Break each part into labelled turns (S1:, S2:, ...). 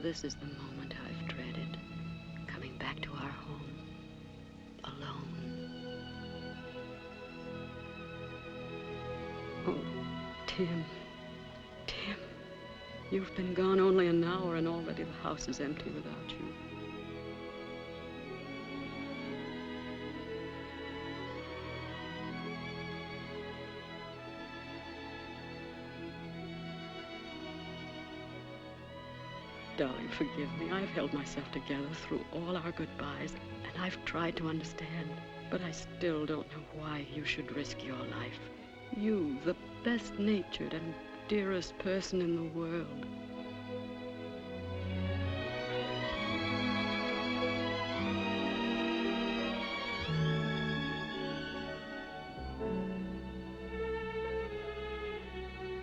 S1: This is the moment I've dreaded. Coming back to our home. Alone. Oh, Tim. Tim. You've been gone only an hour and already the house is empty without you. Darling, forgive me. I've held myself together through all our goodbyes, and I've tried to understand. But I still don't know why you should risk your life. You, the best-natured and dearest person in the world.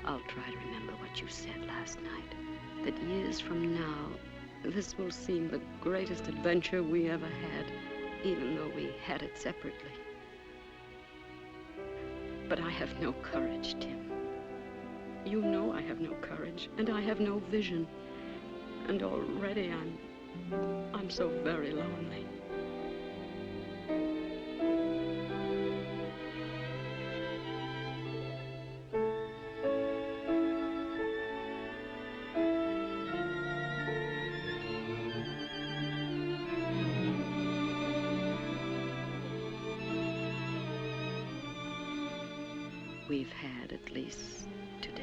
S1: I'll try to remember what you said last night. That years from now, this will seem the greatest adventure we ever had, even though we had it separately. But I have no courage, Tim. You know I have no courage, and I have no vision. And already I'm so very lonely. We've had at least today.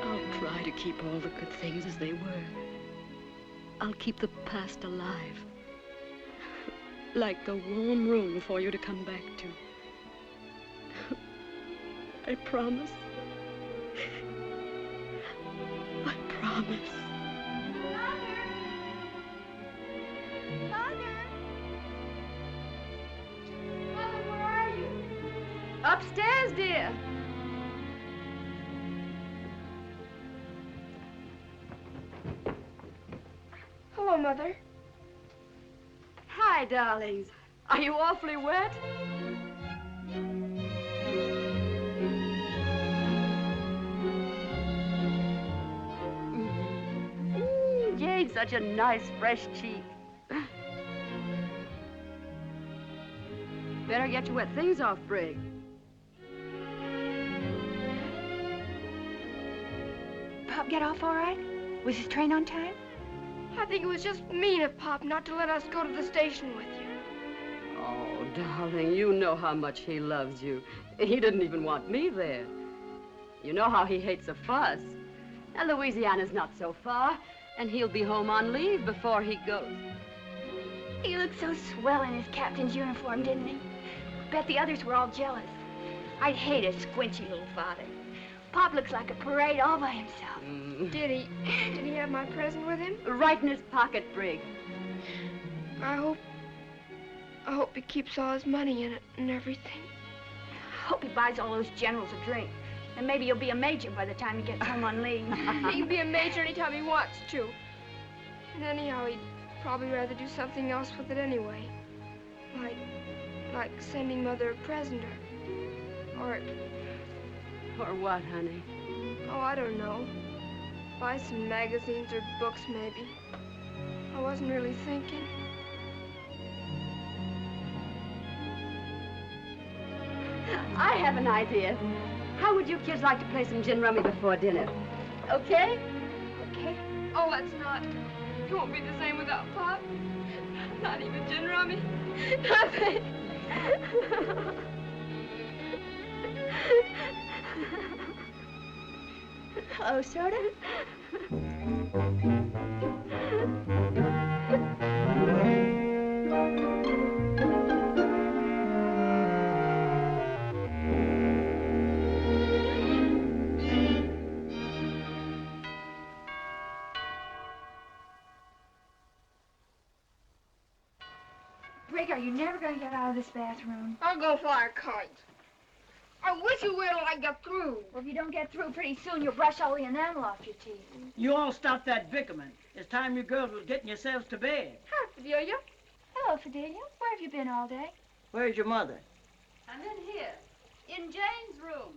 S1: I'll try to keep all the good things as they were. I'll keep the past alive. Like the warm room for you to come back to. I promise. I promise.
S2: Mother! Mother, where are you?
S1: Upstairs, dear.
S2: Hello, Mother.
S1: Hi, darlings. Are you awfully wet? Jade's such a nice, fresh cheek. Better get your wet things off, Brig.
S3: Pop get off all right? Was his train on time?
S2: I think it was just mean of Pop not to let us go to the station with you.
S1: Oh, darling, you know how much he loves you. He didn't even want me there. You know how he hates a fuss. And Louisiana's not so far, and he'll be home on leave before he goes.
S3: He looked so swell in his captain's uniform, didn't he? Bet the others were all jealous. I'd hate a squinchy little father. Pop looks like a parade all by himself.
S2: Did he have my present with him?
S1: Right in his pocket, Brig.
S2: I hope he keeps all his money in it and everything.
S3: Hope he buys all those generals a drink. And maybe he'll be a major by the time he gets home on leave.
S2: He can be a major anytime he wants to. And anyhow, he'd probably rather do something else with it anyway. Like sending Mother a present or
S1: Or what, honey?
S2: oh, I don't know. Buy some magazines or books, maybe. I wasn't really thinking.
S1: I have an idea. How would you kids like to play some gin rummy before dinner? Okay?
S3: Okay?
S2: Oh, let's not. It won't be the same without Pop. Not even gin rummy. Nothing.
S3: Hello, soda? Brig, are you never going to get out of this bathroom?
S2: I'll go fly a kite. I wish you would till I get through.
S3: Well, if you don't get through pretty soon, you'll brush all the enamel off your teeth.
S4: You all stop that bickerment. It's time you girls was getting yourselves to bed.
S2: Ophelia,
S3: Hello, Fidelia. Where have you been all day?
S4: Where's your mother?
S1: I'm in here, in Jane's room.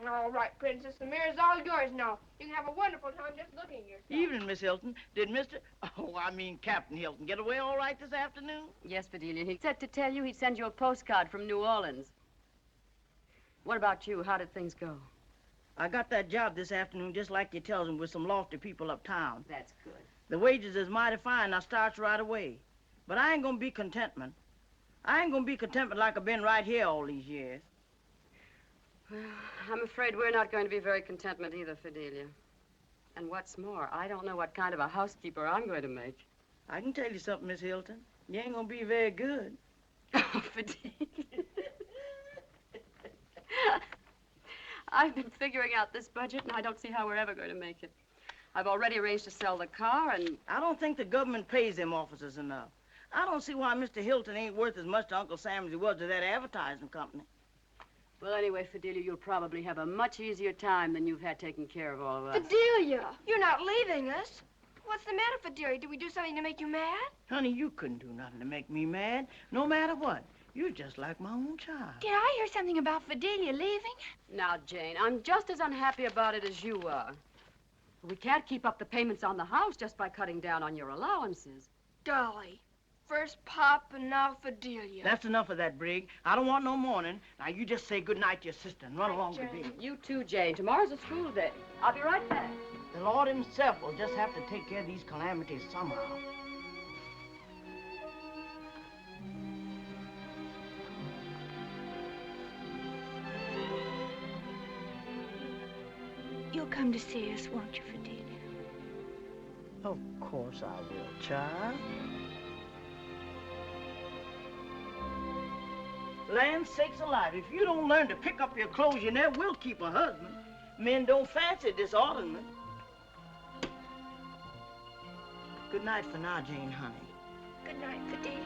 S2: All right, Princess. The mirror's all yours now. You can have a wonderful time just looking at yourself.
S4: Evening, Miss Hilton. Did Captain Hilton get away all right this afternoon?
S1: Yes, Bedelia. He said to tell you he'd send you a postcard from New Orleans. What about you? How did things go?
S4: I got that job this afternoon just like you tells him with some lofty people uptown.
S1: That's good.
S4: The wages is mighty fine. I starts right away. But I ain't gonna be contentment. I ain't gonna be contentment like I've been right here all these years.
S1: Well, I'm afraid we're not going to be very contentment either, Fidelia. And what's more, I don't know what kind of a housekeeper I'm going to make.
S4: I can tell you something, Miss Hilton. You ain't gonna be very good.
S1: Oh, Fidelia. I've been figuring out this budget, and I don't see how we're ever going to make it. I've already arranged to sell the car, and...
S4: I don't think the government pays them officers enough. I don't see why Mr. Hilton ain't worth as much to Uncle Sam as he was to that advertising company.
S1: Well, anyway, Fidelia, you'll probably have a much easier time than you've had taking care of all of us.
S2: Fidelia, you're not leaving us. What's the matter, Fidelia? Did we do something to make you mad?
S4: Honey, you couldn't do nothing to make me mad, no matter what. You're just like my own child.
S3: Did I hear something about Fidelia leaving?
S1: Now, Jane, I'm just as unhappy about it as you are. We can't keep up the payments on the house just by cutting down on your allowances.
S2: Dolly, first Pop and now Fidelia.
S4: That's enough of that, Brig. I don't want no mourning. Now, you just say goodnight to your sister and run along to bed.
S1: You too, Jane. Tomorrow's a school day. I'll be right back.
S4: The Lord himself will just have to take care of these calamities somehow.
S3: You'll come to see us, won't you, Fidelia?
S4: Of course I will, child. Land sakes alive, if you don't learn to pick up your clothes, you never will keep a husband. Men don't fancy disorderment. Good night for now, Jane, honey.
S2: Good night, Fidelia.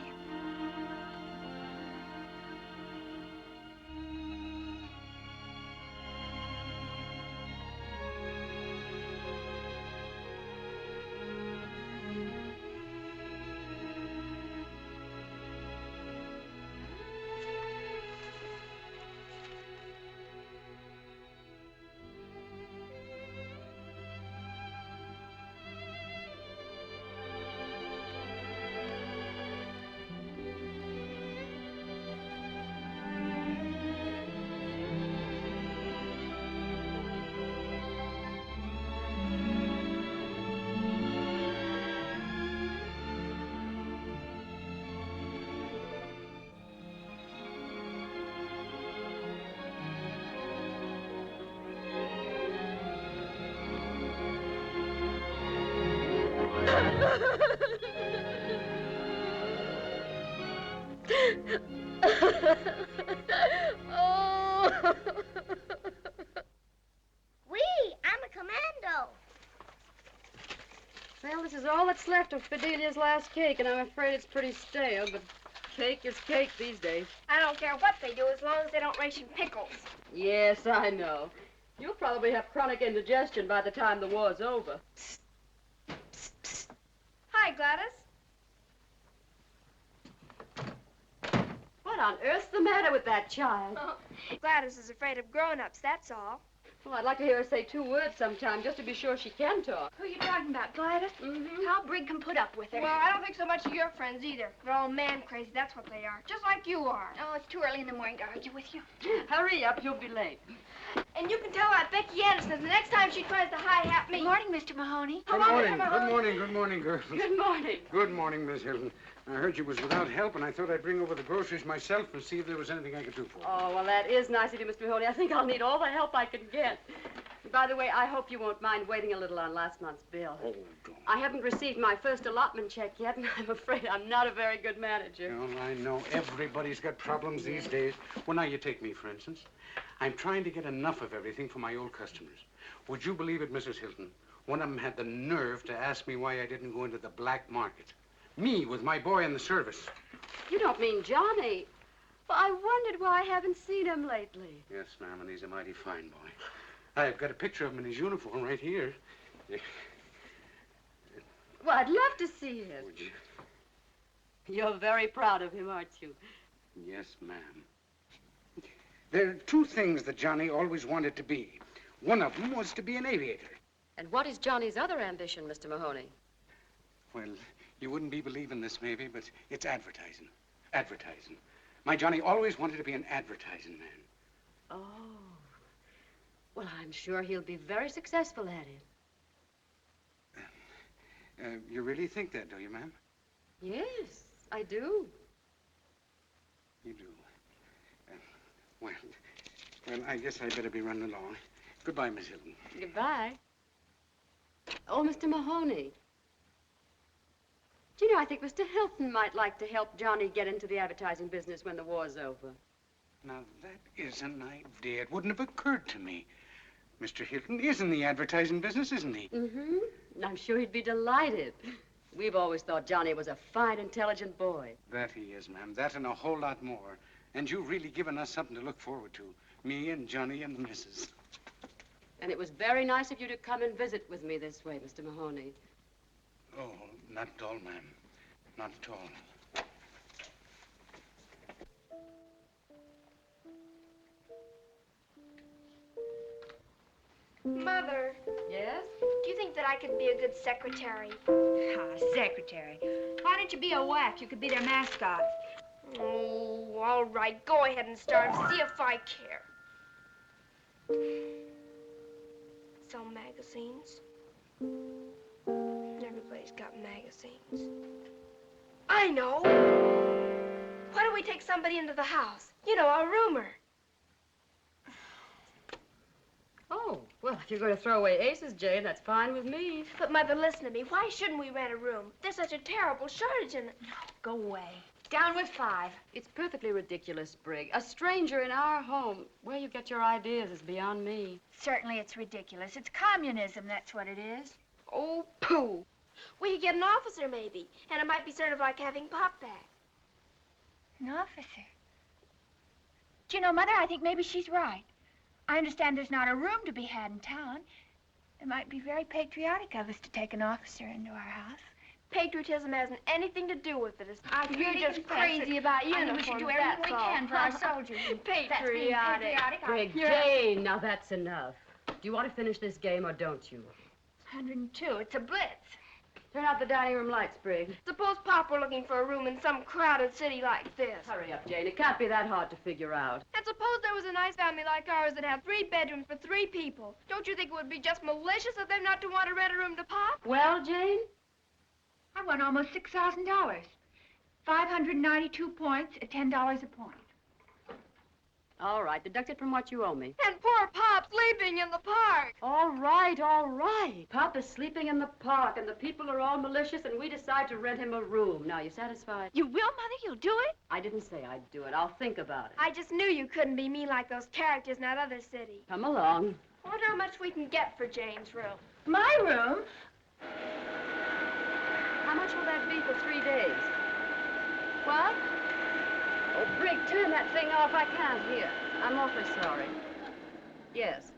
S5: Oh. Wee, I'm a commando.
S1: Well, this is all that's left of Fidelia's last cake, and I'm afraid it's pretty stale, but cake is cake these days.
S2: I don't care what they do as long as they don't ration pickles.
S1: Yes, I know. You'll probably have chronic indigestion by the time the war's over.
S2: Psst. Psst, psst. Hi, Gladys.
S1: What on earth's the matter with that child?
S2: Oh, Gladys is afraid of grown-ups, that's all.
S1: Well, I'd like to hear her say 2 words sometime, just to be sure she can talk.
S3: Who are you talking about, Gladys?
S1: Mm-hmm.
S3: How Brig can put up with her.
S2: Well, I don't think so much of your friends either. They're all man-crazy, that's what they are. Just like you are.
S3: Oh, it's too early in the morning to argue with you.
S1: Hurry up, you'll be late.
S2: And you can tell that Becky Anderson the next time she tries to hi-hat me.
S3: Good morning, Mr. Mahoney.
S2: Come
S6: Good
S2: on,
S6: morning.
S2: Mr. Mahoney.
S6: Good morning. Good morning, girls.
S1: Good morning.
S6: Good morning, Miss Hilton. I heard you was without help, and I thought I'd bring over the groceries myself and see if there was anything I could do for you.
S1: Oh, well, that is nice of you, Mr. Mahoney. I think I'll need all the help I can get. By the way, I hope you won't mind waiting a little on last month's bill.
S6: Oh, don't.
S1: I haven't received my first allotment check yet, and I'm afraid I'm not a very good manager.
S6: Well, I know everybody's got problems these days. Well, now you take me, for instance. I'm trying to get enough of everything for my old customers. Would you believe it, Mrs. Hilton? One of them had the nerve to ask me why I didn't go into the black market. Me, with my boy in the service.
S1: You don't mean Johnny? Well, I wondered why I haven't seen him lately.
S6: Yes, ma'am, and he's a mighty fine boy. I've got a picture of him in his uniform right here.
S1: Well, I'd love to see him.
S6: Would you?
S1: You're very proud of him, aren't you?
S6: Yes, ma'am. There are two things that Johnny always wanted to be. One of them was to be an aviator.
S1: And what is Johnny's other ambition, Mr. Mahoney?
S6: Well, you wouldn't be believing this, maybe, but it's advertising. Advertising. My Johnny always wanted to be an advertising man.
S1: Oh. Well, I'm sure he'll be very successful at it.
S6: You really think that, do you, ma'am?
S1: Yes, I do.
S6: You do. Well, I guess I better be running along. Goodbye, Miss Hilton.
S1: Goodbye. Oh, Mr. Mahoney. Do you know, I think Mr. Hilton might like to help Johnny get into the advertising business when the war's over.
S6: Now, that is an idea. It wouldn't have occurred to me. Mr. Hilton is in the advertising business, isn't he?
S1: Mm-hmm. And I'm sure he'd be delighted. We've always thought Johnny was a fine, intelligent boy.
S6: That he is, ma'am. That and a whole lot more. And you've really given us something to look forward to. Me and Johnny and the missus.
S1: And it was very nice of you to come and visit with me this way, Mr. Mahoney.
S6: Oh, not at all, ma'am. Not at all.
S2: Mother,
S3: Yes?
S2: do you think that I could be a good secretary?
S3: Secretary. Why don't you be a WAC? You could be their mascot.
S2: Oh, all right. Go ahead and start. See if I care. Sell magazines. Everybody's got magazines. I know. Why don't we take somebody into the house? You know, a roomer.
S1: Oh, well, if you're going to throw away aces, Jane, that's fine with me.
S2: But, Mother, listen to me. Why shouldn't we rent a room? There's such a terrible shortage in it.
S3: Go away. Down with 5.
S1: It's perfectly ridiculous, Brigg. A stranger in our home. Where you get your ideas is beyond me.
S3: Certainly it's ridiculous. It's communism, that's what it is.
S2: Oh, pooh. We could get an officer, maybe. And it might be sort of like having Pop back.
S3: An officer. Do you know, Mother, I think maybe she's right. I understand there's not a room to be had in town. It might be very patriotic of us to take an officer into our house.
S2: Patriotism hasn't anything to do with it.
S3: I
S2: You're just crazy about uniforms,
S3: we should do everything we can for our soldiers.
S2: Patriotic.
S1: Brigg, Jane, now that's enough. Do you want to finish this game or don't you?
S3: 102. It's a blitz.
S1: Turn out the dining room lights, Brigg.
S2: Suppose Pop were looking for a room in some crowded city like this.
S1: Hurry up, Jane. It can't be that hard to figure out.
S2: And suppose there was a nice family like ours that had 3 bedrooms for 3 people. Don't you think it would be just malicious of them not to want to rent a room to Pop?
S1: Well, Jane?
S3: I won almost $6,000. 592 points at $10 a point.
S1: All right, deduct it from what you owe me.
S2: And poor Pop sleeping in the park.
S1: All right, all right. Pop is sleeping in the park, and the people are all malicious, and we decide to rent him a room. Now, you satisfied?
S2: You will, Mother? You'll do it?
S1: I didn't say I'd do it. I'll think about it.
S2: I just knew you couldn't be mean like those characters in that other city.
S1: Come along.
S2: I wonder how much we can get for Jane's room.
S3: My room?
S1: How much will that be for 3 days?
S2: What?
S1: Oh, Brigg, turn that thing off. I can't hear. I'm awfully sorry. Yes.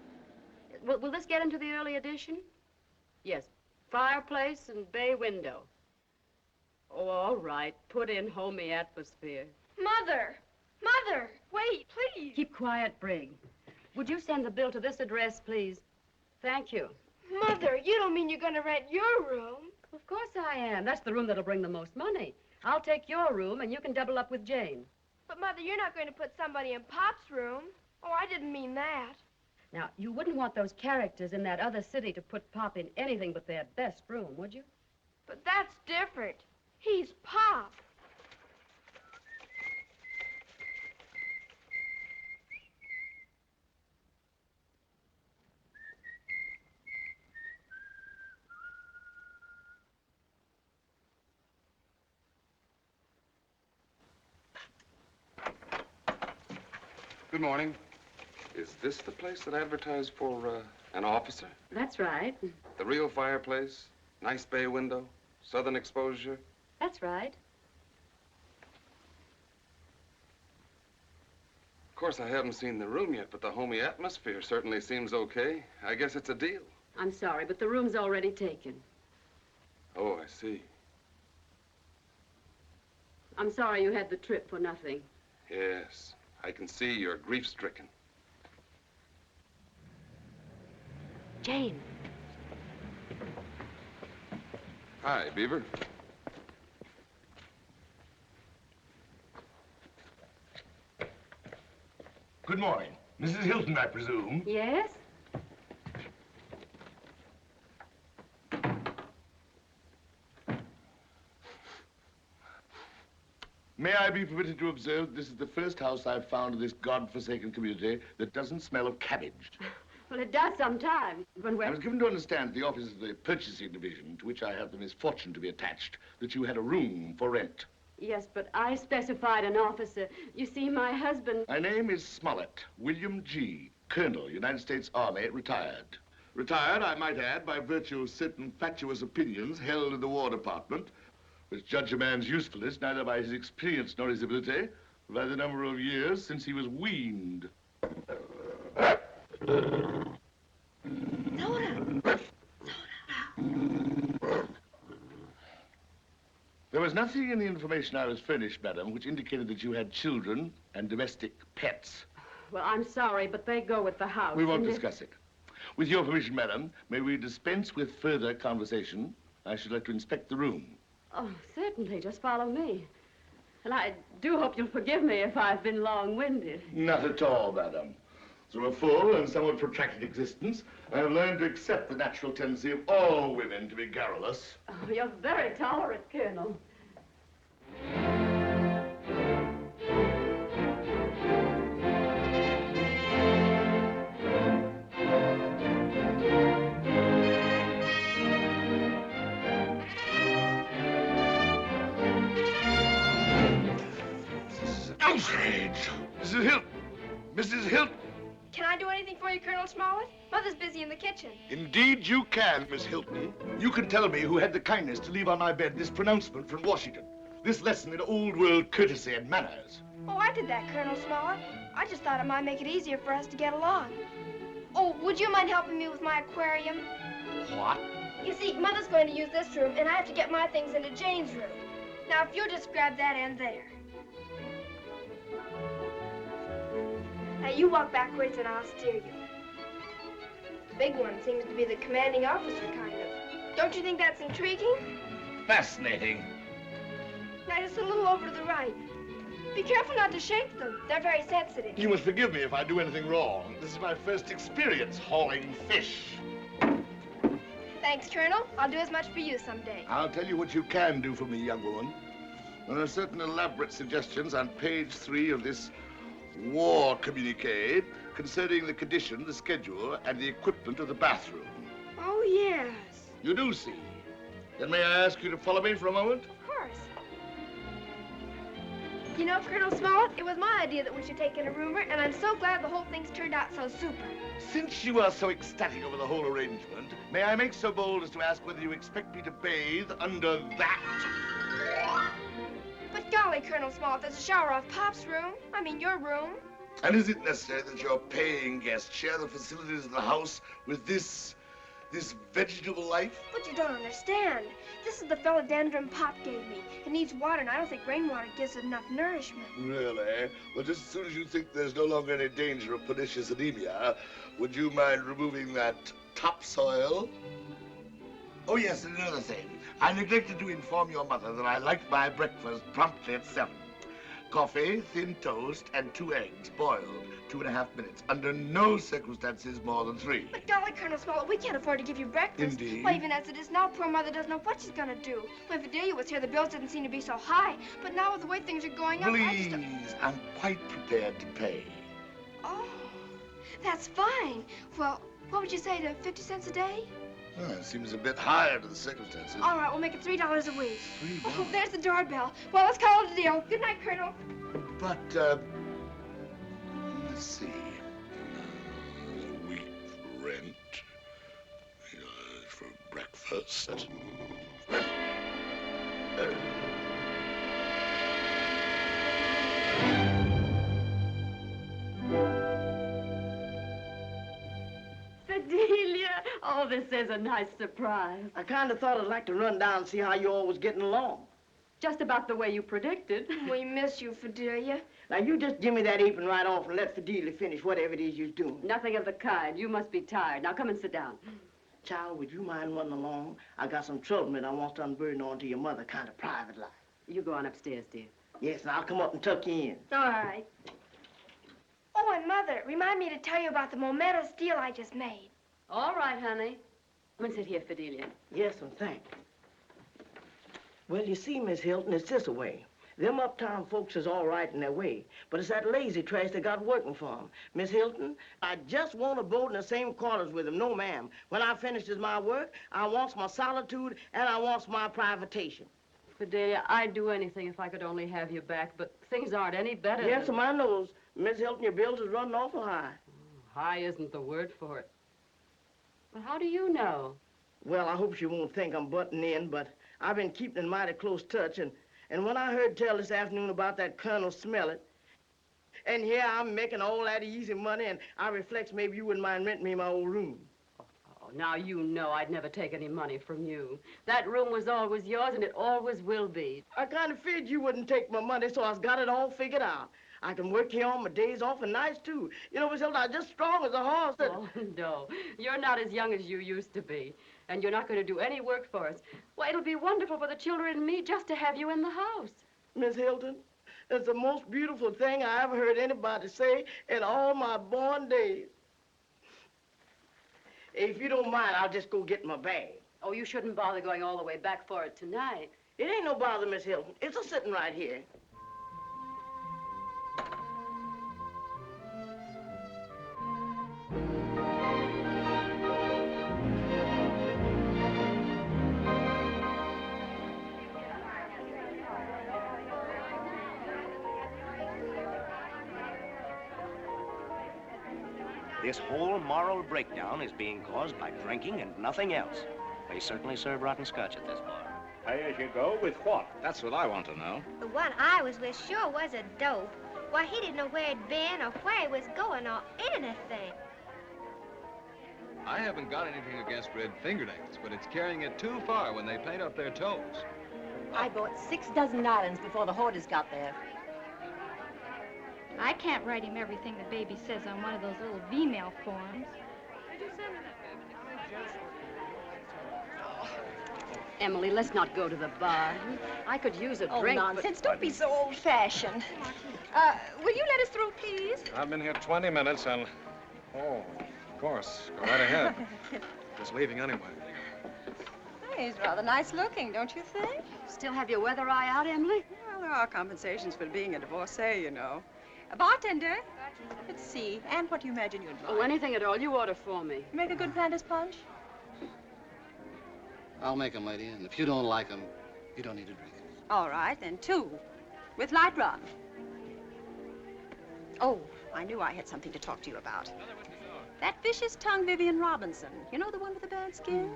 S1: Will this get into the early edition? Yes. Fireplace and bay window. Oh, all right. Put in homey atmosphere.
S2: Mother! Mother! Wait, please!
S1: Keep quiet, Brigg. Would you send the bill to this address, please? Thank you.
S2: Mother, you don't mean you're going to rent your room?
S1: Of course I am. That's the room that'll bring the most money. I'll take your room, and you can double up with Jane.
S2: But, Mother, you're not going to put somebody in Pop's room. Oh, I didn't mean that.
S1: Now, you wouldn't want those characters in that other city to put Pop in anything but their best room, would you?
S2: But that's different. He's Pop.
S6: Good morning.
S7: Is this the place that advertised for an officer?
S1: That's right.
S7: The real fireplace, nice bay window, southern exposure?
S1: That's right.
S7: Of course, I haven't seen the room yet, but the homey atmosphere certainly seems okay. I guess it's a deal.
S1: I'm sorry, but the room's already taken.
S7: Oh, I see.
S1: I'm sorry you had the trip for nothing.
S7: Yes, I can see you're grief-stricken.
S1: Jane.
S7: Hi, Beaver.
S8: Good morning. Mrs. Hilton, I presume.
S1: Yes?
S8: May I be permitted to observe this is the first house I've found in this God-forsaken community that doesn't smell of cabbage.
S1: Well, it does sometimes, when
S8: I
S1: we're...
S8: was given to understand at the office of the purchasing division, to which I have the misfortune to be attached, that you had a room for rent.
S1: Yes, but I specified an officer. You see, my husband...
S8: My name is Smollett, William G., Colonel, United States Army, retired. Retired, I might add, by virtue of certain fatuous opinions held in the War Department, which judge a man's usefulness neither by his experience nor his ability, but by the number of years since he was weaned. There was nothing in the information I was furnished, madam, which indicated that you had children and domestic pets.
S1: Well, I'm sorry, but they go with the house.
S8: We won't discuss it. With your permission, madam, may we dispense with further conversation? I should like to inspect the room.
S1: Oh, certainly. Just follow me. And I do hope you'll forgive me if I've been long-winded.
S8: Not at all, madam. Through a full and somewhat protracted existence, I have learned to accept the natural tendency of all women to be garrulous.
S1: Oh, you're very tolerant, Colonel.
S8: Outrage! Mrs. Hilton! Mrs. Hilton!
S2: Can I do anything for you, Colonel Smollett? Mother's busy in the kitchen.
S8: Indeed you can, Miss Hilton. You can tell me who had the kindness to leave on my bed this pronouncement from Washington. This lesson in old-world courtesy and manners.
S2: Oh, I did that, Colonel Smollett. I just thought it might make it easier for us to get along. Oh, would you mind helping me with my aquarium?
S8: What?
S2: You see, Mother's going to use this room, and I have to get my things into Jane's room. Now, if you'll just grab that end there. Now, you walk backwards, and I'll steer you. The big one seems to be the commanding officer, kind of. Don't you think that's intriguing?
S8: Fascinating.
S2: Now, just a little over to the right. Be careful not to shake them. They're very sensitive.
S8: You must forgive me if I do anything wrong. This is my first experience hauling fish.
S2: Thanks, Colonel. I'll do as much for you someday.
S8: I'll tell you what you can do for me, young woman. There are certain elaborate suggestions on page 3 of this war communique concerning the condition, the schedule, and the equipment of the bathroom.
S2: Oh, yes.
S8: You do see. Then may I ask you to follow me for a moment?
S2: Of course. You know, Colonel Smollett, it was my idea that we should take in a roomer, and I'm so glad the whole thing's turned out so super.
S8: Since you are so ecstatic over the whole arrangement, may I make so bold as to ask whether you expect me to bathe under that?
S2: But golly, Colonel Smollett, there's a shower off Pop's room. I mean, your room.
S8: And is it necessary that your paying guests share the facilities of the house with this vegetable life?
S2: But you don't understand. This is the philodendron Pop gave me. It needs water, and I don't think rainwater gives it enough nourishment.
S8: Really? Well, just as soon as you think there's no longer any danger of pernicious anemia, would you mind removing that topsoil? Oh, yes, and another thing. I neglected to inform your mother that I liked my breakfast promptly at 7. Coffee, thin toast, and 2 eggs, boiled, 2.5 minutes. Under no circumstances more than 3.
S2: But golly, Colonel Smollett, we can't afford to give you breakfast.
S8: Indeed.
S2: Well, even as it is now, poor Mother doesn't know what she's going to do. When Vidalia was here, the bills didn't seem to be so high. But now with the way things are going up,
S8: Please, I'm quite prepared to pay.
S2: Oh, that's fine. Well, what would you say to 50 cents a day?
S8: Well, it seems a bit high under the circumstances.
S2: All right, we'll make it $3 a week.
S8: $3?
S2: Oh, there's the doorbell. Well, let's call it a deal. Good night, Colonel.
S8: But, let's see. A week for rent. For breakfast.
S1: Bedelia! Oh, this is a nice surprise.
S4: I kind of thought I'd like to run down and see how you all was getting along.
S1: Just about the way you predicted.
S2: We miss you, Fidelia.
S4: Now, you just give me that apron right off and let Fidelia finish whatever it is you're doing.
S1: Nothing of the kind. You must be tired. Now come and sit down.
S4: Child, would you mind running along? I got some trouble that I want to unburden onto your mother, kind of private life.
S1: You go on upstairs, dear.
S4: Yes, and I'll come up and tuck you in.
S2: All right. Oh, and Mother, remind me to tell you about the momentous deal I just made.
S1: All right, honey. Come and sit here, Fidelia.
S4: Yes, and thanks. Well, you see, Miss Hilton, it's this way. Them uptown folks is all right in their way, but it's that lazy trash they got working for them. Miss Hilton, I just won't abode in the same quarters with them. No, ma'am. When I finishes my work, I wants my solitude and I wants my privatation.
S1: Fidelia, I'd do anything if I could only have you back, but things aren't any better.
S4: Yes, my nose. Miss Hilton, your bills is running awful high.
S1: High isn't the word for it. But how do you know?
S4: Well, I hope she won't think I'm butting in, but I've been keeping in mighty close touch, and when I heard tell this afternoon about that Colonel Smollett, and here I'm making all that easy money, and I reflects maybe you wouldn't mind renting me my old room.
S1: Oh, now you know I'd never take any money from you. That room was always yours, and it always will be.
S4: I kind of figured you wouldn't take my money, so I've got it all figured out. I can work here on my days off and nights, too. You know, Miss Hilton, I'm just strong as a horse.
S1: Oh, no. You're not as young as you used to be. And you're not going to do any work for us. Well, it'll be wonderful for the children and me just to have you in the house.
S4: Miss Hilton, it's the most beautiful thing I ever heard anybody say in all my born days. If you don't mind, I'll just go get my bag.
S1: Oh, you shouldn't bother going all the way back for it tonight.
S4: It ain't no bother, Miss Hilton. It's a sitting right here.
S9: This whole moral breakdown is being caused by drinking and nothing else. They certainly serve rotten scotch at this bar.
S10: Pay as you go with what?
S7: That's what I want to know.
S5: The one I was with sure was a dope. Why, he didn't know where he'd been or where he was going or anything.
S7: I haven't got anything against red fingernails, but it's carrying it too far when they paint up their toes.
S11: I bought 6 dozen islands before the hoarders got there.
S12: I can't write him everything the baby says on one of those little V-mail forms.
S1: Emily, let's not go to the bar. I could use a drink,
S11: nonsense. Don't be so old-fashioned. Will you let us through, please?
S7: I've been here 20 minutes and... Oh, of course. Go right ahead. Just leaving anyway.
S11: He's rather nice looking, don't you think?
S1: Still have your weather eye out, Emily?
S11: Well, there are compensations for being a divorcee, you know. A bartender. Let's see. And what do you imagine you'd like?
S1: Oh, anything at all. You order for me.
S11: Make a good Planter's punch?
S13: I'll make 'em, lady, and if you don't like 'em, you don't need to drink.
S11: All right, then 2. With light rum. Oh, I knew I had something to talk to you about. That vicious tongue Vivian Robinson, you know the one with the bad skin,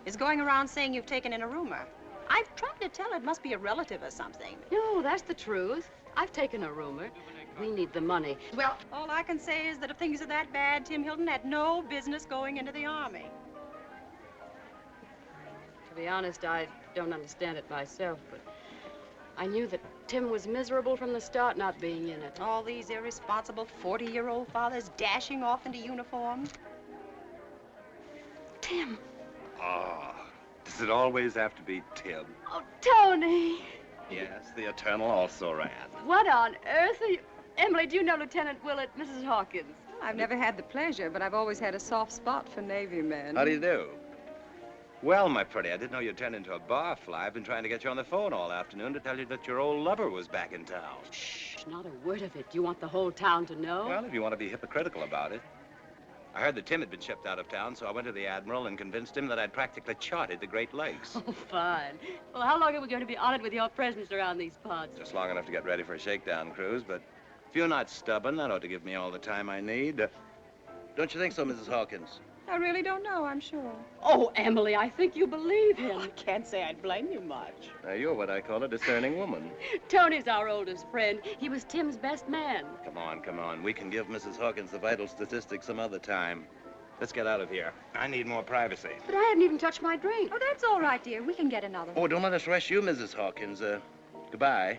S11: is going around saying you've taken in a roomer. I've tried to tell her it must be a relative or something.
S1: No, that's the truth. I've taken a roomer. We need the money.
S11: Well, all I can say is that if things are that bad, Tim Hilton had no business going into the Army.
S1: To be honest, I don't understand it myself, but I knew that Tim was miserable from the start not being in it.
S11: All these irresponsible 40-year-old fathers dashing off into uniform.
S1: Tim.
S14: Oh, does it always have to be Tim?
S1: Oh, Tony.
S14: Yes, the Eternal also ran.
S1: What on earth are you... Emily, do you know Lieutenant Willett, Mrs. Hawkins?
S15: I've never had the pleasure, but I've always had a soft spot for Navy men.
S14: How do you do? Well, my pretty, I didn't know you'd turned into a barfly. I've been trying to get you on the phone all afternoon to tell you that your old lover was back in town.
S1: Shh, not a word of it. Do you want the whole town to know?
S14: Well, if you want to be hypocritical about it. I heard that Tim had been shipped out of town, so I went to the Admiral and convinced him that I'd practically charted the Great Lakes.
S1: Oh, fine. Well, how long are we going to be honored with your presence around these parts?
S14: Just long enough to get ready for a shakedown cruise, but if you're not stubborn, that ought to give me all the time I need. Don't you think so, Mrs. Hawkins?
S15: I really don't know, I'm sure.
S1: Oh, Emily, I think you believe him.
S11: Oh, I can't say I'd blame you much.
S14: Now, you're what I call a discerning woman.
S1: Tony's our oldest friend. He was Tim's best man.
S14: Come on, come on. We can give Mrs. Hawkins the vital statistics some other time. Let's get out of here. I need more privacy.
S1: But I haven't even touched my drink.
S15: Oh, that's all right, dear. We can get another one.
S14: Oh, don't let us rush you, Mrs. Hawkins. Goodbye.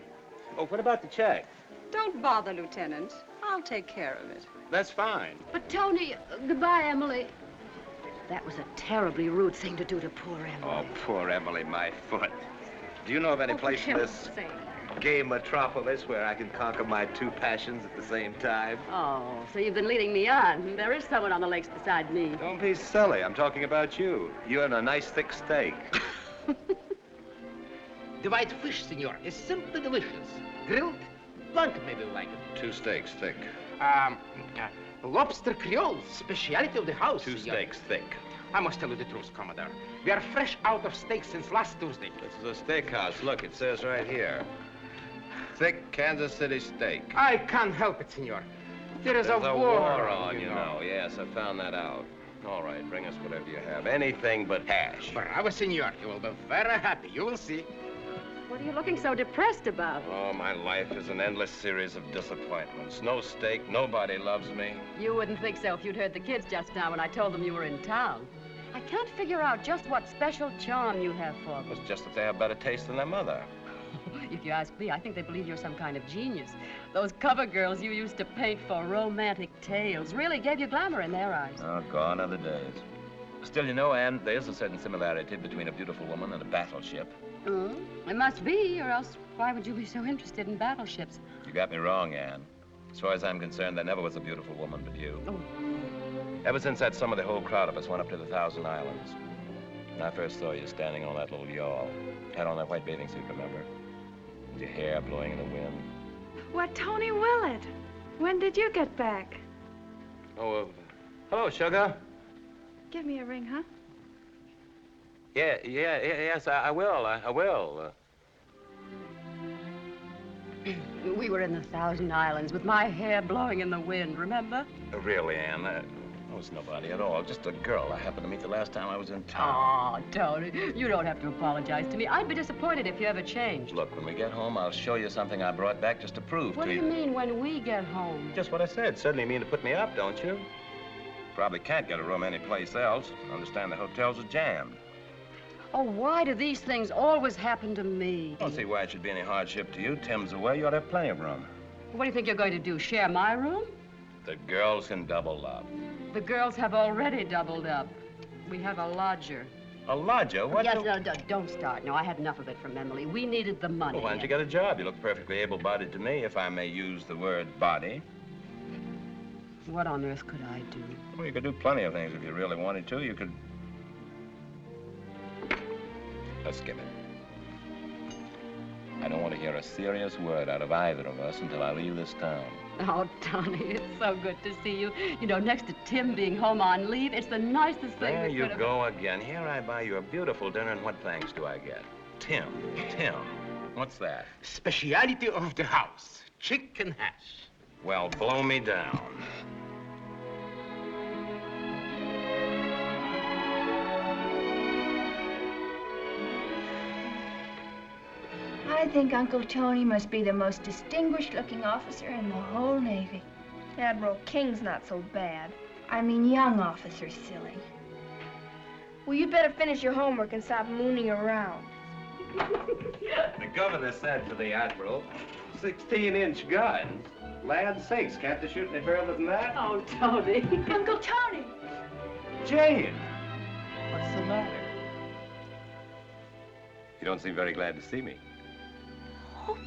S14: Oh, what about the check?
S11: Don't bother, Lieutenant. I'll take care of it.
S14: That's fine.
S1: But, Tony, goodbye, Emily. That was a terribly rude thing to do to poor Emily.
S14: Oh, poor Emily, my foot. Do you know of any place in this gay metropolis where I can conquer my two passions at the same time?
S1: Oh, so you've been leading me on. There is someone on the lakes beside me.
S14: Don't be silly. I'm talking about you. You and a nice thick steak.
S16: The white fish, senor, is simply delicious. Grilled, blanc, maybe you like it.
S14: 2 steaks thick.
S16: Lobster Creole, speciality of the house.
S14: 2
S16: senor.
S14: steaks thick.
S16: I must tell you the truth, Commodore. We are fresh out of steaks since last Tuesday.
S14: This is a steakhouse. Look, it says right here. Thick Kansas City steak.
S16: I can't help it, senor. There's a
S14: war on, you know. Yes, I found that out. All right, bring us whatever you have. Anything but hash.
S16: Bravo, senor. You will be very happy. You will see.
S1: What are you looking so depressed about?
S14: Oh, my life is an endless series of disappointments. No steak, nobody loves me.
S1: You wouldn't think so if you'd heard the kids just now when I told them you were in town. I can't figure out just what special charm you have for them.
S14: It's just that they have better taste than their mother.
S1: If you ask me, I think they believe you're some kind of genius. Those cover girls you used to paint for romantic tales really gave you glamour in their eyes.
S14: Oh, gone are the days. Still, you know, Anne, there's a certain similarity between a beautiful woman and a battleship.
S1: It must be, or else why would you be so interested in battleships?
S14: You got me wrong, Anne. As far as I'm concerned, there never was a beautiful woman but you.
S1: Oh.
S14: Ever since that summer, the whole crowd of us went up to the Thousand Islands. When I first saw you standing on that little yawl, had on that white bathing suit, remember? With your hair blowing in the wind.
S3: What, Tony Willett? When did you get back?
S14: Oh, hello, sugar.
S3: Give me a ring, huh?
S14: Yes, I will. I will.
S1: We were in the Thousand Islands with my hair blowing in the wind, remember?
S14: Really, Anne? I was nobody at all. Just a girl I happened to meet the last time I was in town.
S1: Oh, Tony, you don't have to apologize to me. I'd be disappointed if you ever changed.
S14: Look, when we get home, I'll show you something I brought back just to prove
S1: What
S14: to
S1: do
S14: you.
S1: you mean, when we get home?
S14: Just what I said. Suddenly you mean to put me up, don't you? Probably can't get a room anyplace else. Understand the hotels are jammed.
S1: Oh, why do these things always happen to me?
S14: I don't see why it should be any hardship to you. Tim's away. You ought to have plenty of room.
S1: What do you think you're going to do, share my room?
S14: The girls can double up.
S1: The girls have already doubled up. We have a lodger.
S14: A lodger? What?
S1: Yes, no, don't start. No, I had enough of it from Emily. We needed the money.
S14: Well, why don't you get a job? You look perfectly able-bodied to me, if I may use the word body.
S1: What on earth could I do?
S14: Well, you could do plenty of things if you really wanted to. You could... Let's skip it. I don't want to hear a serious word out of either of us until I leave this town.
S1: Oh, Tony, it's so good to see you. You know, next to Tim being home on leave, it's the nicest thing
S14: There
S1: that
S14: you
S1: could have...
S14: go again. Here I buy you a beautiful dinner, and what thanks do I get? Tim. What's that?
S16: Speciality of the house, chicken hash.
S14: Well, blow me down.
S3: I think Uncle Tony must be the most distinguished-looking officer in the whole Navy.
S2: Admiral King's not so bad.
S3: I mean young officers, silly.
S2: Well, you'd better finish your homework and stop mooning around.
S14: The governor said to the Admiral, 16-inch guns. Land sakes, can't they shoot any further than that?
S1: Oh, Tony.
S3: Uncle Tony!
S14: Jane! What's the matter? You don't seem very glad to see me.
S3: Oh,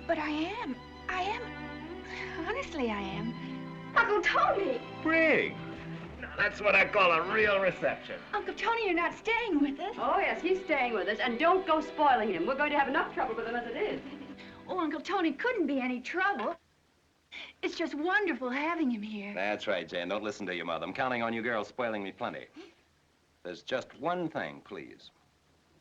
S3: but I am. Honestly, I am.
S2: Uncle Tony!
S14: Brigg! Now, that's what I call a real reception.
S3: Uncle Tony, you're not staying with us.
S1: Oh, yes, he's staying with us. And don't go spoiling him. We're going to have enough trouble with him as it is.
S3: Oh, Uncle Tony, couldn't be any trouble. It's just wonderful having him here.
S14: That's right, Jane. Don't listen to your mother. I'm counting on you girls spoiling me plenty. There's just one thing, please.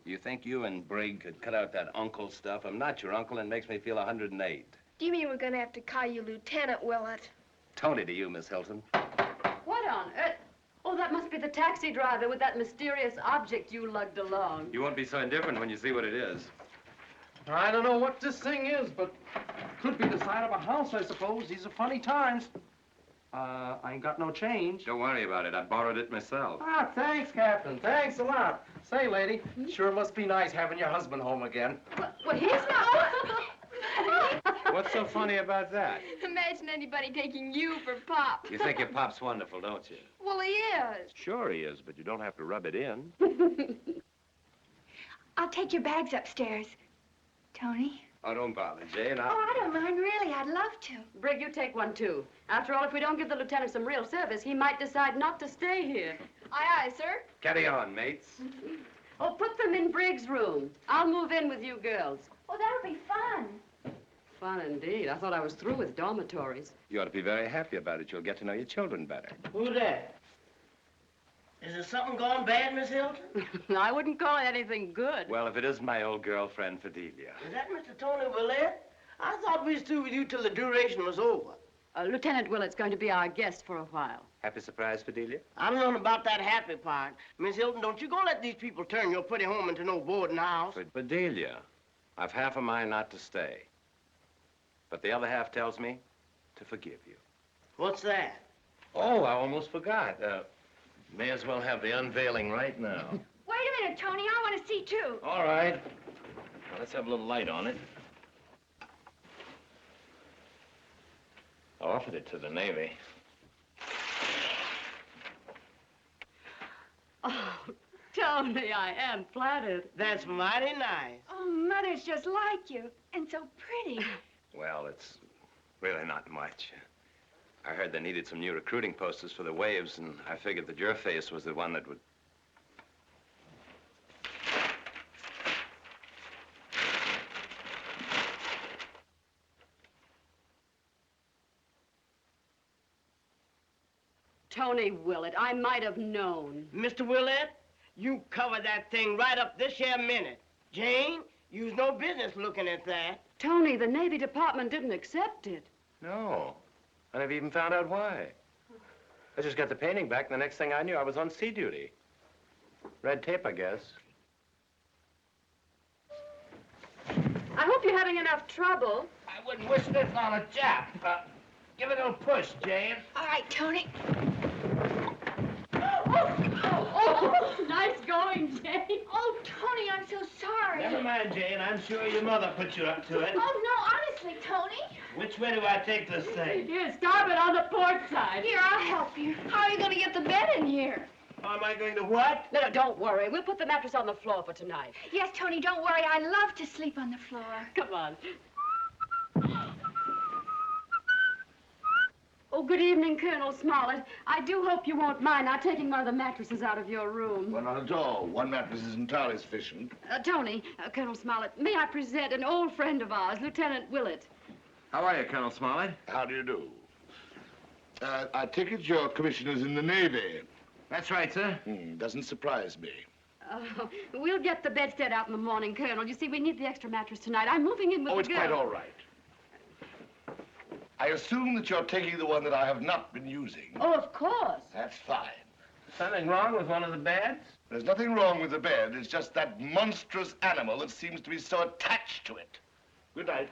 S14: You think you and Brigg could cut out that uncle stuff? I'm not your uncle, and it makes me feel 108.
S2: Do you mean we're going to have to call you Lieutenant Willett?
S14: Tony to you, Miss Hilton.
S1: What on earth? Oh, that must be the taxi driver with that mysterious object you lugged along.
S14: You won't be so indifferent when you see what it is.
S17: I don't know what this thing is, but could be the side of a house, I suppose. These are funny times. I ain't got no change.
S14: Don't worry about it. I borrowed it myself.
S17: Ah, thanks, Captain. Thanks a lot. Say, lady, sure must be nice having your husband home again.
S1: Well, he's not.
S14: What's so funny about that?
S2: Imagine anybody taking you for Pop.
S14: You think your pop's wonderful, don't you?
S2: Well, he is.
S9: Sure he is, but you don't have to rub it in.
S3: I'll take your bags upstairs. Tony?
S14: Oh, don't bother, Jane.
S3: Oh, I don't mind, really. I'd love to.
S1: Brig, you take one, too. After all, if we don't give the lieutenant some real service, he might decide not to stay here.
S2: Aye, aye, sir.
S14: Carry on, mates.
S1: Oh, put them in Brig's room. I'll move in with you girls.
S3: Oh, that'll be fun.
S1: Fun indeed. I thought I was through with dormitories.
S14: You ought to be very happy about it. You'll get to know your children better.
S4: Who's that? Is there something gone bad, Miss Hilton?
S1: I wouldn't call it anything good.
S14: Well, if it isn't my old girlfriend, Fidelia.
S4: Is that Mr. Tony Willett? I thought we was through with you till the duration was over.
S1: Lieutenant Willett's going to be our guest for a while.
S14: Happy surprise, Fidelia?
S4: I don't know about that happy part. Miss Hilton, don't you go let these people turn your pretty home into no boarding house.
S14: Fidelia, I've half a mind not to stay. But the other half tells me to forgive you.
S4: What's that?
S14: Oh, I almost forgot. May as well have the unveiling right now.
S3: Wait a minute, Tony. I want to see, too.
S14: All right. Well, let's have a little light on it. I offered it to the Navy.
S1: Oh, Tony, I am flattered.
S4: That's mighty nice.
S3: Oh, Mother's just like you, and so pretty.
S14: Well, it's really not much. I heard they needed some new recruiting posters for the Waves, and I figured that your face was the one that would...
S1: Tony Willett, I might have known.
S4: Mr. Willett, you cover that thing right up this here minute. Jane, you's no business looking at that.
S1: Tony, the Navy Department didn't accept it.
S14: No. I never even found out why. I just got the painting back, and the next thing I knew, I was on sea duty. Red tape, I guess.
S1: I hope you're having enough trouble.
S16: I wouldn't wish this on a chap. Give it a little push, Jane.
S3: All right, Tony.
S1: Oh, nice going, Jane.
S3: Oh, Tony, I'm so sorry.
S16: Never mind, Jane. I'm sure your mother put you up to it.
S3: Oh, no, honestly, Tony.
S16: Which way do I take this thing?
S1: Here, starboard on the port side.
S3: Here, I'll help you.
S2: How are you going to get the bed in here?
S16: How am I going to what?
S1: No, don't worry. We'll put the mattress on the floor for tonight.
S3: Yes, Tony, don't worry. I love to sleep on the floor.
S1: Come on. Oh, good evening, Colonel Smollett. I do hope you won't mind not taking one of the mattresses out of your room.
S8: Well, not at all. One mattress is entirely sufficient.
S1: Tony, Colonel Smollett, may I present an old friend of ours, Lieutenant Willett.
S14: How are you, Colonel Smollett?
S8: How do you do? I take it your commissioner's in the Navy.
S16: That's right, sir.
S8: Doesn't surprise me.
S1: We'll get the bedstead out in the morning, Colonel. You see, we need the extra mattress tonight. I'm moving in with the
S8: it's
S1: girl.
S8: quite all right. I assume that you're taking the one that I have not been using.
S1: Oh, of course.
S8: That's fine.
S16: Something wrong with one of the beds?
S8: There's nothing wrong with the bed. It's just that monstrous animal that seems to be so attached to it. Good night.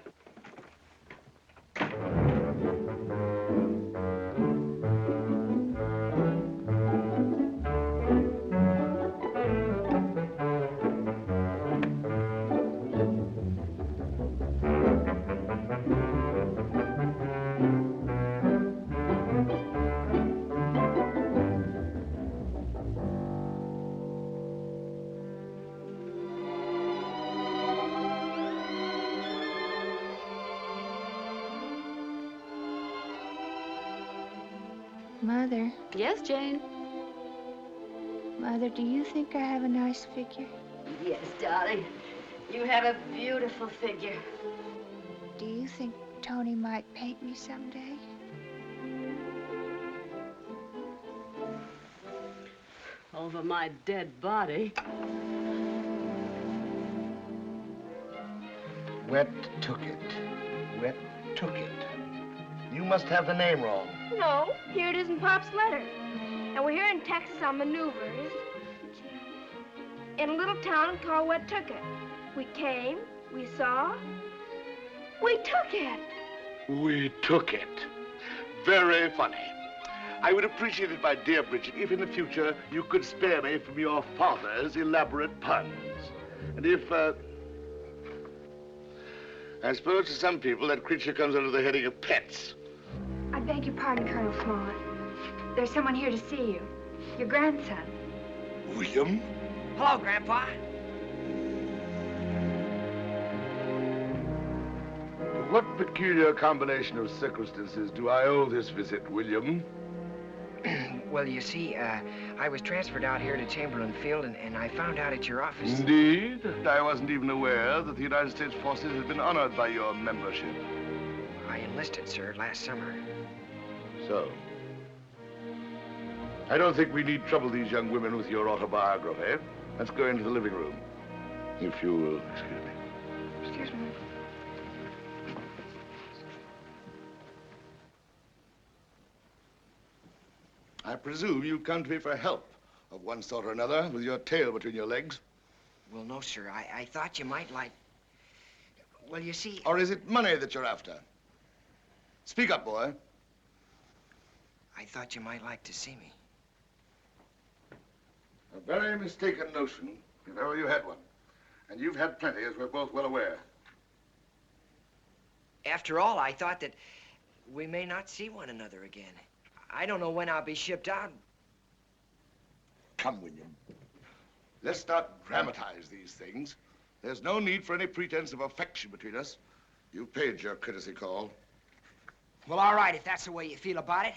S3: Mother.
S1: Yes, Jane?
S3: Mother, do you think I have a nice figure?
S1: Yes, darling. You have a beautiful figure.
S3: Do you think Tony might paint me someday?
S1: Over my dead body.
S8: Wet took it. Wet took it. You must have the name wrong.
S2: No, here it is in Pop's letter. And we're here in Texas on maneuvers. In a little town called Wettucket. We came, we saw, we took it.
S8: We took it. Very funny. I would appreciate it, my dear Bridget, if in the future you could spare me from your father's elaborate puns. And if, I suppose to some people that creature comes under the heading of pets.
S3: I beg your pardon, Colonel Smollett. There's someone here to see you. Your grandson.
S8: William?
S18: Hello, Grandpa.
S8: To what peculiar combination of circumstances do I owe this visit, William?
S18: Well, you see, I was transferred out here to Chamberlain Field, and I found out at your office.
S8: Indeed? I wasn't even aware that the United States forces had been honored by your membership.
S18: I enlisted, sir, last summer.
S8: So? I don't think we need trouble these young women with your autobiography. Let's go into the living room. If you will, excuse me.
S3: Excuse me.
S8: I presume you come to me for help of one sort or another with your tail between your legs.
S18: Well, no, sir. I thought you might like... Well, you see...
S8: Or is it money that you're after? Speak up, boy.
S18: I thought you might like to see me.
S8: A very mistaken notion, if ever you had one. And you've had plenty, as we're both well aware.
S18: After all, I thought that we may not see one another again. I don't know when I'll be shipped out.
S8: Come, William. Let's not dramatize these things. There's no need for any pretense of affection between us. You've paid your courtesy call.
S18: Well, all right, if that's the way you feel about it.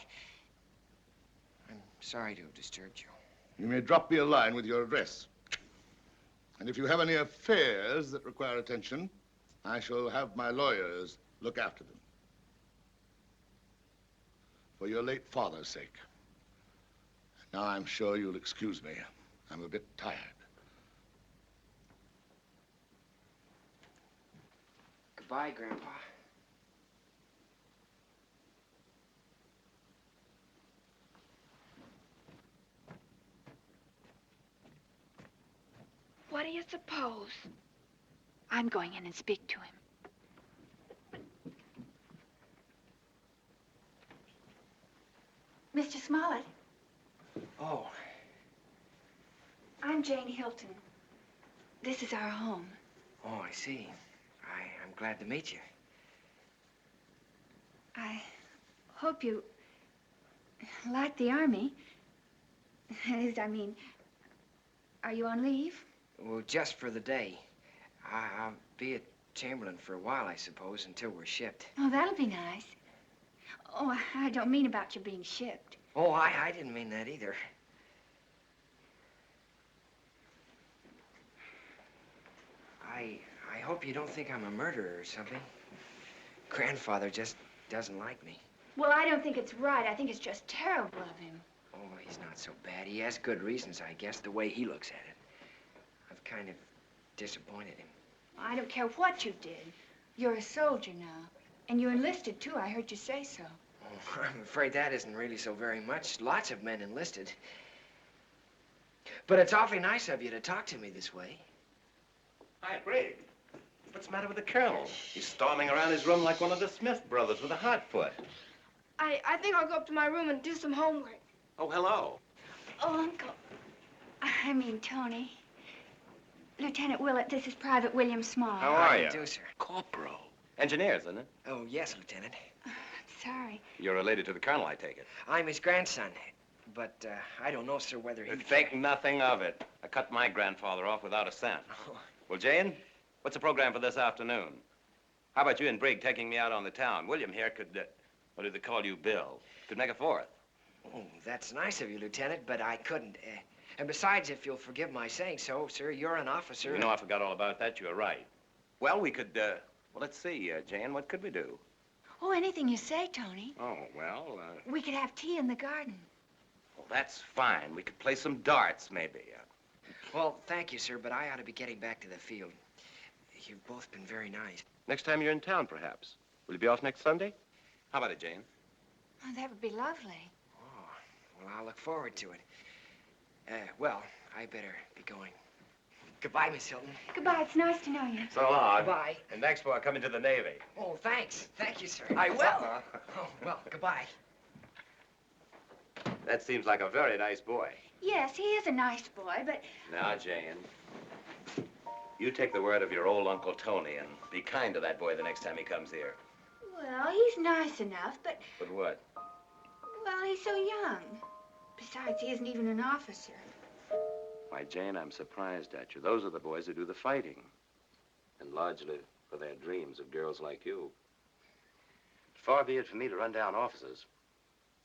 S18: I'm sorry to have disturbed you.
S8: You may drop me a line with your address. And if you have any affairs that require attention, I shall have my lawyers look after them. For your late father's sake. Now I'm sure you'll excuse me. I'm a bit tired.
S18: Goodbye, Grandpa.
S3: What do you suppose? I'm going in and speak to him. Mr. Smollett.
S18: Oh.
S3: I'm Jane Hilton. This is our home.
S18: Oh, I see. I'm glad to meet you.
S3: I hope you like the Army. I mean, are you on leave?
S18: Well, just for the day. I'll be at Chamberlain for a while, I suppose, until we're shipped.
S3: Oh, that'll be nice. Oh, I don't mean about you being shipped.
S18: Oh, I didn't mean that either. I hope you don't think I'm a murderer or something. Grandfather just doesn't like me.
S3: Well, I don't think it's right. I think it's just terrible of him.
S18: Oh, he's not so bad. He has good reasons, I guess, the way he looks at it. I've kind of disappointed him.
S3: I don't care what you did. You're a soldier now. And you enlisted, too. I heard you say so.
S18: Oh, I'm afraid that isn't really so very much. Lots of men enlisted. But it's awfully nice of you to talk to me this way.
S14: Hi, Brig. What's the matter with the Colonel? He's storming around his room like one of the Smith brothers with a hot foot.
S2: I think I'll go up to my room and do some homework.
S14: Oh, hello.
S3: Oh, Uncle. I mean, Tony. Lieutenant Willett, this is Private William Small.
S14: How are you?
S18: How do you do, sir?
S14: Corporal. Engineers, isn't it?
S18: Oh, yes, Lieutenant.
S3: Sorry.
S14: You're related to the Colonel, I take it.
S18: I'm his grandson. But I don't know, sir, whether he...
S14: Think nothing of it. I cut my grandfather off without a cent.
S18: Oh.
S14: Well, Jane, what's the program for this afternoon? How about you and Brig taking me out on the town? William here could, what do they call you, Bill? Could make a fourth.
S18: Oh, that's nice of you, Lieutenant, but I couldn't. And besides, if you'll forgive my saying so, sir, you're an officer.
S14: You know, I forgot all about that. You're right. Well, we could, well, let's see, Jane, what could we do?
S3: Oh, anything you say, Tony.
S14: Oh, well,
S3: We could have tea in the garden.
S14: Well, that's fine. We could play some darts, maybe.
S18: Well, thank you, sir, but I ought to be getting back to the field. You've both been very nice.
S14: Next time you're in town, perhaps. Will you be off next Sunday? How about it, Jane?
S3: Oh, that would be lovely.
S18: Oh, well, I'll look forward to it. Well, I better be going. Goodbye, Miss Hilton.
S3: Goodbye. It's nice to know you.
S14: So long.
S18: Goodbye.
S14: And next for coming to the Navy.
S18: Oh, thanks. Thank you, sir. I will. Oh, well, goodbye.
S14: That seems like a very nice boy.
S3: Yes, he is a nice boy, but...
S14: Now, Jane. You take the word of your old Uncle Tony and be kind to that boy the next time he comes here.
S3: Well, he's nice enough, but,
S14: But what?
S3: well, he's so young. Besides, he isn't even an officer.
S14: Why, Jane, I'm surprised at you. Those are the boys who do the fighting. And largely for their dreams of girls like you. Far be it for me to run down officers.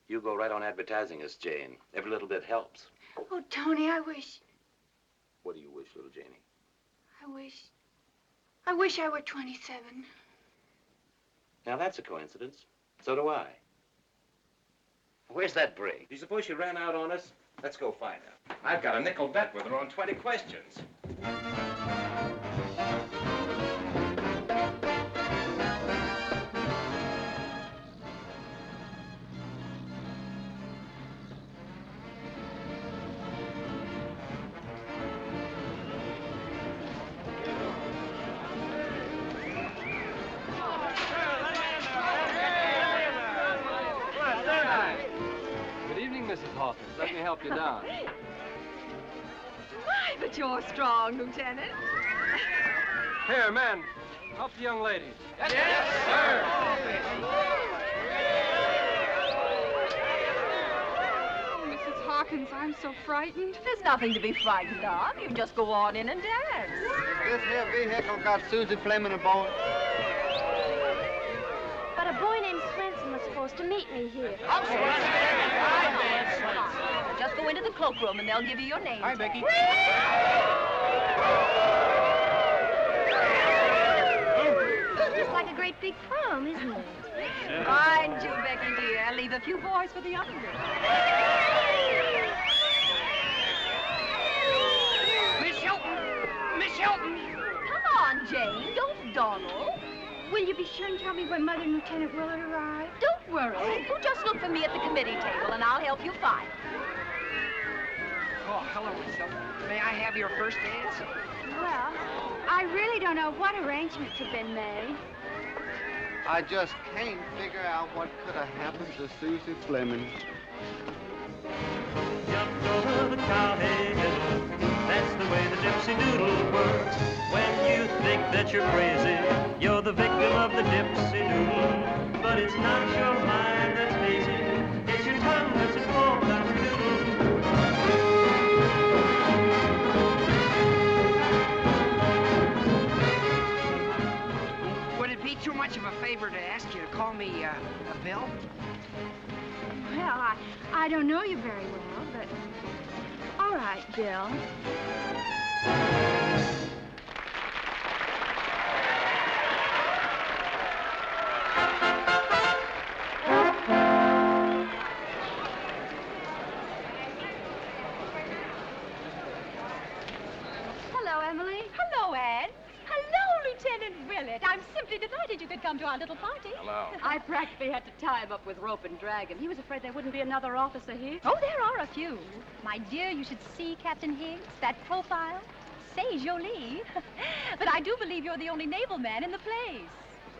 S14: You go right on advertising us, Jane. Every little bit helps.
S3: Oh, Tony, I wish...
S14: What do you wish, little Janie?
S3: I wish I were 27.
S14: Now, that's a coincidence. So do I. Where's that brig? Do you suppose she ran out on us? Let's go find her. I've got a nickel bet with her on 20 questions.
S17: Let me help you down.
S15: My, but you're strong, Lieutenant.
S17: Here, men, help the young lady.
S15: Yes, sir.
S12: Oh, Mrs. Hawkins, I'm so frightened.
S11: There's nothing to be frightened of. You just go on in and dance.
S19: This here vehicle got Susie Fleming aboard.
S2: But a boy named Swenson was supposed to meet me here.
S11: Just go into the cloakroom and they'll give you your name.
S19: Hi, Becky.
S2: Just like a great big prom, isn't it?
S11: Mind you, Becky, dear. Leave a few boys for the other girls.
S18: Miss Hilton! Miss Hilton!
S11: Come on, Jane. Don't dawdle.
S2: Will you be sure and tell me when Mother and Lieutenant Willard arrive?
S11: Don't worry. You just look for me at the committee table, and I'll help you find her.
S18: Oh, hello, Miss Hilton. May I have your first dance?
S2: Well, I really don't know what arrangements have been made.
S19: I just can't figure out what could have happened to Susie Fleming.
S20: Jumped over the county hill. That's the way the gypsy doodle works. When you think that you're crazy, you're the victim of the gypsy doodle. But it's not your mind that's hazy, it's your tongue that's a fall down doodle.
S18: Would it be too much of a favor to ask you to call me, Bill?
S2: Well, I don't know you very well, but... All right, Bill.
S3: Hello, Emily. Hello, Anne. Hello, Lieutenant Willard. I'm simply delighted you could come to our little party.
S14: Hello.
S15: I practically had to tie him up with rope and drag him. He was afraid there wouldn't be another officer here.
S3: Oh, there are a few. My dear, you should see Captain Higgs, that profile. C'est joli. But I do believe you're the only naval man in the place.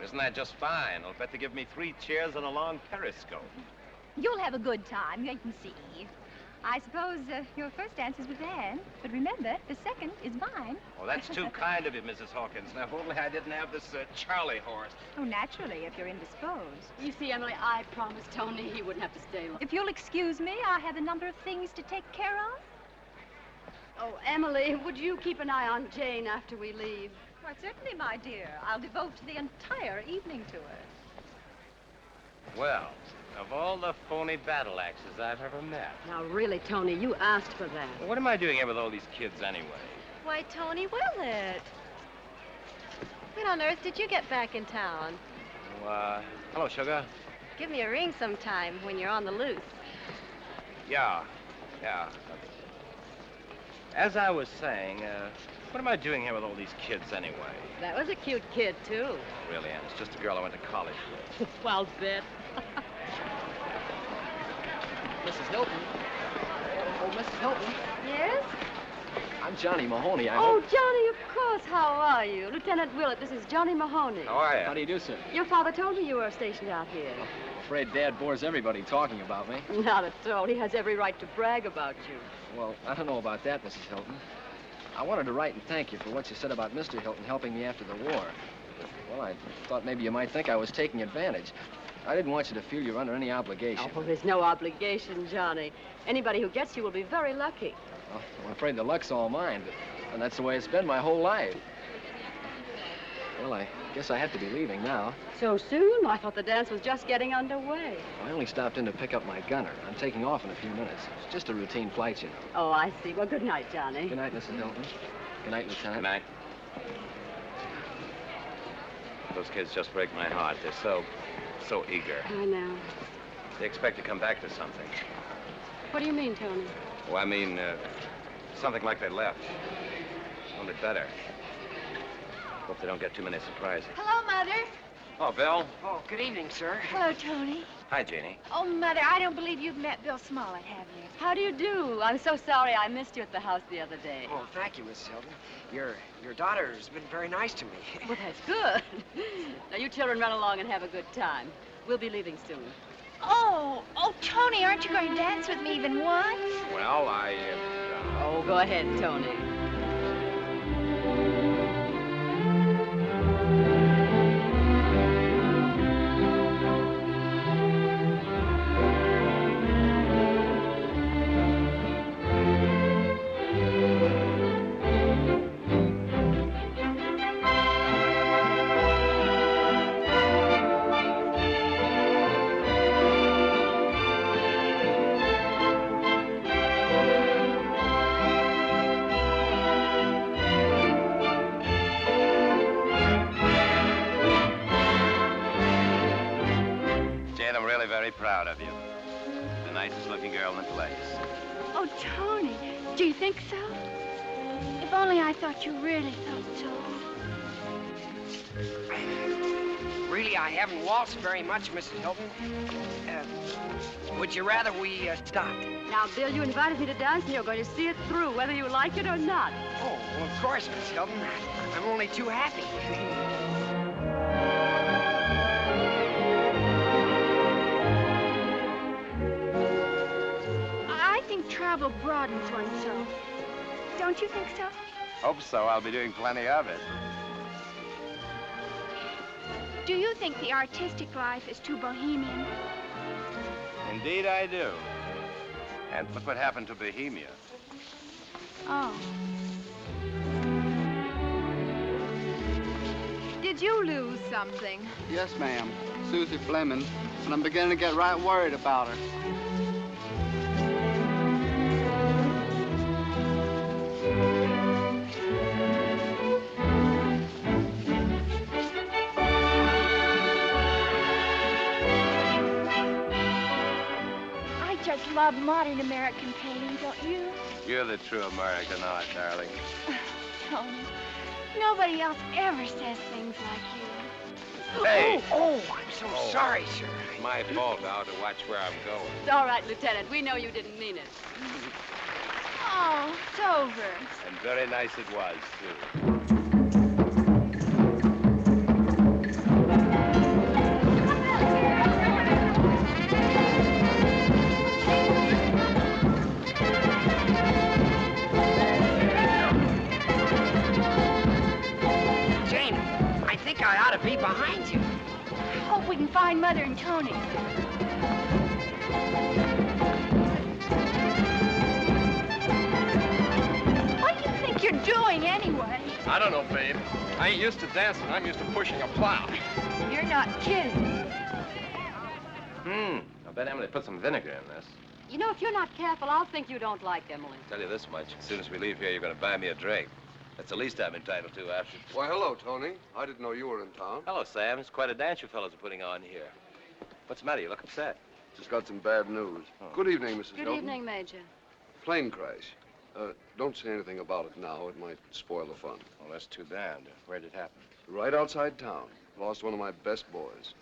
S14: Isn't that just fine? I'll bet to give me 3 chairs and a long periscope.
S3: You'll have a good time, wait and see. I suppose your first dance is with Anne, but remember, the second is mine.
S14: Oh, that's too kind of you, Mrs. Hawkins. Now, if only I didn't have this Charlie horse.
S3: Oh, naturally, if you're indisposed.
S15: You see, Emily, I promised Tony he wouldn't have to stay long.
S3: If you'll excuse me, I have a number of things to take care of.
S15: Oh, Emily, would you keep an eye on Jane after we leave?
S11: Why, certainly, my dear. I'll devote the entire evening to her.
S14: Well, of all the phony battle axes I've ever met.
S15: Now, really, Tony, you asked for that.
S14: Well, what am I doing here with all these kids anyway?
S5: Why, Tony Willard. When on earth did you get back in town?
S14: Well, hello, sugar.
S5: Give me a ring sometime when you're on the loose.
S14: Yeah. As I was saying, what am I doing here with all these kids anyway?
S15: That was a cute kid, too.
S14: Really, Ann, it's just a girl I went to college with.
S15: Well, bet.
S21: Mrs. Hilton. Oh, Mrs. Hilton.
S15: Yes?
S21: I'm Johnny Mahoney.
S15: Oh, Johnny, of course. How are you? Lieutenant Willett, this is Johnny Mahoney.
S14: How are you?
S21: How do you do, sir?
S15: Your father told me you were stationed out here.
S21: I'm afraid Dad bores everybody talking about me.
S15: Not at all. He has every right to brag about you.
S21: Well, I don't know about that, Mrs. Hilton. I wanted to write and thank you for what you said about Mr. Hilton helping me after the war. Well, I thought maybe you might think I was taking advantage. I didn't want you to feel you're under any obligation.
S15: Oh, there's no obligation, Johnny. Anybody who gets you will be very lucky.
S21: Well, I'm afraid the luck's all mine, and that's the way it's been my whole life. Well, I guess I have to be leaving now.
S15: So soon? I thought the dance was just getting underway.
S21: I only stopped in to pick up my gunner. I'm taking off in a few minutes. It's just a routine flight, you know.
S15: Oh, I see. Well, good night, Johnny.
S21: Good night, Mrs. Hilton. Good night, Lieutenant.
S14: Good night. Those kids just break my heart. They're so eager.
S15: I know.
S14: They expect to come back to something.
S15: What do you mean, Tony?
S14: Well, I mean, something like they left. Only better. Hope they don't get too many surprises.
S3: Hello, Mother.
S14: Oh, Bill.
S18: Oh, good evening, sir.
S3: Hello, Tony.
S14: Hi, Jeannie.
S3: Oh, Mother, I don't believe you've met Bill Smollett, have you?
S15: How do you do? I'm so sorry I missed you at the house the other day.
S18: Oh, thank you, Mrs. Hilton. Your daughter's been very nice to me.
S15: Well, that's good. Now, you children run along and have a good time. We'll be leaving soon.
S3: Oh, Tony, aren't you going to dance with me even once?
S14: Well,
S15: Oh, go ahead, Tony.
S14: Proud of you. The nicest looking girl in the place.
S3: Oh, Tony, do you think so? If only I thought you really thought so.
S18: Really, I haven't waltzed very much, Mrs. Hilton. Would you rather we stopped?
S15: Now, Bill, you invited me to dance, and you're going to see it through, whether you like it or not.
S18: Oh, well, of course, Mrs. Hilton. I'm only too happy.
S3: Travel broadens oneself. Don't you think so?
S14: Hope so. I'll be doing plenty of it.
S3: Do you think the artistic life is too bohemian?
S14: Indeed, I do. And look what happened to Bohemia.
S3: Oh.
S6: Did you lose something?
S19: Yes, ma'am. Susie Fleming. And I'm beginning to get right worried about her.
S3: I love modern American painting, don't you?
S14: You're the true American art, darling.
S3: Tony, nobody else ever says things like you.
S14: Hey!
S18: Oh, I'm so sorry, sir.
S14: It's my fault. I ought to watch where I'm going.
S15: It's all right, Lieutenant. We know you didn't mean it.
S3: Oh, it's over.
S14: And very nice it was, too.
S18: I ought to be behind you.
S3: I hope we can find Mother and Tony. What do you think you're doing, anyway?
S17: I don't know, babe. I ain't used to dancing. I'm used to pushing a plow.
S3: You're not kidding.
S14: I bet Emily put some vinegar in this.
S15: You know, if you're not careful, I'll think you don't like Emily.
S14: I'll tell you this much. As soon as we leave here, you're going to buy me a drink. That's the least I'm entitled to after...
S7: Why, hello, Tony. I didn't know you were in town.
S14: Hello, Sam. It's quite a dance you fellows are putting on here. What's the matter? You look upset.
S7: Just got some bad news. Oh. Good evening, Mrs.
S15: Good
S7: Hilton.
S15: evening, Major.
S7: Plane crash. Don't say anything about it now. It might spoil the fun.
S14: Well, that's too bad. Where did it happen?
S7: Right outside town. Lost one of my best boys.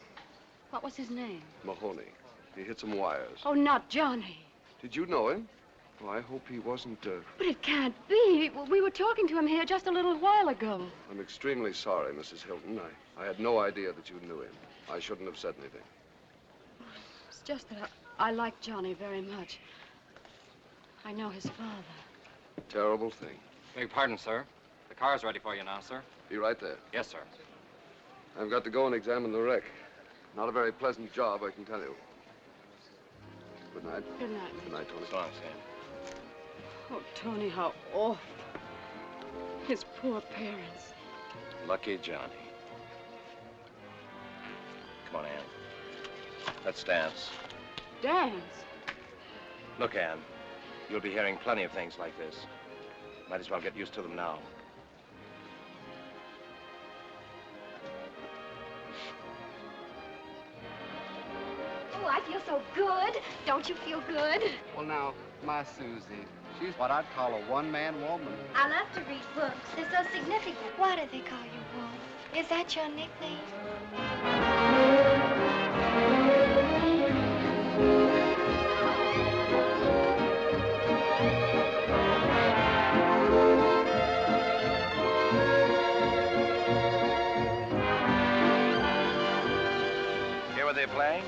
S15: What was his name?
S7: Mahoney. He hit some wires.
S15: Oh, not Johnny.
S7: Did you know him? Well, I hope he wasn't,
S15: But it can't be. We were talking to him here just a little while ago.
S7: I'm extremely sorry, Mrs. Hilton. I had no idea that you knew him. I shouldn't have said anything.
S15: It's just that I like Johnny very much. I know his father.
S7: Terrible thing.
S10: Beg pardon, sir. The car's ready for you now, sir.
S7: Be right there.
S10: Yes, sir.
S7: I've got to go and examine the wreck. Not a very pleasant job, I can tell you. Good night.
S1: Good night.
S7: Good night, Tony.
S14: So long, Sam.
S1: Oh, Tony, how awful. His poor parents.
S14: Lucky Johnny. Come on, Ann. Let's dance.
S1: Dance?
S14: Look, Ann, you'll be hearing plenty of things like this. Might as well get used to them now.
S5: Oh, I feel so good. Don't you feel good?
S19: Well, now, my Susie, she's what I'd call a one-man woman.
S5: I love to read books. They're so significant. Why do they call you Wolf? Is that your nickname?
S14: Hear what they're playing?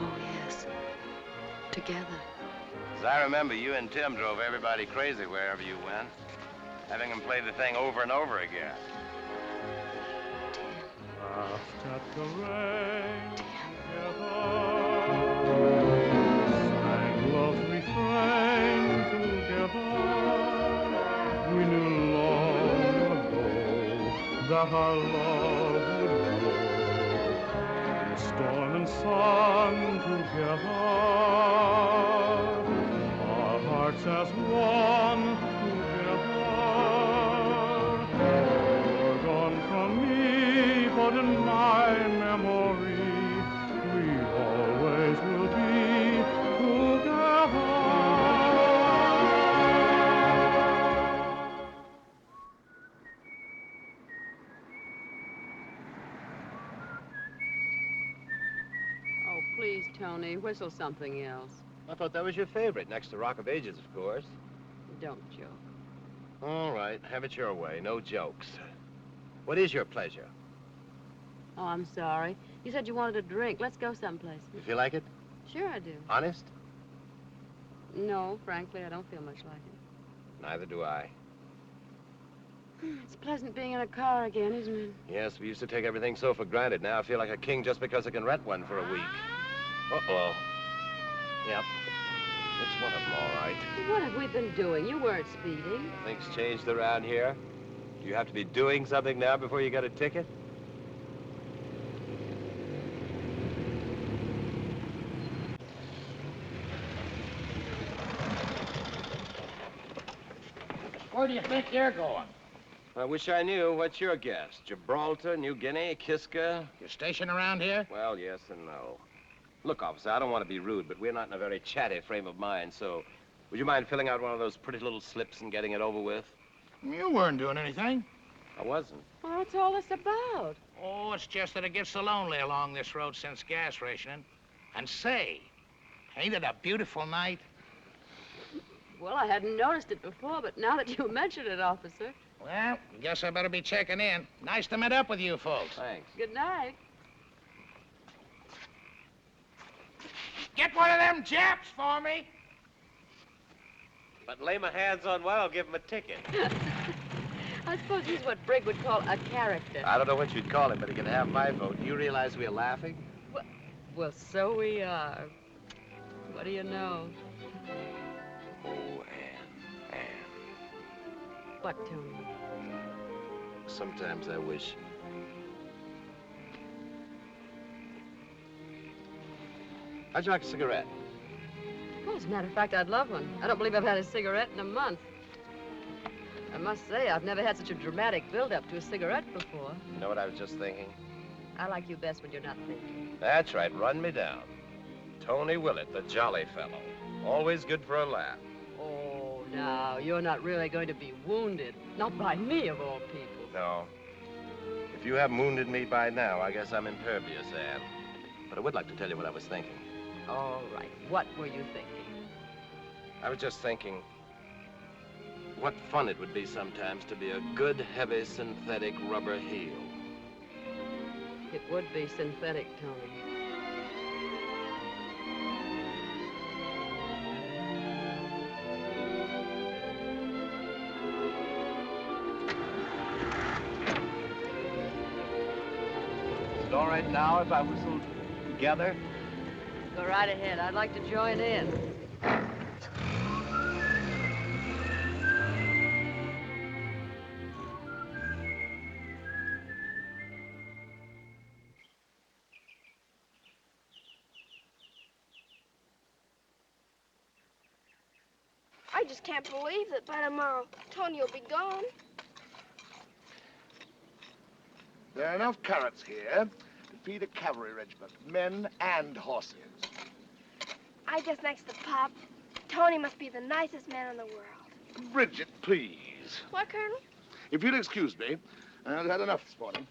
S1: Oh, yes. Together.
S14: As I remember, you and Tim drove everybody crazy wherever you went, having them play the thing over and over again.
S20: Laughed at the rain together, sang love's refrain together. We knew long ago that our love would grow in storm and sun together. Our hearts as one together. You're gone from me, but in my memory, we always will be together.
S15: Oh, please, Tony, whistle something else.
S14: I thought that was your favorite, next to Rock of Ages, of course.
S15: Don't joke.
S14: All right, have it your way. No jokes. What is your pleasure?
S15: Oh, I'm sorry. You said you wanted a drink. Let's go someplace.
S14: You feel like it?
S15: Sure I do.
S14: Honest?
S15: No, frankly, I don't feel much like it.
S14: Neither do I.
S15: It's pleasant being in a car again, isn't it?
S14: Yes, we used to take everything so for granted. Now I feel like a king just because I can rent one for a week. Uh-oh. Yep. It's one of them, all right.
S15: What have we been doing? You weren't speeding.
S14: Things changed around here. Do you have to be doing something now before you get a ticket?
S16: Where do you think you're going?
S14: I wish I knew. What's your guess? Gibraltar, New Guinea, Kiska?
S16: You station around here?
S14: Well, yes and no. Look, officer, I don't want to be rude, but we're not in a very chatty frame of mind, so would you mind filling out one of those pretty little slips and getting it over with?
S16: You weren't doing anything.
S14: I wasn't.
S15: Well, what's all this about?
S16: Oh, it's just that it gets so lonely along this road since gas rationing. And say, ain't it a beautiful night?
S15: Well, I hadn't noticed it before, but now that you mention it, officer.
S16: Well, guess I better be checking in. Nice to meet up with you folks.
S14: Thanks.
S15: Good night.
S16: Get one of them Japs for me.
S14: But lay my hands on one, I'll give him a ticket.
S15: I suppose he's what Brigg would call a character.
S14: I don't know what you'd call him, but he can have my vote. Do you realize we're laughing?
S15: Well, so we are. What do you know?
S14: Oh, Ann.
S15: What, Tony?
S14: Sometimes I wish. How'd you like a cigarette?
S15: Well, as a matter of fact, I'd love one. I don't believe I've had a cigarette in a month. I must say, I've never had such a dramatic build-up to a cigarette before.
S14: You know what I was just thinking?
S15: I like you best when you're not thinking.
S14: That's right, run me down. Tony Willett, the jolly fellow. Always good for a laugh.
S15: Oh, now, you're not really going to be wounded. Not by me, of all people.
S14: No. If you haven't wounded me by now, I guess I'm impervious, Ann. But I would like to tell you what I was thinking.
S15: All right. What were you thinking?
S14: I was just thinking what fun it would be sometimes to be a good, heavy, synthetic rubber heel.
S15: It would be synthetic, Tony.
S19: it all right now if I whistled together?
S15: Go right ahead. I'd like to join in.
S2: I just can't believe that by tomorrow Tony will be gone.
S8: There are enough carrots here to feed a cavalry regiment, men and horses.
S2: I guess next to Pop, Tony must be the nicest man in the world.
S8: Bridget, please.
S2: What, Colonel?
S8: If you'll excuse me, I've had enough this morning.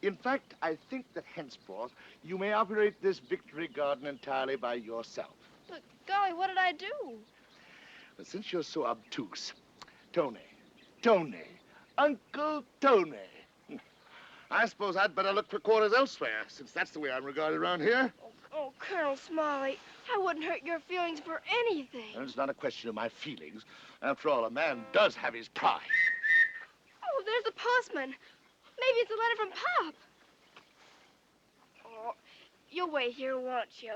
S8: In fact, I think that henceforth you may operate this victory garden entirely by yourself.
S2: But, golly, what did I do?
S8: But since you're so obtuse, Tony, Uncle Tony. I suppose I'd better look for quarters elsewhere, since that's the way I'm regarded around here.
S2: Oh, Colonel Smollett, I wouldn't hurt your feelings for anything.
S8: And it's not a question of my feelings. After all, a man does have his pride.
S2: Oh, there's the postman. Maybe it's a letter from Pop. Oh, you'll wait here, won't you?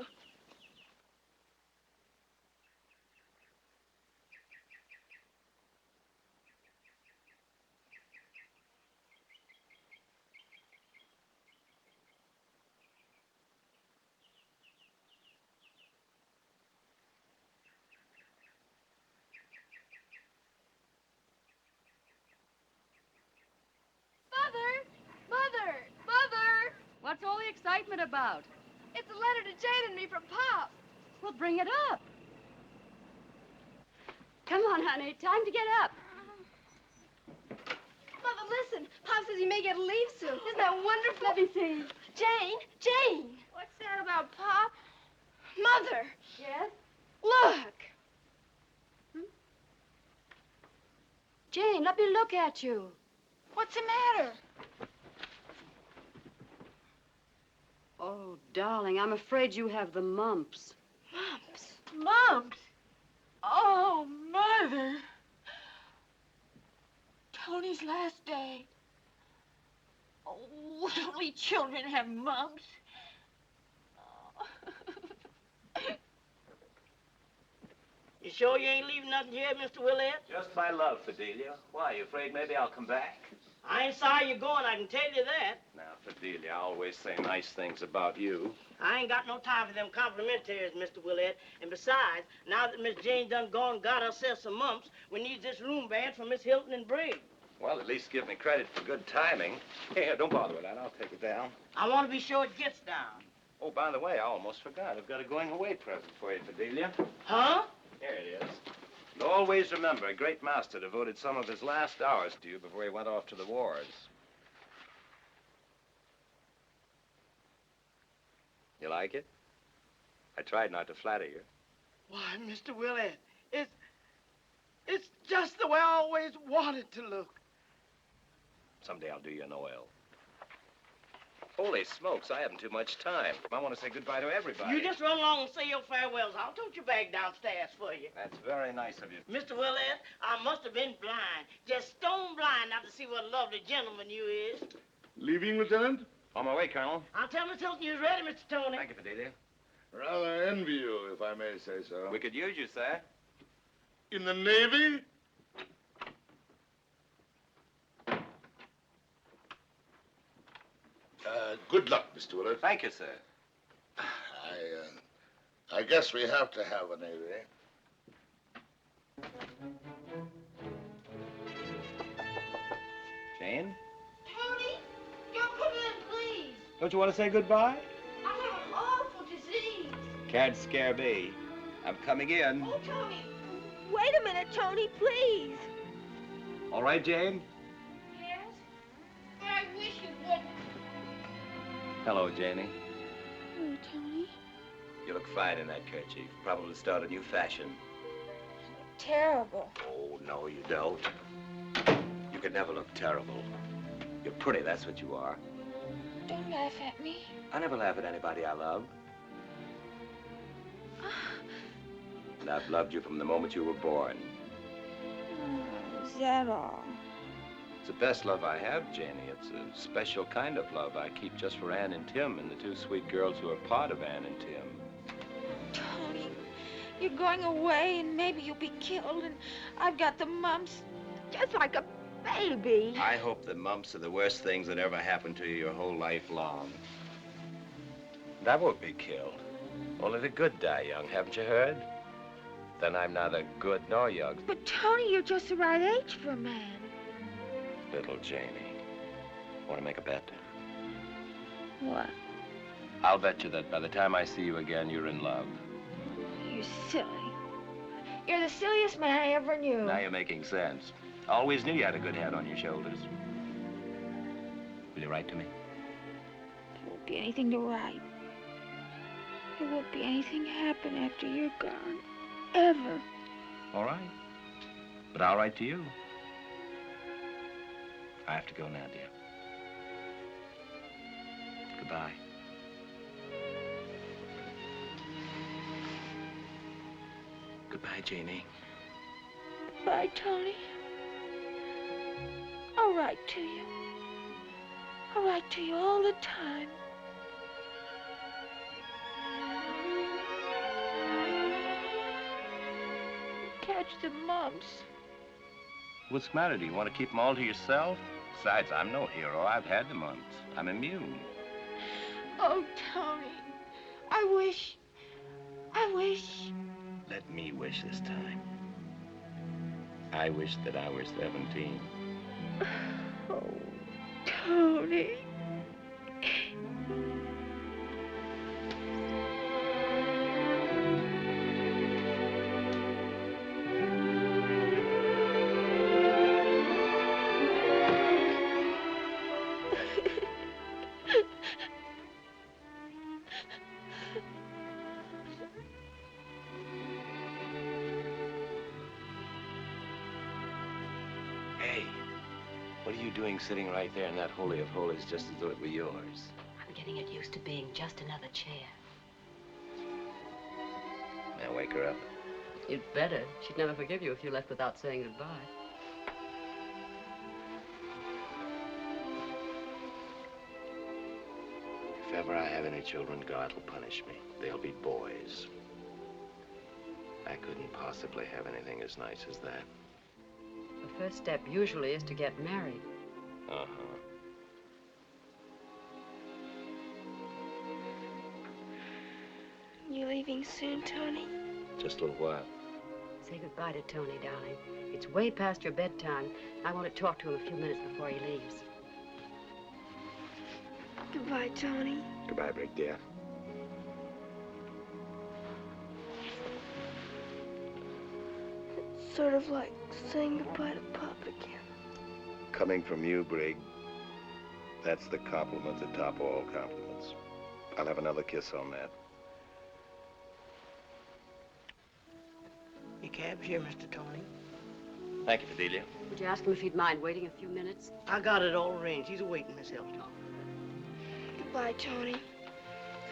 S2: Mother!
S15: What's all the excitement about?
S2: It's a letter to Jane and me from Pop.
S15: Well, bring it up. Come on, honey. Time to get up.
S2: Mother, listen. Pop says he may get leave soon. Isn't that wonderful? Let me see. Jane! What's that about Pop? Mother!
S15: Yes?
S2: Look!
S15: Jane, let me look at you.
S3: What's the matter?
S15: Oh, darling, I'm afraid you have the mumps.
S3: Mumps? Oh, Mother. Tony's last day. Oh, only children have mumps.
S4: You sure you ain't leaving nothing here, Mr. Willett?
S14: Just my love, Fidelia. Why, you afraid maybe I'll come back?
S4: I ain't sorry you're going, I can tell you that.
S14: Now, Fidelia, I always say nice things about you.
S4: I ain't got no time for them complimentaries, Mr. Willett. And besides, now that Miss Jane done gone and got herself some mumps, we need this room bad for Miss Hilton and Briggs.
S14: Well, at least give me credit for good timing. Here, don't bother with that. I'll take it down.
S4: I want to be sure it gets down.
S14: Oh, by the way, I almost forgot. I've got a going-away present for you, Fidelia.
S4: Huh?
S14: Here it is. And always remember, a great master devoted some of his last hours to you before he went off to the wars. You like it? I tried not to flatter you.
S4: Why, Mr. Willett, it's just the way I always wanted to look.
S14: Someday I'll do you an oil. Holy smokes, I haven't too much time. I want to say goodbye to everybody.
S4: You just run along and say your farewells. I'll tote your bag downstairs for you.
S14: That's very nice of you.
S4: Mr. Willett, I must have been blind. Just stone blind not to see what a lovely gentleman you is.
S8: Leaving, Lieutenant?
S14: On my way, Colonel.
S4: I'll tell Miss Hilton you're ready, Mr. Tony.
S14: Thank you, Fidelia.
S8: Rather envy you, if I may say so.
S14: We could use you, sir.
S8: In the Navy? Good luck, Mr. Willett.
S14: Thank you, sir.
S8: I guess we have to have a Navy.
S14: Jane?
S2: Tony, don't come in, please.
S14: Don't you want to say goodbye?
S2: I have an awful disease.
S14: Can't scare me. I'm coming in.
S2: Oh, Tony. Wait a minute, Tony, please.
S14: All right, Jane?
S2: Yes? I wish you wouldn't.
S14: Hello, Janie.
S2: Oh, Tony.
S14: You look fine in that kerchief. Probably start a new fashion.
S2: Terrible.
S14: Oh, no, you don't. You can never look terrible. You're pretty, that's what you are.
S3: Don't laugh at me.
S14: I never laugh at anybody I love. And I've loved you from the moment you were born.
S2: Is that all?
S14: It's the best love I have, Janie. It's a special kind of love I keep just for Ann and Tim and the two sweet girls who are part of Ann and Tim.
S3: Tony, you're going away and maybe you'll be killed and I've got the mumps just like a baby.
S14: I hope the mumps are the worst things that ever happened to you your whole life long. And I won't be killed. Only the good die young, haven't you heard? Then I'm neither good nor young.
S3: But Tony, you're just the right age for a man.
S14: Little Janie. Want to make a bet?
S3: What?
S14: I'll bet you that by the time I see you again, you're in love.
S3: You're silly. You're the silliest man I ever knew.
S14: Now you're making sense. Always knew you had a good head on your shoulders. Will you write to me?
S3: There won't be anything to write. There won't be anything happen after you're gone. Ever.
S14: All right. But I'll write to you. I have to go now, dear. Goodbye. Goodbye, Janie.
S3: Bye, Tony. I'll write to you. I'll write to you all the time. Catch the mumps.
S14: What's the matter? Do you want to keep them all to yourself? Besides, I'm no hero. I've had the mumps. I'm immune.
S3: Oh, Tony, I wish.
S14: Let me wish this time. I wish that I were 17.
S3: Oh, Tony.
S14: Sitting right there in that holy of holies just as though it were yours.
S13: I'm getting it used to being just another chair.
S14: Now wake her up.
S15: You'd better. She'd never forgive you if you left without saying goodbye.
S14: If ever I have any children, God will punish me. They'll be boys. I couldn't possibly have anything as nice as that.
S15: The first step usually is to get married.
S14: Uh-huh.
S2: You leaving soon, Tony?
S14: Just a little while.
S15: Say goodbye to Tony, darling. It's way past your bedtime. I want to talk to him a few minutes before he leaves.
S2: Goodbye, Tony.
S14: Goodbye, Brick, dear.
S2: It's sort of like saying goodbye to Pop again.
S14: Coming from you, Brig, that's the compliment that top all compliments. I'll have another kiss on that.
S4: Your cab's here, Mr. Tony.
S14: Thank you, Fidelia.
S15: Would you ask him if he'd mind waiting a few minutes?
S4: I got it all arranged. He's waiting, Miss Hilton.
S2: Goodbye, Tony.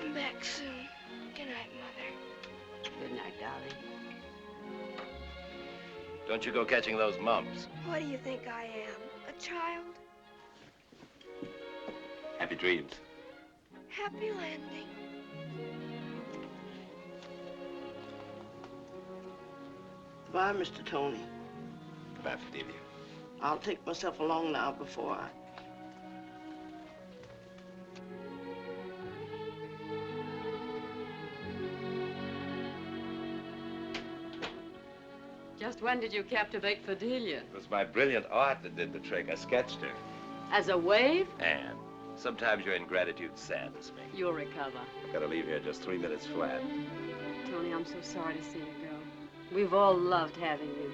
S2: Come back soon. Good night, Mother.
S15: Good night, darling.
S14: Don't you go catching those mumps.
S2: What do you think I am? A child?
S14: Happy dreams.
S2: Happy landing.
S4: Goodbye, Mr. Tony.
S14: Goodbye, Fidelia.
S4: I'll take myself along now before I...
S15: Just when did you captivate Fidelia?
S14: It was my brilliant art that did the trick. I sketched her.
S15: As a wave?
S14: And sometimes your ingratitude saddens me.
S15: You'll recover.
S14: I've got to leave here just 3 minutes flat.
S15: Tony, I'm so sorry to see you go. We've all loved having you.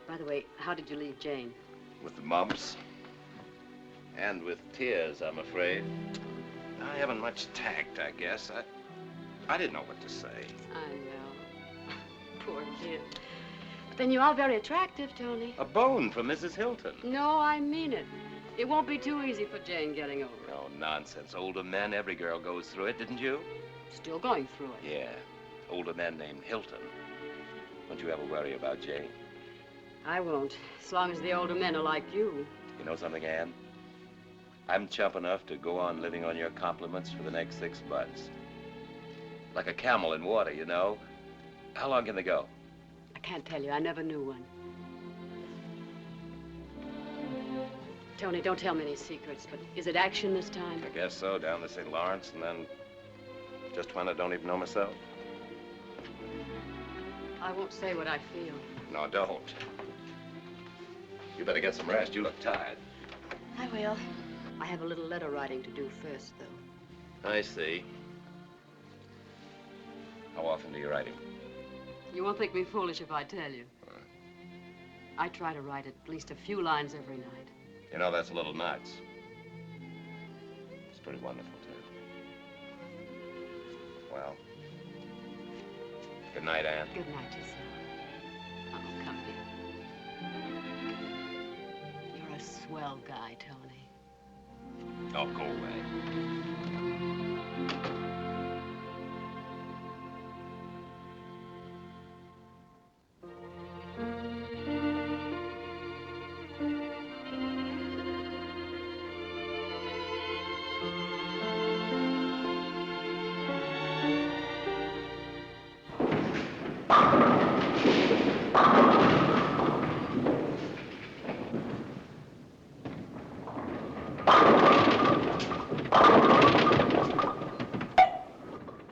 S15: By the way, how did you leave Jane?
S14: With the mumps. And with tears, I'm afraid. I haven't much tact, I guess. I didn't know what to say.
S15: I know. Poor kid. But then you are very attractive, Tony.
S14: A bone from Mrs. Hilton.
S15: No, I mean it. It won't be too easy for Jane getting over it.
S14: No, nonsense. Older men, every girl goes through it, didn't you?
S15: Still going through it.
S14: Yeah. Older men named Hilton. Don't you ever worry about Jane?
S15: I won't, as long as the older men are like you.
S14: You know something, Ann? I'm chump enough to go on living on your compliments for the next 6 months. Like a camel in water, you know. How long can they go?
S1: I can't tell you. I never knew one. Tony, don't tell me any secrets, but is it action this time?
S14: I guess so, down the St. Lawrence, and then just when I don't even know myself.
S1: I won't say what I feel.
S14: No, don't. You better get some rest. You look tired.
S1: I will. I have a little letter writing to do first, though.
S14: I see. How often do you write him?
S1: You won't think me foolish if I tell you. I try to write at least a few lines every night.
S14: You know, that's a little nuts. It's pretty wonderful, too. Well, good night, Ann.
S1: Good night, yourself. Oh, come here. You're a swell guy, Tony.
S14: Oh, go away.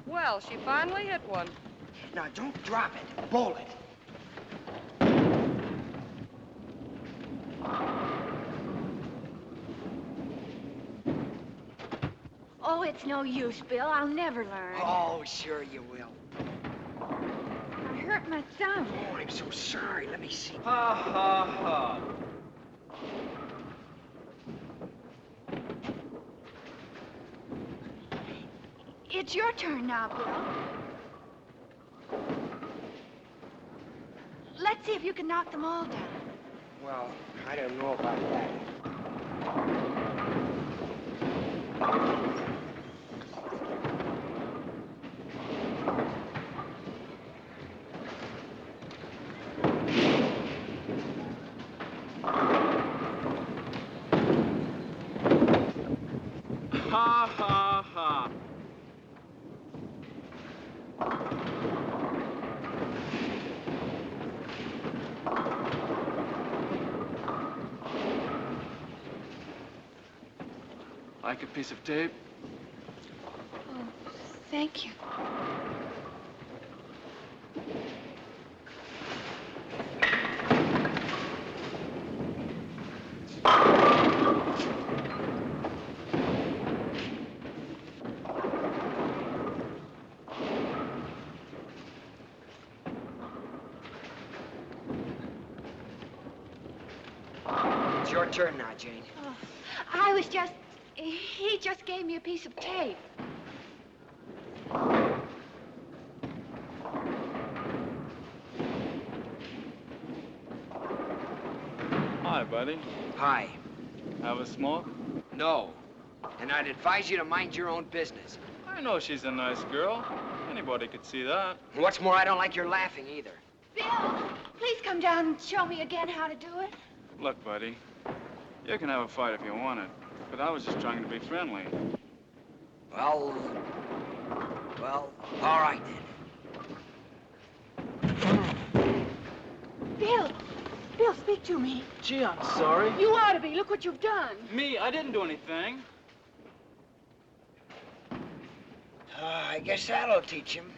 S15: Well, she finally hit one.
S18: Now, don't drop it. Bowl it.
S3: Oh, it's no use, Bill. I'll never learn.
S18: Oh, sure you will.
S3: I hurt my thumb.
S18: Oh, I'm so sorry. Let me see.
S17: Ha, ha, ha.
S3: It's your turn now, Bill. Let's see if you can knock them all down.
S18: Well, I don't know about that.
S17: Ha, ha, ha. Like a piece of tape?
S3: Oh, thank you.
S18: It's your turn now, Jane.
S3: Oh, he just gave me a piece of tape.
S9: Hi, buddy.
S18: Hi.
S9: Have a smoke?
S18: No. And I'd advise you to mind your own business.
S9: I know she's a nice girl. Anybody could see that.
S18: And what's more, I don't like your laughing either.
S3: Bill, please come down and show me again how to do it.
S9: Look, buddy, you can have a fight if you want it, but I was just trying to be friendly.
S18: Well, all right then.
S3: Bill, speak to me.
S9: Gee, I'm sorry.
S3: You ought to be. Look what you've done.
S9: Me? I didn't do anything.
S18: I guess that'll teach him.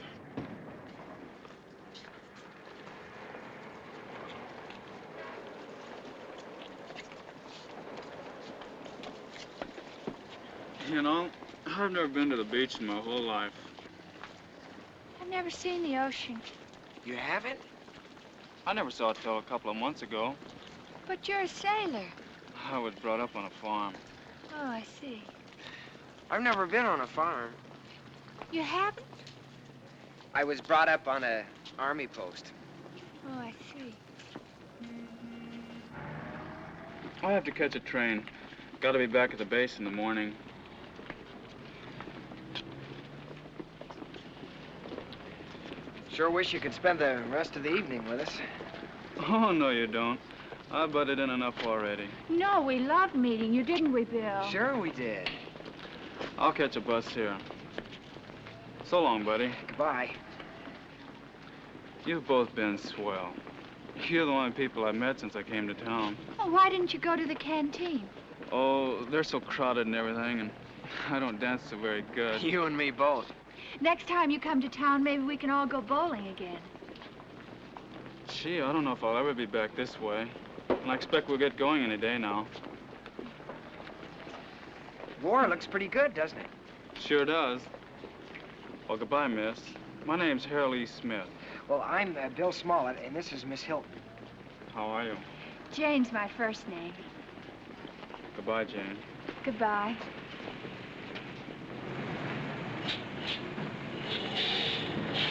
S9: You know, I've never been to the beach in my whole life.
S3: I've never seen the ocean.
S18: You haven't?
S9: I never saw it till a couple of months ago.
S3: But you're a sailor.
S9: I was brought up on a farm.
S3: Oh, I see.
S18: I've never been on a farm.
S3: You haven't?
S18: I was brought up on a army post.
S3: Oh, I see.
S9: I have to catch a train. Got to be back at the base in the morning.
S18: Sure wish you could spend the rest of the evening with us.
S9: Oh, no, you don't. I butted in enough already.
S3: No, we loved meeting you, didn't we, Bill?
S18: Sure we did.
S9: I'll catch a bus here. So long, buddy.
S18: Goodbye.
S9: You've both been swell. You're the only people I've met since I came to town.
S3: Well, why didn't you go to the canteen?
S9: Oh, they're so crowded and everything, and I don't dance so very good.
S18: You and me both.
S3: Next time you come to town, maybe we can all go bowling again.
S9: Gee, I don't know if I'll ever be back this way. And I expect we'll get going any day now.
S18: War looks pretty good, doesn't it?
S9: Sure does. Well, goodbye, miss. My name's Harold Smith.
S18: Well, I'm Bill Smollett, and this is Miss Hilton.
S9: How are you?
S3: Jane's my first name.
S9: Goodbye, Jane.
S3: Goodbye.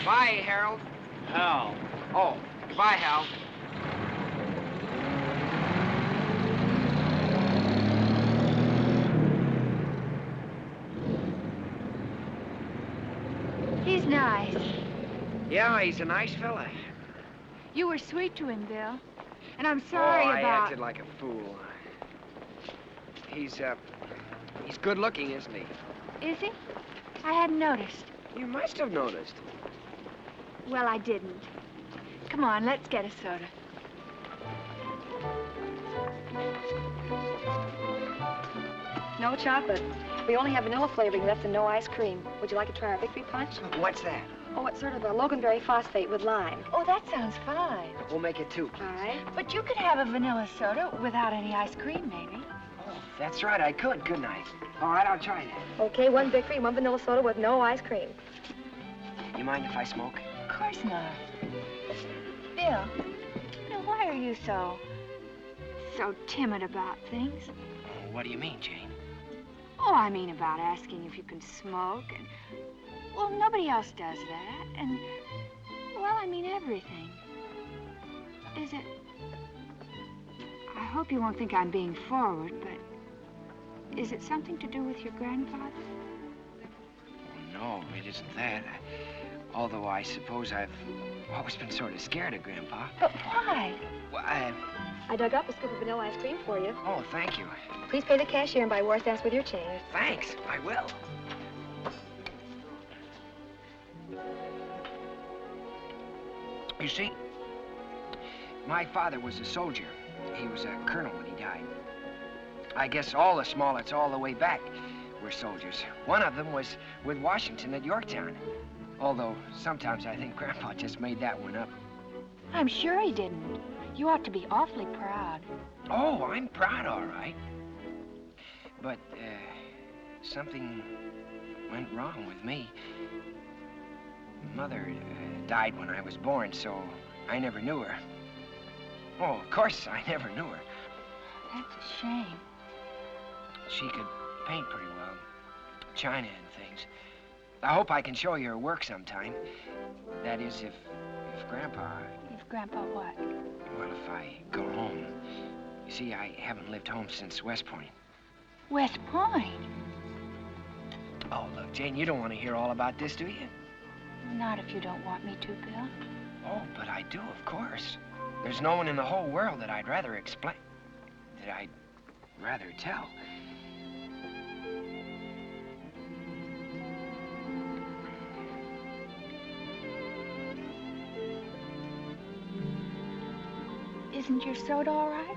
S18: Bye, Harold.
S9: Hal.
S18: Oh, goodbye, Hal.
S3: He's nice.
S18: Yeah, he's a nice fella.
S3: You were sweet to him, Bill. And I'm sorry
S18: I
S3: about...
S18: acted like a fool. He's good looking, isn't he?
S3: Is he? I hadn't noticed.
S18: You must have noticed.
S3: Well, I didn't. Come on, let's get a soda.
S12: No chocolate. We only have vanilla flavoring left and no ice cream. Would you like to try our victory punch?
S18: What's that?
S12: Oh, it's sort of a loganberry phosphate with lime.
S3: Oh, that sounds fine.
S18: We'll make it two.
S12: All right.
S3: But you could have a vanilla soda without any ice cream, maybe.
S18: Oh, that's right, I could, couldn't I? All right, I'll try that.
S12: Okay, one victory, one vanilla soda with no ice cream.
S18: You mind if I smoke?
S3: Of course not. Bill, why are you so timid about things?
S18: What do you mean, Jane?
S3: Oh, I mean about asking if you can smoke and... Well, nobody else does that, and... Well, I mean everything. Is it... I hope you won't think I'm being forward, but... Is it something to do with your grandfather?
S18: Oh, no, it isn't that. Although I suppose I've always been sort of scared of Grandpa.
S3: But why?
S18: Well,
S12: I dug up a scoop of vanilla ice cream for you.
S18: Oh, thank you.
S12: Please pay the cashier and buy war stamps with your change.
S18: Thanks, I will. You see, my father was a soldier. He was a colonel when he died. I guess all the Smolletts all the way back were soldiers. One of them was with Washington at Yorktown. Although, sometimes I think Grandpa just made that one up.
S3: I'm sure he didn't. You ought to be awfully proud.
S18: Oh, I'm proud, all right. But, something went wrong with me. Mother died when I was born, so I never knew her. Oh, of course, I never knew her.
S3: That's a shame.
S18: She could paint pretty well. China and things. I hope I can show you her work sometime. That is, if Grandpa...
S3: If Grandpa what?
S18: Well, if I go home. You see, I haven't lived home since West Point.
S3: West Point?
S18: Oh, look, Jane, you don't want to hear all about this, do you?
S3: Not if you don't want me to, Bill.
S18: Oh, but I do, of course. There's no one in the whole world that I'd rather explain... that I'd rather tell.
S3: Isn't your soda all right?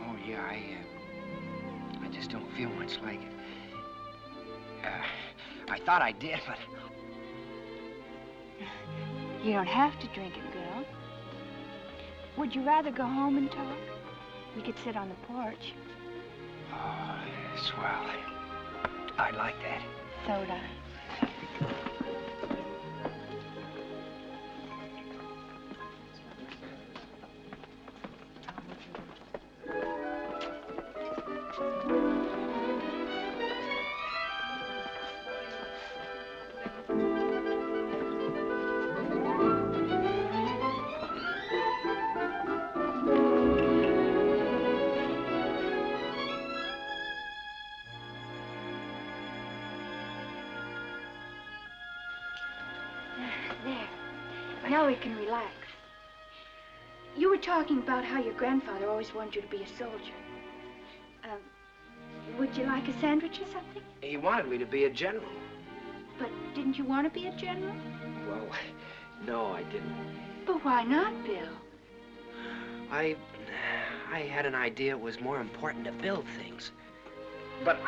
S18: Oh, yeah, I just don't feel much like it. I thought I did, but...
S3: You don't have to drink it, Bill. Would you rather go home and talk? We could sit on the porch.
S18: Oh, swell. I'd like that.
S3: Soda. Now we can relax. You were talking about how your grandfather always wanted you to be a soldier. Would you like a sandwich or something?
S18: He wanted me to be a general.
S3: But didn't you want to be a general?
S18: Well, no, I didn't.
S3: But why not, Bill?
S18: I had an idea it was more important to build things. But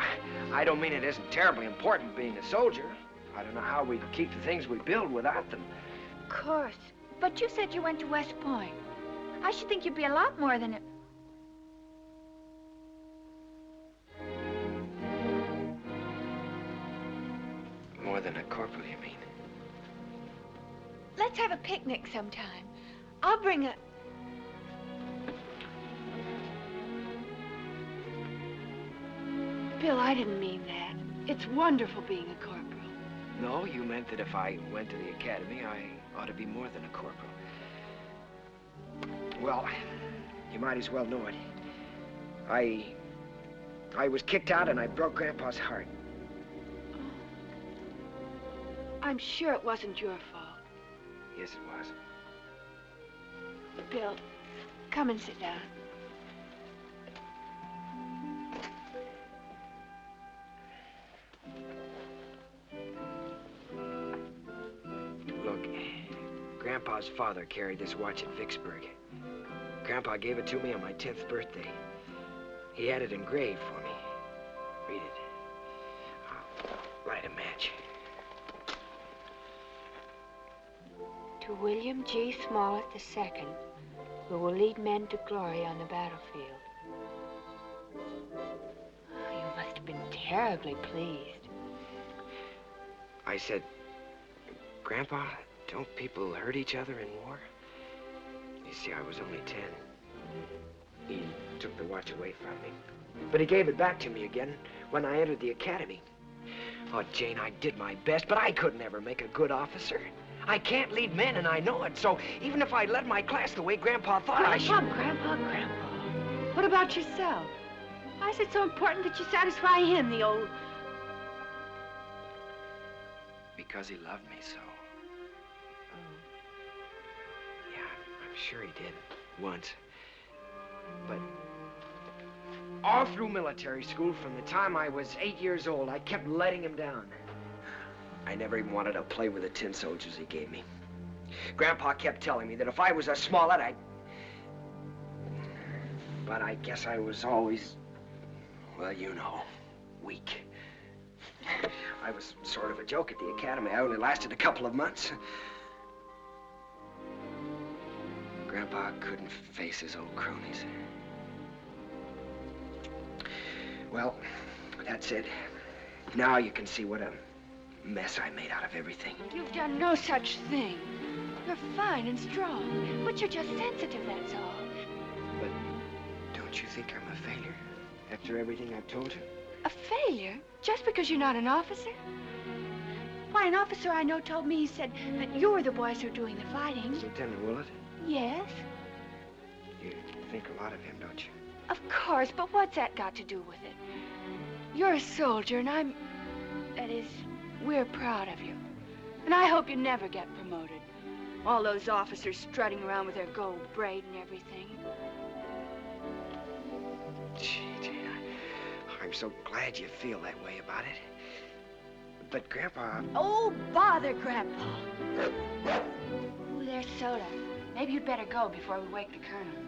S18: I don't mean it isn't terribly important being a soldier. I don't know how we'd keep the things we build without them.
S3: Of course. But you said you went to West Point. I should think you'd be a lot more than a...
S18: More than a corporal, you mean?
S3: Let's have a picnic sometime. I'll bring a... Bill, I didn't mean that. It's wonderful being a corporal.
S18: No, you meant that if I went to the academy, I ought to be more than a corporal. Well, you might as well know it. I was kicked out and I broke Grandpa's heart.
S3: I'm sure it wasn't your fault.
S18: Yes, it was.
S3: Bill, come and sit down.
S18: Look, Grandpa's father carried this watch at Vicksburg. Grandpa gave it to me on my 10th birthday. He had it engraved for me. Read it. I'll light a match.
S3: To William G. Smollett II, who will lead men to glory on the battlefield. You must have been terribly pleased.
S18: I said, Grandpa, don't people hurt each other in war? You see, I was only 10. He took the watch away from me. But he gave it back to me again when I entered the academy. Oh, Jane, I did my best, but I could never make a good officer. I can't lead men, and I know it. So even if I led my class the way Grandpa thought I should...
S3: Grandpa. What about yourself? Why is it so important that you satisfy him, the old...
S18: Because he loved me so. Yeah, I'm sure he did. Once. But all through military school, from the time I was 8 years old, I kept letting him down. I never even wanted to play with the tin soldiers he gave me. Grandpa kept telling me that if I was a Smollett, But I guess I was always, well, you know, weak. I was sort of a joke at the academy. I only lasted a couple of months. Grandpa couldn't face his old cronies. Well, that's it. Now you can see what a mess I made out of everything.
S3: You've done no such thing. You're fine and strong, but you're just sensitive, that's all.
S18: But don't you think I'm a failure after everything I've told you?
S3: A failure? Just because you're not an officer? Why, an officer I know told me, he said that you were the boys who are doing the fighting.
S18: Lieutenant Woolley?
S3: Yes?
S18: You think a lot of him, don't you?
S3: Of course, but what's that got to do with it? You're a soldier, and that is, we're proud of you. And I hope you never get promoted. All those officers strutting around with their gold braid and everything.
S18: Gee, Jane, I'm so glad you feel that way about it. But, Grandpa...
S3: Oh, bother, Grandpa. Ooh, there's soda. Maybe you'd better go before we wake the Colonel.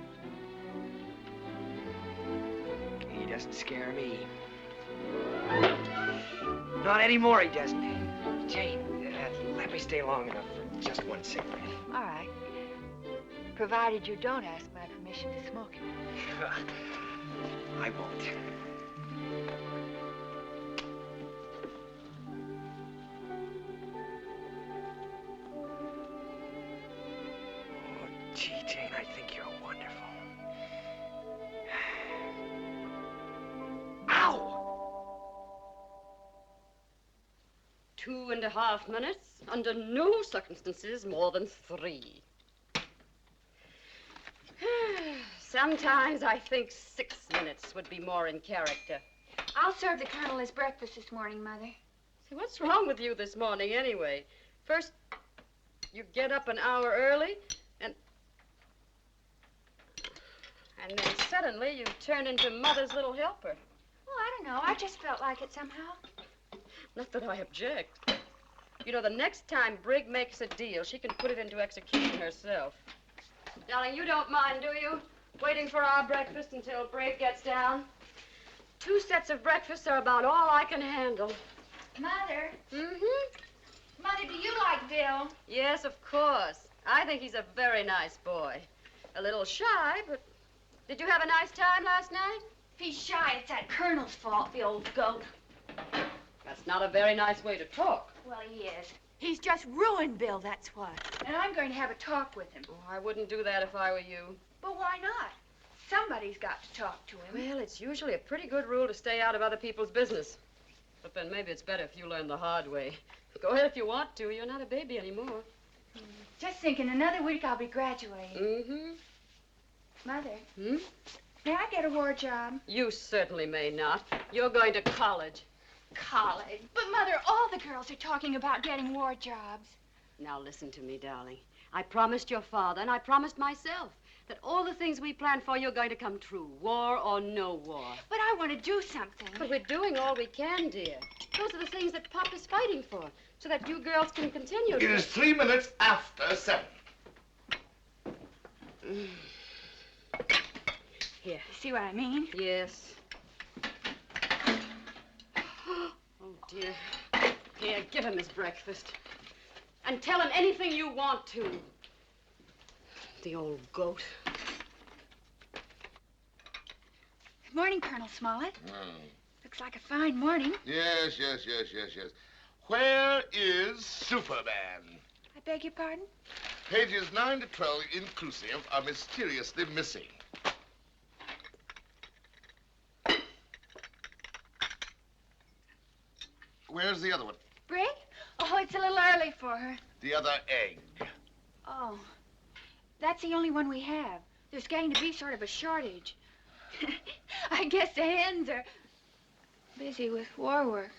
S18: He doesn't scare me. Not anymore, he doesn't. Jane, let me stay long enough for just one cigarette.
S3: All right. Provided you don't ask my permission to smoke it.
S18: I won't. Oh, gee, Jane, I think you're wonderful. Ow!
S15: 2.5 minutes. Under no circumstances more than 3. Sometimes I think 6 minutes would be more in character.
S3: I'll serve the Colonel his breakfast this morning, Mother.
S15: See, what's wrong with you this morning, anyway? First, you get up an hour early, and... And then suddenly you turned into Mother's little helper.
S3: Oh, I don't know. I just felt like it somehow.
S15: Not that I object. You know, the next time Brigg makes a deal, she can put it into execution herself. Darling, you don't mind, do you? Waiting for our breakfast until Brigg gets down? 2 sets of breakfasts are about all I can handle.
S3: Mother.
S15: Mm-hmm.
S3: Mother, do you like Bill?
S15: Yes, of course. I think he's a very nice boy. A little shy, but... Did you have a nice time last night?
S3: If he's shy, it's that Colonel's fault, the old goat.
S15: That's not a very nice way to talk.
S3: Well, he is. He's just ruined Bill, that's what. And I'm going to have a talk with him.
S15: Oh, I wouldn't do that if I were you.
S3: But why not? Somebody's got to talk to him.
S15: Well, it's usually a pretty good rule to stay out of other people's business. But then maybe it's better if you learn the hard way. Go ahead if you want to. You're not a baby anymore.
S3: Just think, in another week I'll be graduating.
S15: Mm-hmm.
S3: Mother.
S15: Hmm?
S3: May I get a war job?
S15: You certainly may not. You're going to college.
S3: College? But, Mother, all the girls are talking about getting war jobs.
S15: Now, listen to me, darling. I promised your father, and I promised myself, that all the things we planned for you are going to come true, war or no war.
S3: But I want to do something.
S15: But we're doing all we can, dear. Those are the things that Pop is fighting for, so that you girls can continue
S8: It is 3 minutes after 7.
S15: Here.
S3: You see what I mean?
S15: Yes. Oh, dear. Here, give him his breakfast. And tell him anything you want to. The old goat.
S3: Good morning, Colonel Smollett. Looks like a fine morning.
S8: Yes. Where is Superman?
S3: I beg your pardon?
S8: Pages 9 to 12 inclusive are mysteriously missing. Where's the other one?
S3: Brigg? Oh, it's a little early for her.
S8: The other egg.
S3: Oh, that's the only one we have. There's going to be sort of a shortage. I guess the hens are busy with war work.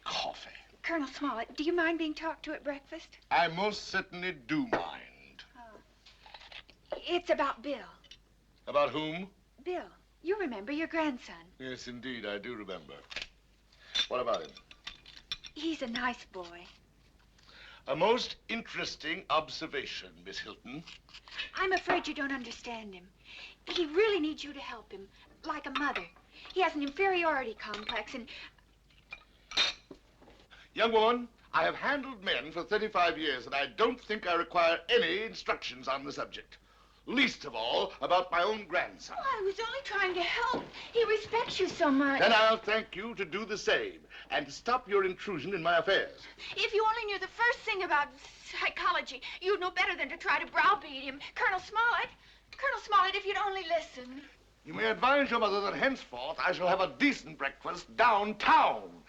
S8: Coffee.
S3: Colonel Smollett, do you mind being talked to at breakfast?
S8: I most certainly do mind.
S3: It's about Bill.
S8: About whom?
S3: Bill. You remember your grandson.
S8: Yes, indeed, I do remember. What about him?
S3: He's a nice boy.
S8: A most interesting observation, Miss Hilton.
S3: I'm afraid you don't understand him. He really needs you to help him, like a mother. He has an inferiority complex and...
S8: Young woman, I have handled men for 35 years, and I don't think I require any instructions on the subject. Least of all about my own grandson.
S3: Oh, I was only trying to help. He respects you so much.
S8: Then I'll thank you to do the same, and to stop your intrusion in my affairs.
S3: If you only knew the first thing about psychology, you'd know better than to try to browbeat him. Colonel Smollett, if you'd only listen.
S8: You may advise your mother that henceforth I shall have a decent breakfast downtown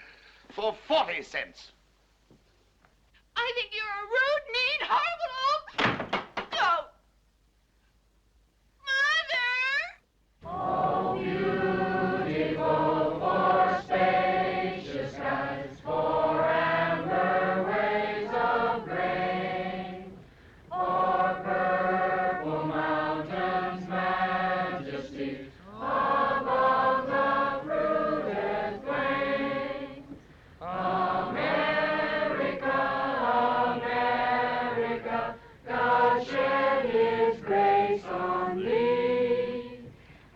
S8: for 40 cents.
S3: I think you're a rude, mean, horrible old goat.
S20: Oh, beautiful for spacious skies, for amber waves of grain, for purple mountains' majesty, above the fruited plain. America, America, God shed his grace on thee,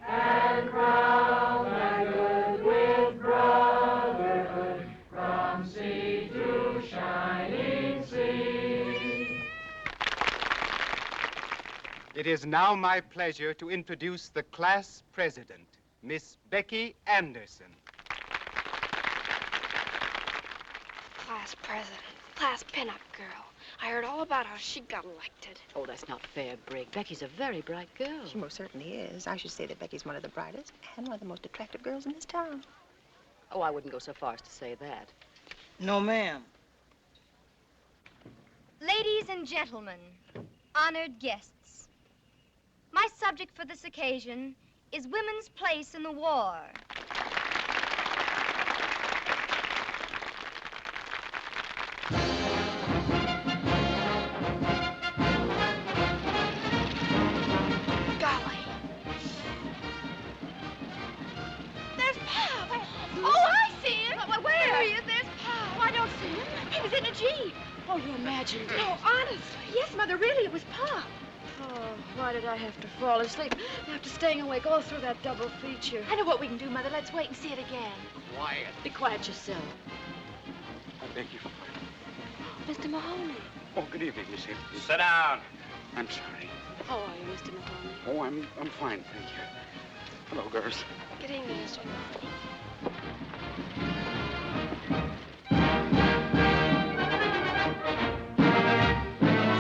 S20: and crown thy good with brotherhood, from sea to shining sea.
S11: It is now my pleasure to introduce the class president, Miss Becky Anderson.
S2: Class president, class pinup girl. I heard all about how she got elected.
S13: Oh, that's not fair, Brigg. Becky's a very bright girl.
S22: She most certainly is. I should say that Becky's one of the brightest and one of the most attractive girls in this town.
S13: Oh, I wouldn't go so far as to say that.
S4: No, ma'am.
S5: Ladies and gentlemen, honored guests, my subject for this occasion is women's place in the war.
S3: Pop! Oh, I see him!
S5: Where?
S3: There he is. There's Pop.
S5: Oh, I don't see him.
S3: He was in a Jeep.
S5: Oh, you imagined it.
S3: No, honestly. Yes, Mother, really, it was Pop.
S5: Oh, why did I have to fall asleep after staying awake all through that double feature?
S3: I know what we can do, Mother. Let's wait and see it again.
S16: Quiet.
S5: Be quiet yourself.
S16: I beg your pardon.
S5: Mr. Mahoney.
S16: Oh, good evening, Miss Hilton.
S10: Sit down.
S16: I'm sorry.
S5: How are you, Mr. Mahoney?
S16: Oh, I'm fine, thank you. Hello, girls.
S5: Good evening, Mr. Mahoney.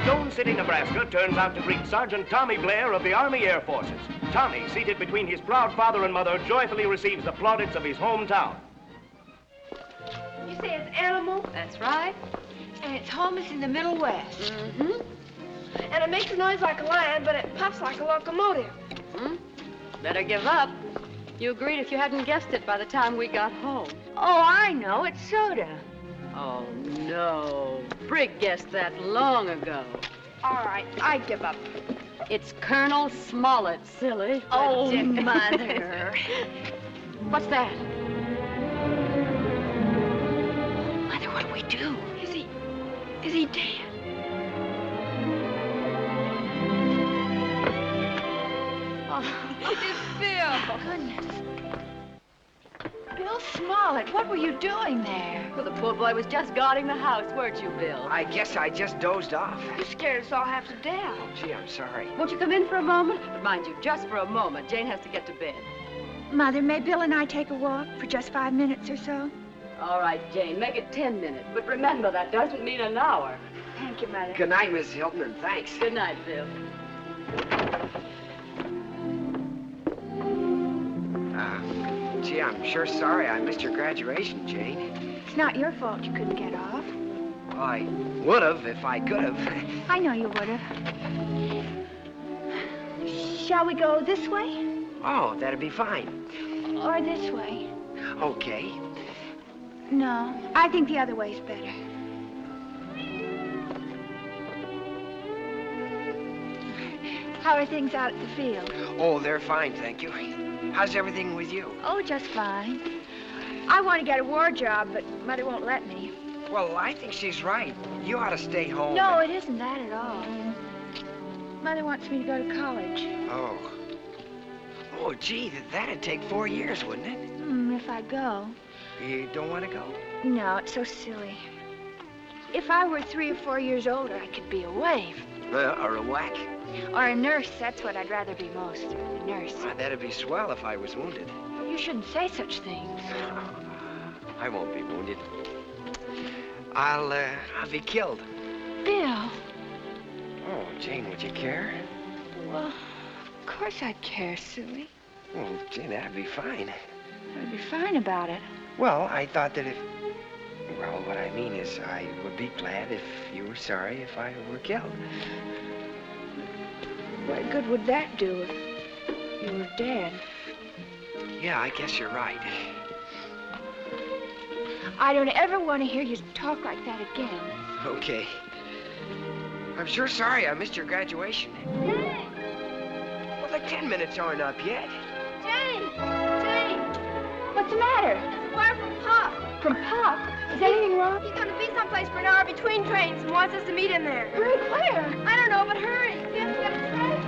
S6: Stone City, Nebraska turns out to greet Sergeant Tommy Blair of the Army Air Forces. Tommy, seated between his proud father and mother, joyfully receives the plaudits of his hometown.
S2: You say it's animal?
S5: That's right.
S3: And its home is in the Middle West.
S2: Mm-hmm. And it makes a noise like a lion, but it puffs like a locomotive.
S5: Hmm? Better give up. You agreed if you hadn't guessed it by the time we got home.
S3: Oh, I know. It's soda.
S5: Oh, no. Brig guessed that long ago.
S3: All right, I give up.
S5: It's Colonel Smollett, silly.
S3: Oh, Mother.
S5: What's that?
S3: Mother, what do we do? Is he dead?
S5: It's Bill.
S3: Goodness. Bill Smollett, what were you doing there?
S5: Well, the poor boy was just guarding the house, weren't you, Bill?
S18: I guess I just dozed off.
S2: You scared us all half to death.
S18: Oh, gee, I'm sorry.
S5: Won't you come in for a moment? But mind you, just for a moment. Jane has to get to bed.
S3: Mother, may Bill and I take a walk for just 5 minutes or so?
S5: All right, Jane, make it 10 minutes. But remember, that doesn't mean an hour.
S3: Thank you, Mother.
S18: Good night, Miss Hilton, and thanks.
S5: Good night, Bill.
S18: Gee, I'm sure sorry I missed your graduation, Jane.
S3: It's not your fault you couldn't get off.
S18: Well, I would have if I could have.
S3: I know you would have. Shall we go this way?
S18: Oh, that'd be fine.
S3: Or this way?
S18: Okay.
S3: No, I think the other way's better. How are things out at the field?
S18: Oh, they're fine, thank you. How's everything with you?
S3: Oh, just fine. I want to get a war job, but Mother won't let me.
S18: Well, I think she's right. You ought to stay home.
S3: No, it isn't that at all. Mother wants me to go to college.
S18: Oh. Oh, gee, that'd take 4 years, wouldn't it?
S3: If I go.
S18: You don't want to go?
S3: No, it's so silly. If I were 3 or 4 years older, I could be a waif.
S18: Or a whack.
S3: Or a nurse. That's what I'd rather be most. A nurse.
S18: That'd be swell if I was wounded.
S3: You shouldn't say such things.
S18: I won't be wounded. I'll be killed.
S3: Bill.
S18: Oh, Jane, would you care?
S3: Well, of course I'd care, silly.
S18: Oh, gee, that'd be fine.
S3: I'd be fine about it.
S18: Well, I thought that if... Well, what I mean is I would be glad if you were sorry if I were killed.
S3: What good would that do if you were dead?
S18: Yeah, I guess you're right.
S3: I don't ever want to hear you talk like that again.
S18: Okay. I'm sure sorry I missed your graduation.
S2: Jane!
S18: Well, the 10 minutes aren't up yet.
S2: Jane! Jane!
S3: What's the matter?
S2: Wire from Pop.
S3: From Pop? Is anything wrong?
S2: He's going to be someplace for an hour between trains and wants us to meet him there.
S3: Hurry, where?
S2: I don't know, but hurry. We have to get a train.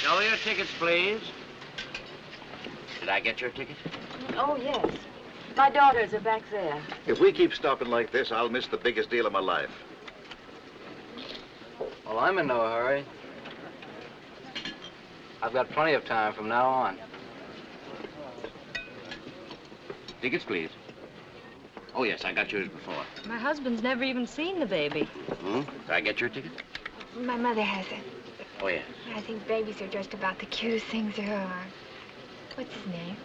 S10: Show your tickets, please. Did I get your ticket?
S5: Oh, yes. My daughters are back there.
S21: If we keep stopping like this, I'll miss the biggest deal of my life.
S23: Well, I'm in no hurry. I've got plenty of time from now on.
S10: Tickets, please. Oh, yes, I got yours before.
S5: My husband's never even seen the baby.
S10: Hmm? Did I get your ticket?
S3: My mother has it.
S10: Oh, yes.
S3: I think babies are just about the cutest things there are. What's his name?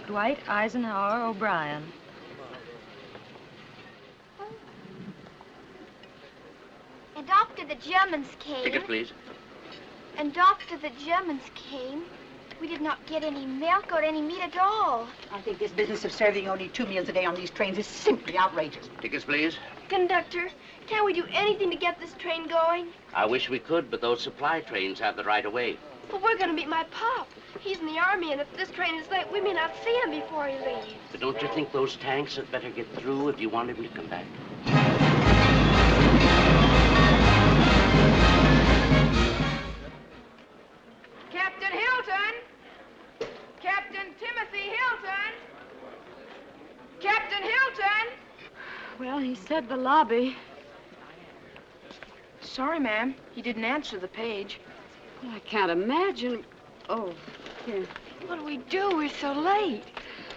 S5: Dwight Eisenhower O'Brien.
S2: And after the Germans came...
S10: Ticket, please.
S2: And after the Germans came, We did not get any milk or any meat at all.
S1: I think this business of serving only 2 meals a day on these trains is simply outrageous.
S10: Tickets, please.
S2: Conductor, can't we do anything to get this train going?
S10: I wish we could, but those supply trains have the right of way.
S2: But we're going to meet my pop. He's in the army, and if this train is late, we may not see him before he leaves.
S10: But don't you think those tanks had better get through if you want him to come back?
S3: Captain Hilton! Captain Timothy Hilton! Captain Hilton!
S15: Well, he said the lobby.
S3: Sorry, ma'am. He didn't answer the page.
S15: Well, I can't imagine. Oh, here.
S3: What do we do? We're so late.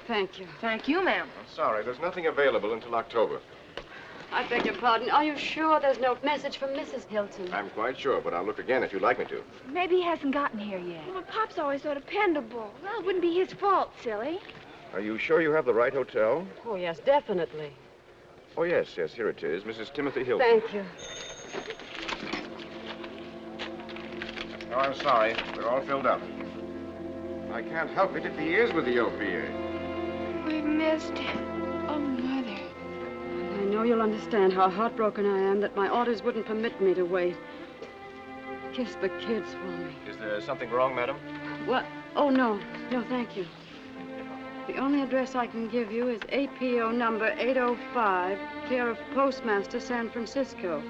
S15: Thank you.
S3: Thank you, ma'am.
S7: I'm sorry, there's nothing available until October.
S15: I beg your pardon. Are you sure there's no message from Mrs. Hilton?
S7: I'm quite sure, but I'll look again if you'd like me to.
S3: Maybe he hasn't gotten here yet.
S2: Well, but Pop's always so dependable.
S3: Well, it wouldn't be his fault, silly.
S7: Are you sure you have the right hotel?
S15: Oh, yes, definitely.
S7: Oh, yes, here it is. Mrs. Timothy Hilton.
S15: Thank you.
S7: Oh, I'm sorry. We're all filled up. I can't help it if he is with the OPA.
S3: We've missed him. Oh, Mother.
S15: I know you'll understand how heartbroken I am that my orders wouldn't permit me to wait. Kiss the kids for me.
S7: Is there something wrong, madam?
S15: What? Oh, no. No, thank you. The only address I can give you is APO number 805, care of Postmaster, San Francisco.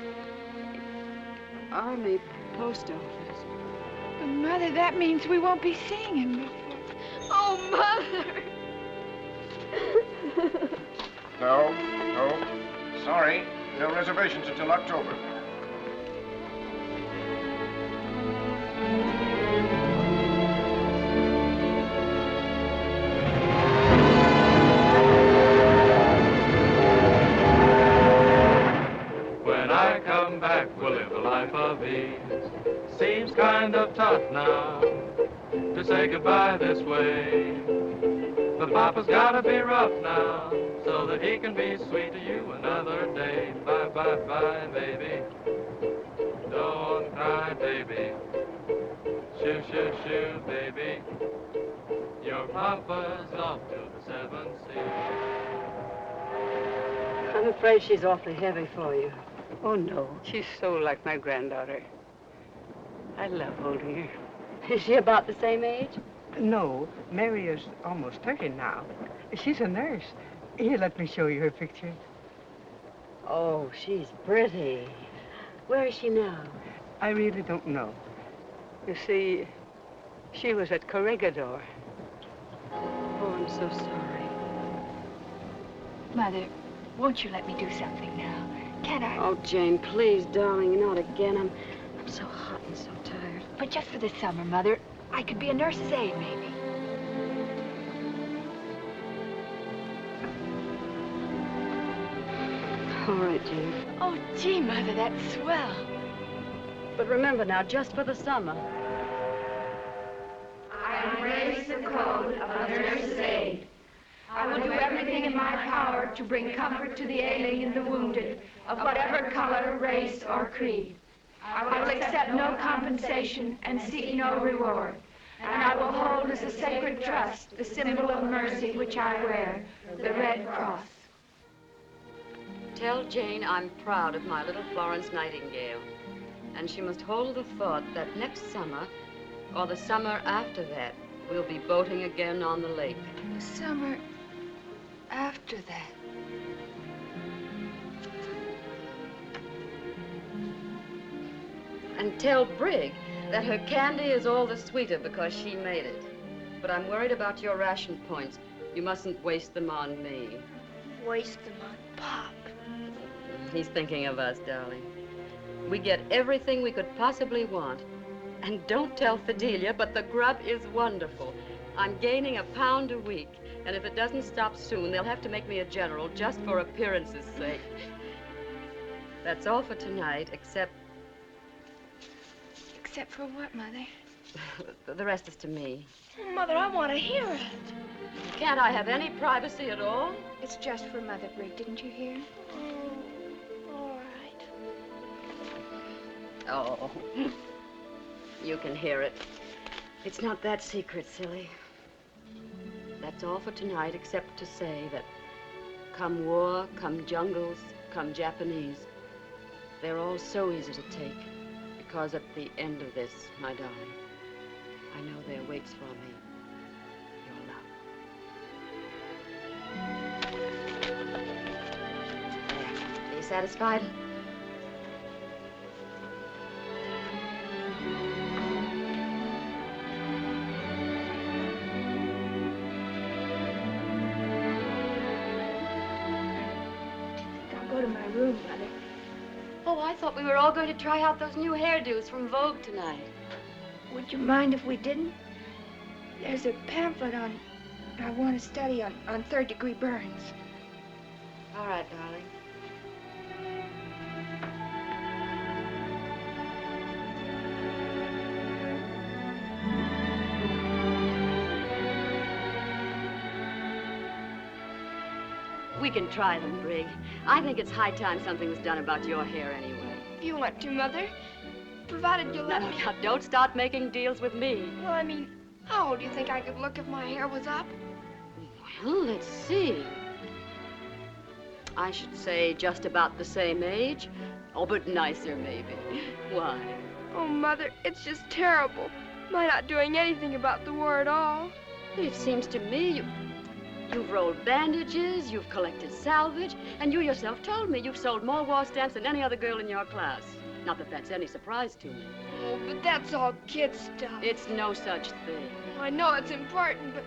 S15: Army Post Office.
S3: But, Mother, that means we won't be seeing him before.
S2: Oh, Mother!
S7: No. Sorry. No reservations until October.
S9: When I come back, we'll live a life of ease. Seems kind of tough now to say goodbye this way. But Papa's gotta be rough now so that he can be sweet to you another day. Bye, bye, bye, baby. Don't cry, baby. Shoo, shoo, shoo, baby. Your Papa's off to the 7 seas.
S15: I'm afraid she's awfully heavy for you.
S19: Oh, no. She's so like my granddaughter. I love holding her.
S15: Is she about the same age?
S19: No, Mary is almost 30 now. She's a nurse. Here, let me show you her picture.
S15: Oh, she's pretty. Where is she now?
S19: I really don't know. You see, she was at Corrigan.
S15: Oh, I'm so sorry.
S3: Mother, won't you let me do something now? Can't I?
S15: Oh, Jane, please, darling, not again. I'm so hot and so tired.
S3: But just for the summer, Mother. I could be a nurse's aide, maybe.
S15: All right, Jane.
S3: Oh, gee, Mother, that's swell.
S15: But remember now, just for the summer.
S3: I embrace the code of a nurse's aide. I will do everything in my power to bring comfort to the ailing and the wounded, of whatever color, race, or creed. I will accept no compensation and seek no reward. And I will hold as a sacred trust the symbol of mercy which I wear, the Red Cross.
S15: Tell Jane I'm proud of my little Florence Nightingale. And she must hold the thought that next summer, or the summer after that, we'll be boating again on the lake.
S3: The summer after that.
S15: And tell Brig that her candy is all the sweeter because she made it. But I'm worried about your ration points. You mustn't waste them on me.
S2: Waste them on Pop.
S15: He's thinking of us, darling. We get everything we could possibly want. And don't tell Fidelia, but the grub is wonderful. I'm gaining £1 pound a week. And if it doesn't stop soon, they'll have to make me a general just for appearance's sake. That's all for tonight, except...
S3: Except for what, Mother?
S15: The rest is to me.
S2: Mother, I want to hear it.
S15: Can't I have any privacy at all?
S3: It's just for Mother, Brig. Didn't you hear?
S2: All right.
S15: Oh, you can hear it. It's not that secret, silly. That's all for tonight, except to say that come war, come jungles, come Japanese, they're all so easy to take. Because at the end of this, my darling, I know there waits for me your love. There. Are you satisfied?
S2: I'll go to my room, Mother.
S15: Oh, I thought we were all going to try out those new hairdos from Vogue tonight.
S2: Would you mind if we didn't? There's a pamphlet on, I want to study on third-degree burns.
S15: All right, darling. We can try them, Brig. I think it's high time something was done about your hair anyway.
S2: If you want to, Mother. Provided you'll let me...
S15: Now, don't start making deals with me.
S2: Well, I mean, how old do you think I could look if my hair was up?
S15: Well, let's see. I should say just about the same age. Oh, but nicer, maybe. Why?
S2: Oh, Mother, it's just terrible. My not doing anything about the war at all.
S15: It seems to me you've rolled bandages, you've collected salvage, and you yourself told me you've sold more war stamps than any other girl in your class. Not that that's any surprise to me.
S2: Oh, but that's all kid stuff.
S15: It's no such thing.
S2: I know it's important, but...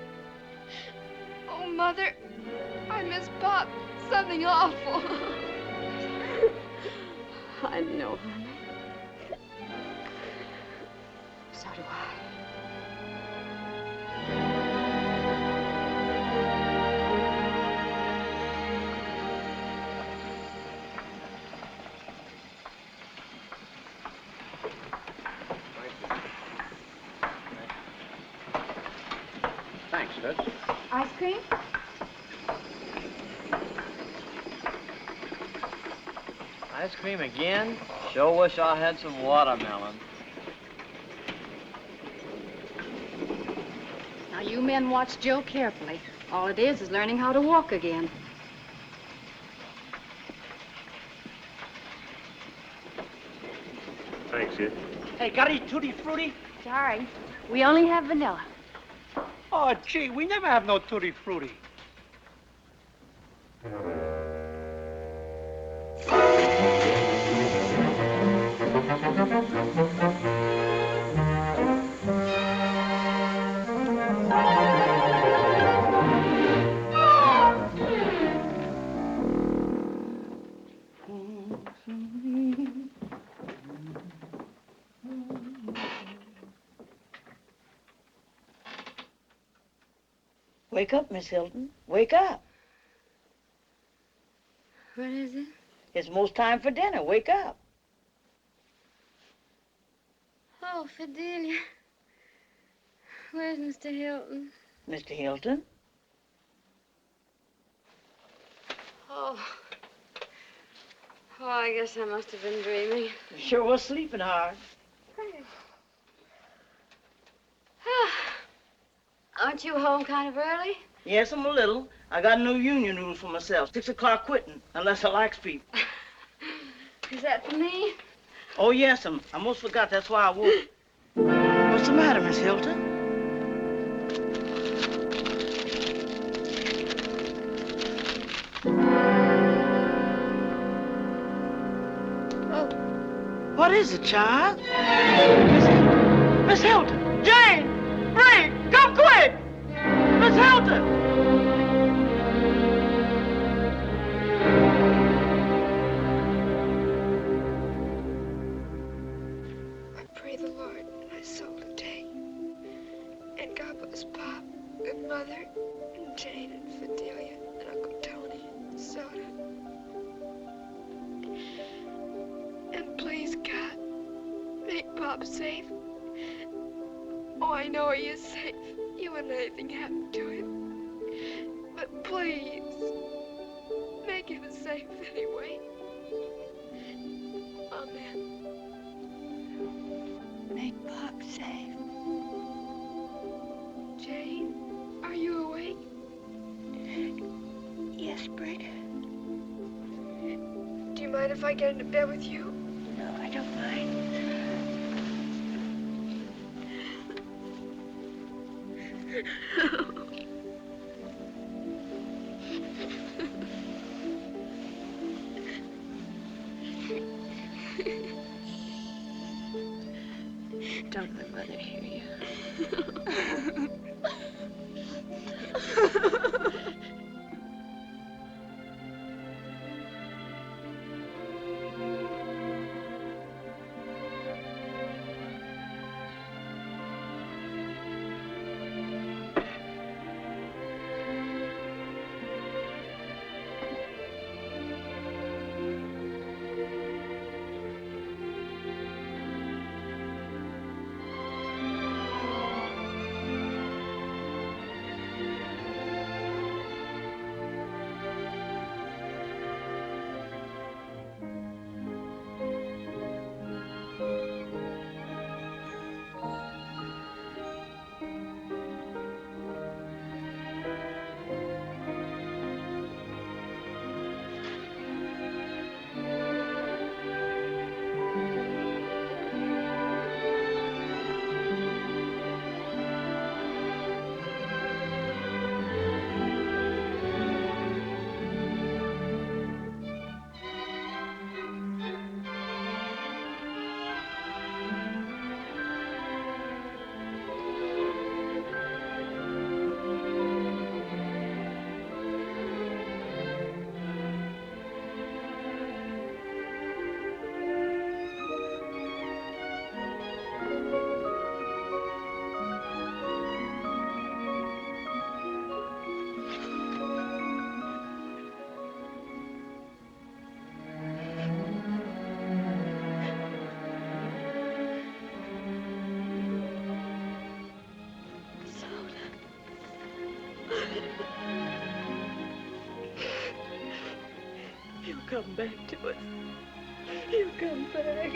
S2: Oh, Mother, I miss Pop. Something awful.
S15: I know, honey. So do I.
S10: Thanks, Toots.
S3: Ice cream?
S12: Ice cream again? Sure wish I had some watermelon.
S15: Now, you men watch Joe carefully. All it is learning how to walk again.
S6: Thanks, Sid.
S14: Hey, got any tutti frutti?
S3: Sorry. We only have vanilla.
S14: Oh, gee, we never have no tutti frutti.
S4: Wake up, Miss Hilton. Wake up.
S15: What is it?
S4: It's most time for dinner. Wake up.
S15: Oh, Fidelia. Where's Mr. Hilton?
S4: Mr. Hilton?
S15: Oh. Oh, I guess I must have been dreaming.
S4: You sure was sleeping hard.
S15: Aren't you home kind of early?
S4: Yes, I'm a little. I got a new union rule for myself. 6 o'clock quitting, unless I likes people.
S15: Is that for me?
S4: Oh, yes, I almost forgot. That's why I woke. What's the matter, Miss Hilton?
S2: Oh.
S4: What is it, child? Miss Hilton! Jane! Ray! Come quick! Miss Hilton!
S2: I pray the Lord my soul to take. And God bless Pop and Mother and Jane and Fidelia and Uncle Tony and Soda. And please, God, make Pop safe. Oh, I know he is safe. You wouldn't let anything happen to him. But please, make him safe anyway. Amen.
S3: Make Pop safe.
S2: Jane, are you awake?
S3: Yes, Britt.
S2: Do you mind if I get into bed with you?
S3: No, I don't mind.
S13: Don't let Mother hear you.
S2: He'll come back to us. He'll come back.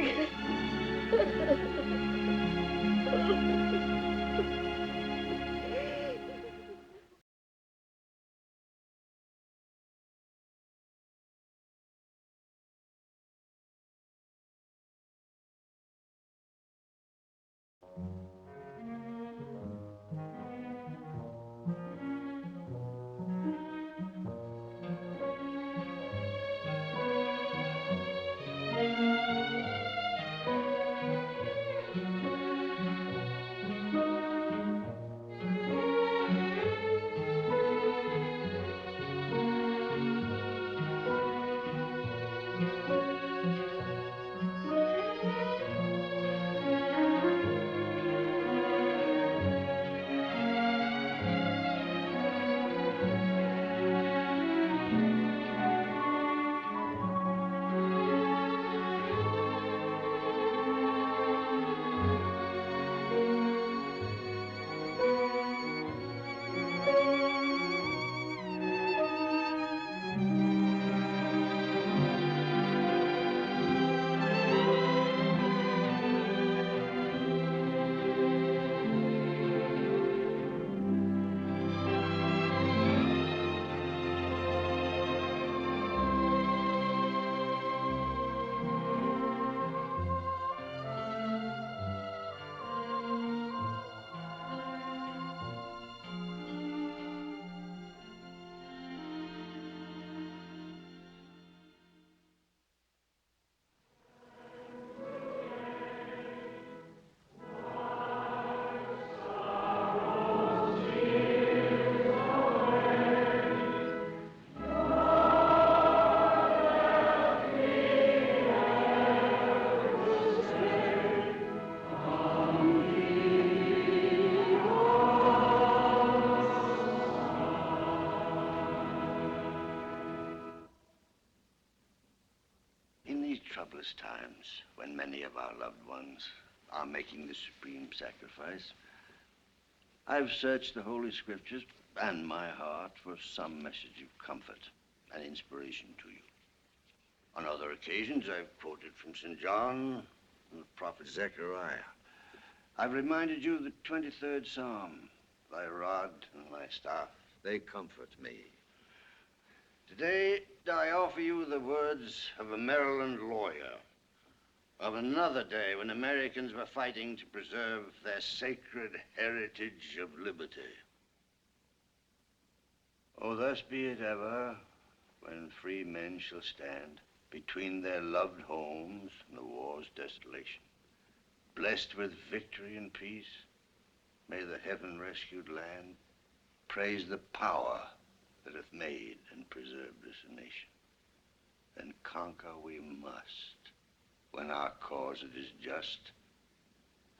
S8: troublous times when many of our loved ones are making the supreme sacrifice, I've searched the Holy Scriptures and my heart for some message of comfort and inspiration to you. On other occasions, I've quoted from St. John and the prophet Zechariah. I've reminded you of the 23rd Psalm, thy rod and thy staff, they comfort me. Today, I offer you the words of a Maryland lawyer, of another day when Americans were fighting to preserve their sacred heritage of liberty. Oh, thus be it ever, when free men shall stand between their loved homes and the war's desolation. Blessed with victory and peace, may the heaven-rescued land praise the power that hath made and preserved this nation. Then conquer we must, when our cause it is just,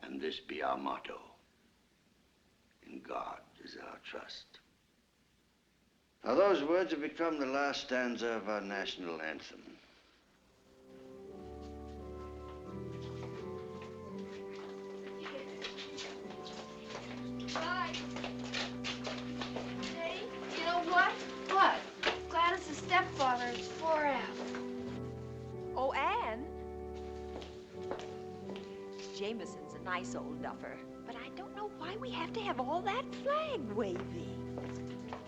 S8: and this be our motto. In God is our trust. Now, those words have become the last stanza of our national anthem.
S2: Bye. Hey, you know what? What? Gladys' stepfather is 4 out.
S11: Oh, Anne? Jameson's a nice old duffer, but I don't know why we have to have all that flag waving.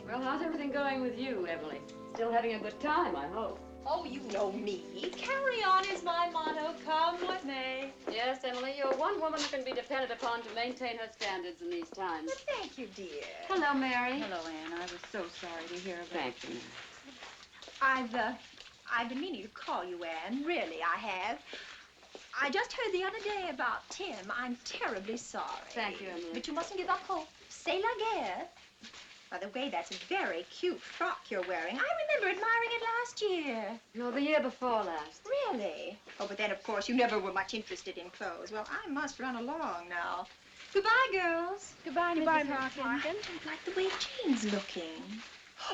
S15: Well, how's everything going with you, Emily? Still having a good time, I hope.
S11: Oh, you know me. Carry on is my motto, come what may.
S15: Yes, Emily, you're one woman who can be depended upon to maintain her standards in these times.
S11: Well, thank you, dear.
S15: Hello, Mary.
S17: Hello, Anne. I was so sorry to hear about
S15: Thank you.
S11: I've been meaning to call you, Anne. Really, I have. I just heard the other day about Tim. I'm terribly sorry.
S15: Thank you, Emily.
S11: But you mustn't give up hope. C'est la guerre. By the way, that's a very cute frock you're wearing. I remember admiring it last year.
S15: No, the year before last.
S11: Really? Oh, but then, of course, you never were much interested in clothes. Well, I must run along now. Goodbye, girls.
S2: Goodbye, Mrs. Hawkins.
S11: I don't like the way Jane's looking.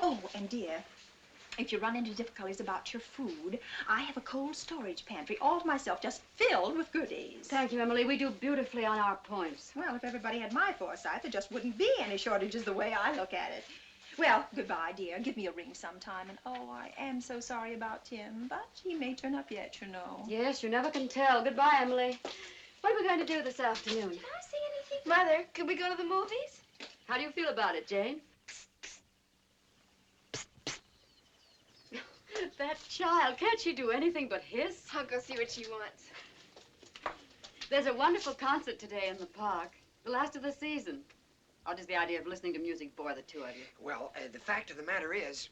S11: Oh, and dear, if you run into difficulties about your food, I have a cold storage pantry all to myself, just filled with goodies.
S15: Thank you, Emily. We do beautifully on our points.
S11: Well, if everybody had my foresight, there just wouldn't be any shortages the way I look at it. Well, goodbye, dear. Give me a ring sometime. And, oh, I am so sorry about Tim, but he may turn up yet, you know.
S15: Yes, you never can tell. Goodbye, Emily. What are we going to do this afternoon?
S11: Can I say anything?
S2: Mother, could we go to the movies?
S15: How do you feel about it, Jane? That child, can't she do anything but hiss?
S2: I'll go see what she wants.
S15: There's a wonderful concert today in the park. The last of the season. Or does the idea of listening to music bore the two of you?
S18: Well, the fact of the matter is...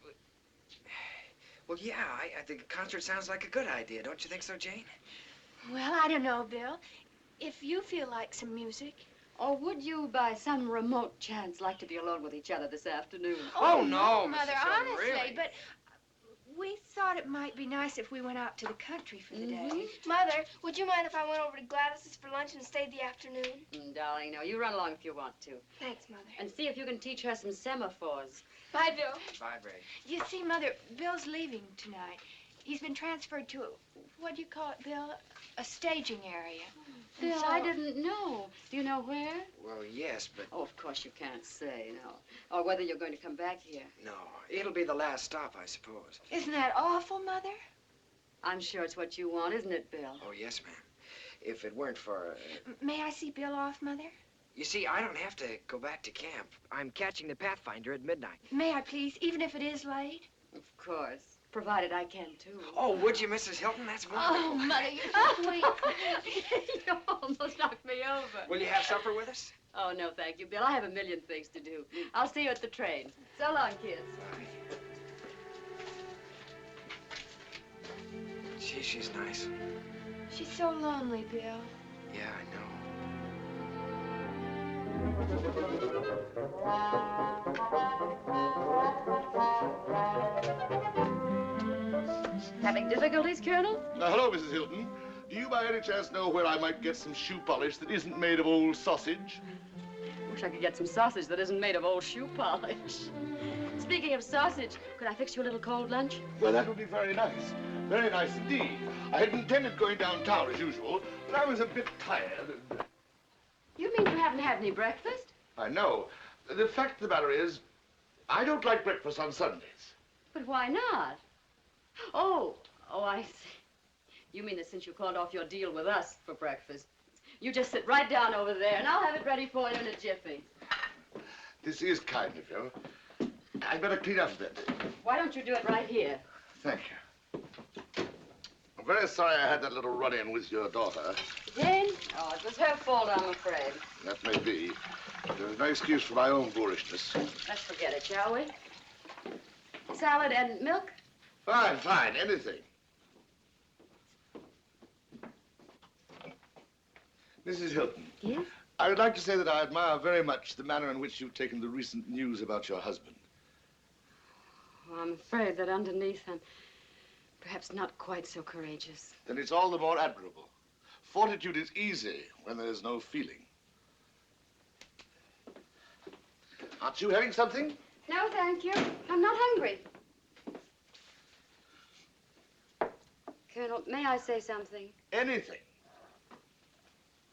S18: Well, yeah, I think a concert sounds like a good idea. Don't you think so, Jane?
S2: Well, I don't know, Bill. If you feel like some music.
S15: Or would you, by some remote chance, like to be alone with each other this afternoon?
S18: Oh, no,
S2: Mother,
S18: Mrs. Hilton,
S2: honestly,
S18: really?
S2: but we thought it might be nice if we went out to the country for the day. Mother, would you mind if I went over to Gladys's for lunch and stayed the afternoon?
S15: Darling, no, you run along if you want to.
S2: Thanks, Mother.
S15: And see if you can teach her some semaphores.
S2: Bye, Bill.
S18: Bye, Ray.
S2: You see, Mother, Bill's leaving tonight. He's been transferred to, what do you call it, Bill? A staging area.
S15: Bill,
S2: So-
S15: I didn't know. Do you know where?
S18: Well, yes, but...
S15: Oh, of course you can't say, no. Or whether you're going to come back here.
S18: No, it'll be the last stop, I suppose.
S2: Isn't that awful, Mother?
S15: I'm sure it's what you want, isn't it, Bill?
S18: Oh, yes, ma'am. If it weren't for...
S2: May I see Bill off, Mother?
S18: You see, I don't have to go back to camp. I'm catching the Pathfinder at midnight.
S2: May I, please, even if it is late?
S15: Of course. Provided I can, too.
S18: Oh, would you, Mrs. Hilton? That's wonderful.
S2: Oh, Mother, you're so sweet.
S15: You almost knocked me over.
S18: Will you have supper with us?
S15: Oh, no, thank you, Bill. I have a million things to do. I'll see you at the train. So long, kids.
S18: Gee, she's nice.
S2: She's so lonely, Bill.
S18: Yeah, I know.
S15: Having difficulties, Colonel?
S20: Hello, Mrs. Hilton. Do you by any chance know where I might get some shoe polish that isn't made of old sausage?
S15: Wish I could get some sausage that isn't made of old shoe polish. Speaking of sausage, could I fix you a little cold lunch?
S20: Well, that would be very nice. Very nice indeed. I had intended going downtown as usual, but I was a bit tired.
S15: You mean you haven't had any breakfast?
S20: I know. The fact of the matter is, I don't like breakfast on Sundays.
S15: But why not? Oh, I see. You mean that since you called off your deal with us for breakfast, you just sit right down over there, and I'll have it ready for you in a jiffy.
S20: This is kind of you. I'd better clean up a bit.
S15: Why don't you do it right here?
S20: Thank you. I'm very sorry I had that little run-in with your daughter.
S15: Again? Oh, it was her fault, I'm afraid.
S20: That may be. But there's no excuse for my own boorishness.
S15: Let's forget it, shall we? Salad and milk?
S20: Fine, fine. Anything. Mrs. Hilton.
S15: Yes?
S20: I would like to say that I admire very much the manner in which you've taken the recent news about your husband.
S15: Well, I'm afraid that underneath I'm perhaps not quite so courageous.
S20: Then it's all the more admirable. Fortitude is easy when there's no feeling. Aren't you having something?
S15: No, thank you. I'm not hungry. Colonel, may I say something?
S20: Anything.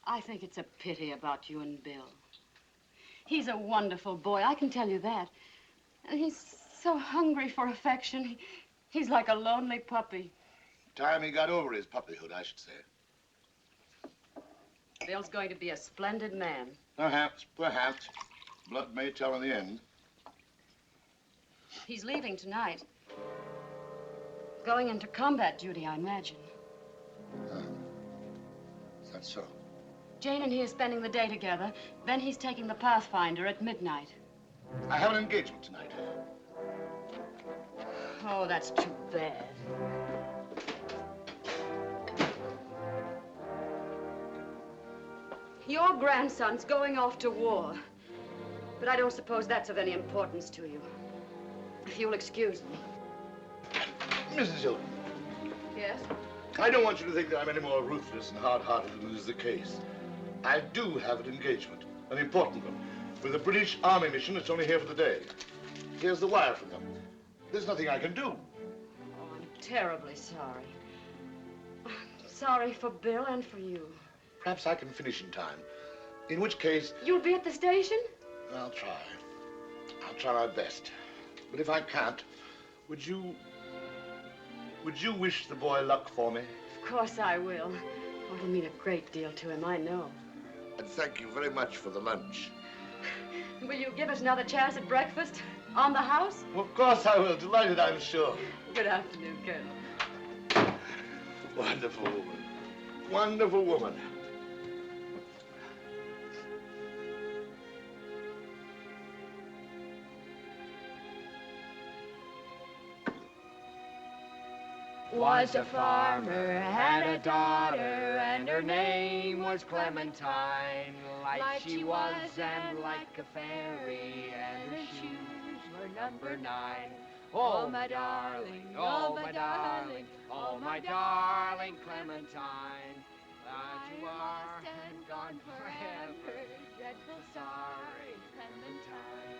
S15: I think it's a pity about you and Bill. He's a wonderful boy, I can tell you that. And he's so hungry for affection. He's like a lonely puppy.
S20: Time he got over his puppyhood, I should say.
S15: Bill's going to be a splendid man.
S20: Perhaps, perhaps. Blood may tell in the end.
S15: He's leaving tonight. Going into combat duty, I imagine.
S20: Is that so?
S15: Jane and he are spending the day together. Then he's taking the Pathfinder at midnight.
S20: I have an engagement tonight.
S15: Oh, that's too bad. Your grandson's going off to war. But I don't suppose that's of any importance to you. If you'll excuse me.
S20: Mrs. Hilton.
S15: Yes?
S20: I don't want you to think that I'm any more ruthless and hard-hearted than is the case. I do have an engagement, an important one, with a British Army mission that's only here for the day. Here's the wire from them. There's nothing I can do.
S15: Oh, I'm terribly sorry. I'm sorry for Bill and for you.
S20: Perhaps I can finish in time. In which case...
S15: You'll be at the station?
S20: I'll try. I'll try my best. But if I can't, would you wish the boy luck for me?
S15: Of course I will. Oh, it'll mean a great deal to him, I know.
S20: And thank you very much for the lunch.
S15: Will you give us another chance at breakfast? On the house?
S20: Well, of course I will. Delighted, I'm sure.
S15: Good afternoon, Colonel.
S20: Wonderful woman. Wonderful woman.
S16: Was a farmer, had a daughter, and her name was Clementine. Like she was and like a fairy, and her shoes were number 9. Oh, my darling, oh, my darling, oh, my darling Clementine. Glad you are and gone forever, dreadful sorry, Clementine.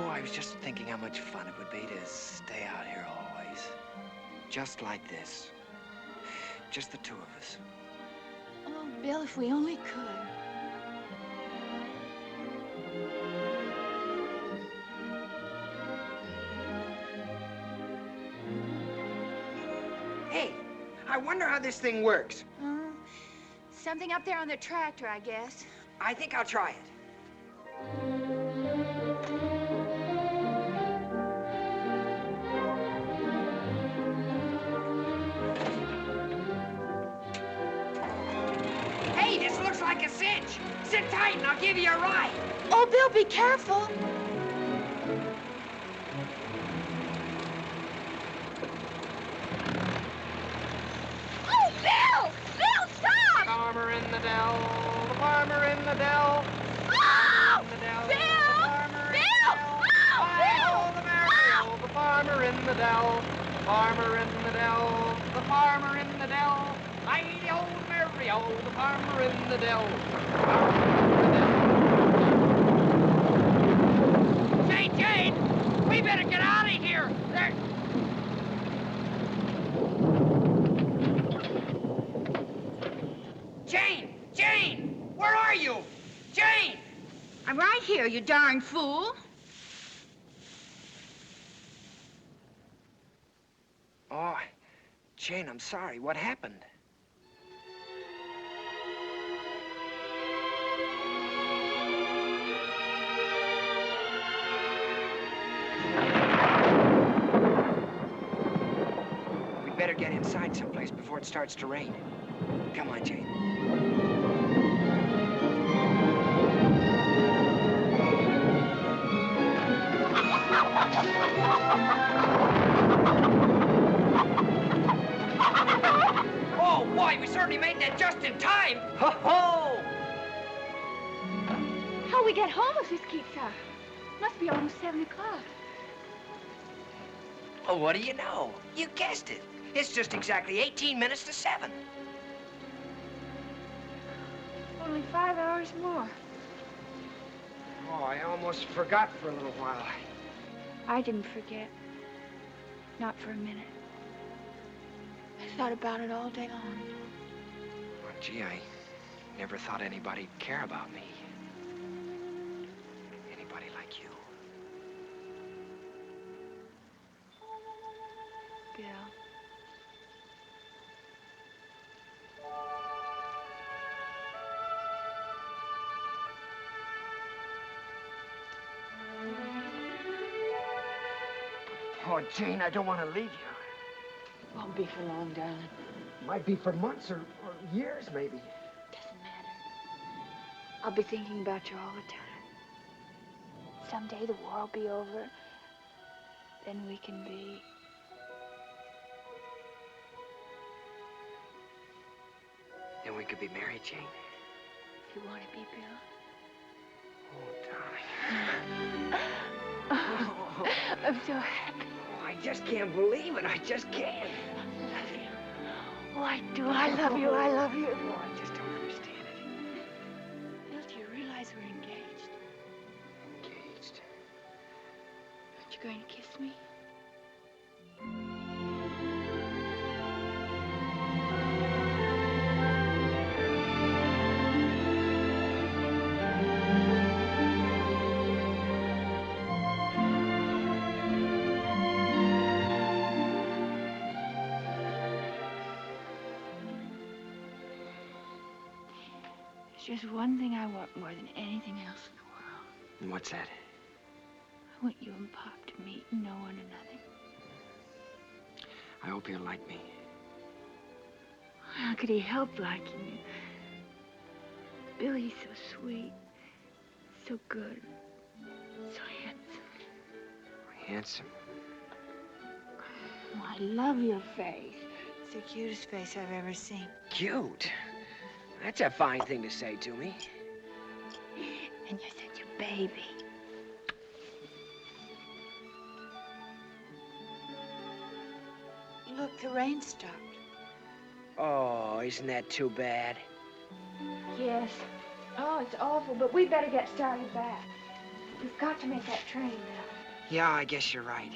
S18: I was just thinking how much fun it would be to stay out here always. Just like this. Just the two of us.
S3: Oh, Bill, if we only could.
S18: Hey, I wonder how this thing works.
S3: Something up there on the tractor, I guess.
S18: I think I'll try it. Hey, this looks like a cinch. Sit tight and I'll give you a ride.
S3: Oh, Bill, be careful.
S2: Oh, Bill! Bill, stop!
S9: Farmer in the dell, the farmer in the dell.
S2: Oh!
S9: In the dell,
S2: Bill! Bill! Oh, Bill!
S9: the Mary, the farmer in the dell, farmer in the dell, the farmer in the dell. I the old Mary, the farmer in the dell. Say, Jane, we better get out of here. There.
S18: Jane! Jane! Where are you? Jane!
S3: I'm right here, you darn fool.
S18: Oh, Jane, I'm sorry. What happened? get inside someplace before it starts to rain. Come on, Jane. Oh, boy, we certainly made that just in time. Ho-ho!
S3: How'll we get home if this keeps up? Must be almost 7 o'clock.
S18: Well, what do you know? You guessed it. It's just exactly 18 minutes to 7.
S3: Only 5 hours more.
S18: Oh, I almost forgot for a little while.
S3: I didn't forget. Not for a minute. I thought about it all day long.
S18: Well, gee, I never thought anybody'd care about me. Anybody like you.
S3: Bill.
S18: Oh, Jane, I don't want to leave you.
S3: Won't be for long, darling.
S18: Might be for months or years, maybe.
S3: Doesn't matter. I'll be thinking about you all the time. Someday the war will be over. Then we can be...
S18: Then we could be married, Jane.
S3: You want to be, Bill?
S18: Oh, darling.
S3: I'm so happy.
S18: Oh, I just can't believe it. I just can't.
S3: I love you. Oh, I do. I love you. I love you.
S18: Oh, I just don't understand it.
S3: Bill, do you realize we're engaged?
S18: Engaged?
S3: Aren't you going to kiss me? There's just one thing I want more than anything else in the world.
S18: And what's that?
S3: I want you and Pop to meet and know one another.
S18: I hope you'll like me.
S3: How could he help liking you? Billy's so sweet, so good, so handsome.
S18: Handsome?
S3: Oh, I love your face. It's the cutest face I've ever seen.
S18: Cute? That's a fine thing to say to me.
S3: And you're such a baby. Look, the rain stopped.
S18: Oh, isn't that too bad?
S3: Yes. Oh, it's awful, but we better get started back. We've got to make that train now.
S18: Yeah, I guess you're right.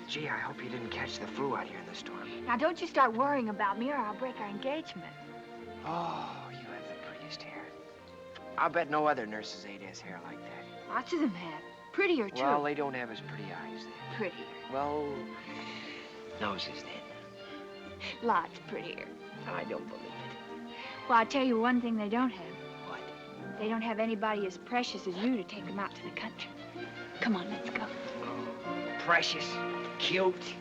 S18: Gee, I hope you didn't catch the flu out here in the storm.
S3: Now, don't you start worrying about me or I'll break our engagement.
S18: Oh, you have the prettiest hair. I'll bet no other nurse's aide has hair like that.
S3: Lots of them have. Prettier, too.
S18: Well, they don't have as pretty eyes then.
S3: Prettier.
S18: Well, noses then.
S3: Lots prettier.
S18: I don't believe it.
S3: Well, I'll tell you one thing they don't have.
S18: What?
S3: They don't have anybody as precious as you to take them out to the country. Come on, let's go.
S18: Precious. Cute.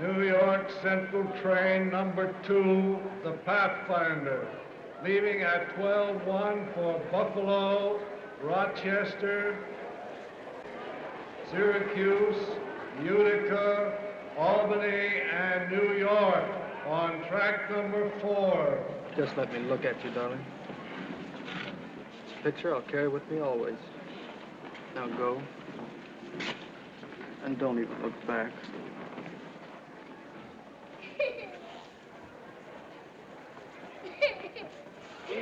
S21: New York Central Train number 2, the Pathfinder, leaving at 12:01 for Buffalo, Rochester, Syracuse, Utica, Albany, and New York on track number 4.
S22: Just let me look at you, darling. This picture I'll carry with me always. Now go. And don't even look back.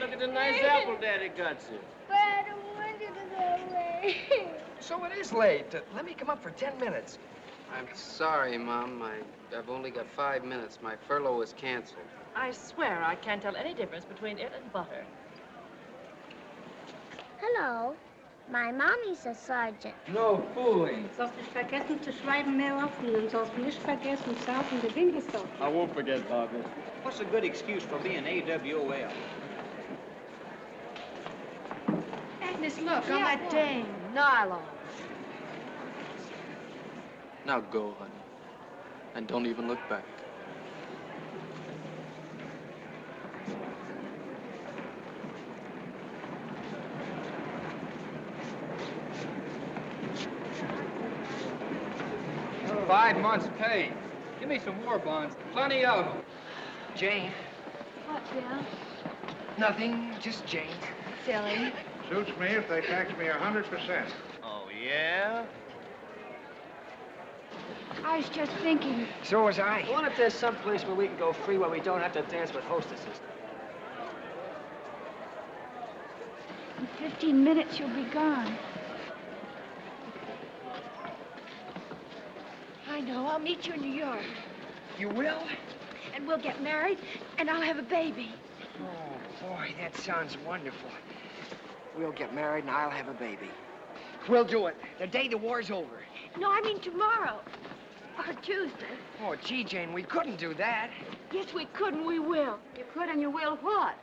S12: Look at the nice apple Daddy got you.
S2: But I don't want you to go away.
S18: So it is late. Let me come up for 10 minutes.
S23: I'm sorry, Mom. I've only got 5 minutes. My furlough was canceled.
S24: I swear I can't tell any difference between it and butter.
S25: Hello. My mommy's a sergeant.
S26: No fooling.
S27: Sollst nicht vergessen zu schreiben, mehr offen, und sollst nicht vergessen, saufen die Dinge so.
S26: I won't forget, Bobby.
S28: What's a good excuse for being AWOL?
S3: Agnes, look,
S15: on that dame. Nylon.
S22: Now go, honey. And don't even look back.
S1: Oh, 5 months' pay. Give me some war bonds. Plenty of them.
S18: Jane.
S3: What, Bill?
S18: Nothing, just Jane.
S3: Silly.
S21: Suits me if they tax me 100%.
S12: Oh, yeah?
S3: I was just thinking.
S18: So was I.
S12: What if there's some place where we can go free where we don't have to dance with hostesses?
S3: In 15 minutes, you'll be gone. I know. I'll meet you in New York.
S18: You will?
S3: And we'll get married, and I'll have a baby.
S18: Oh, boy, that sounds wonderful. We'll get married, and I'll have a baby. We'll do it the day the war's over.
S3: No, I mean tomorrow. Or Tuesday.
S18: Oh, gee, Jane, we couldn't do that.
S3: Yes, we could, and we will.
S15: You could and you will what?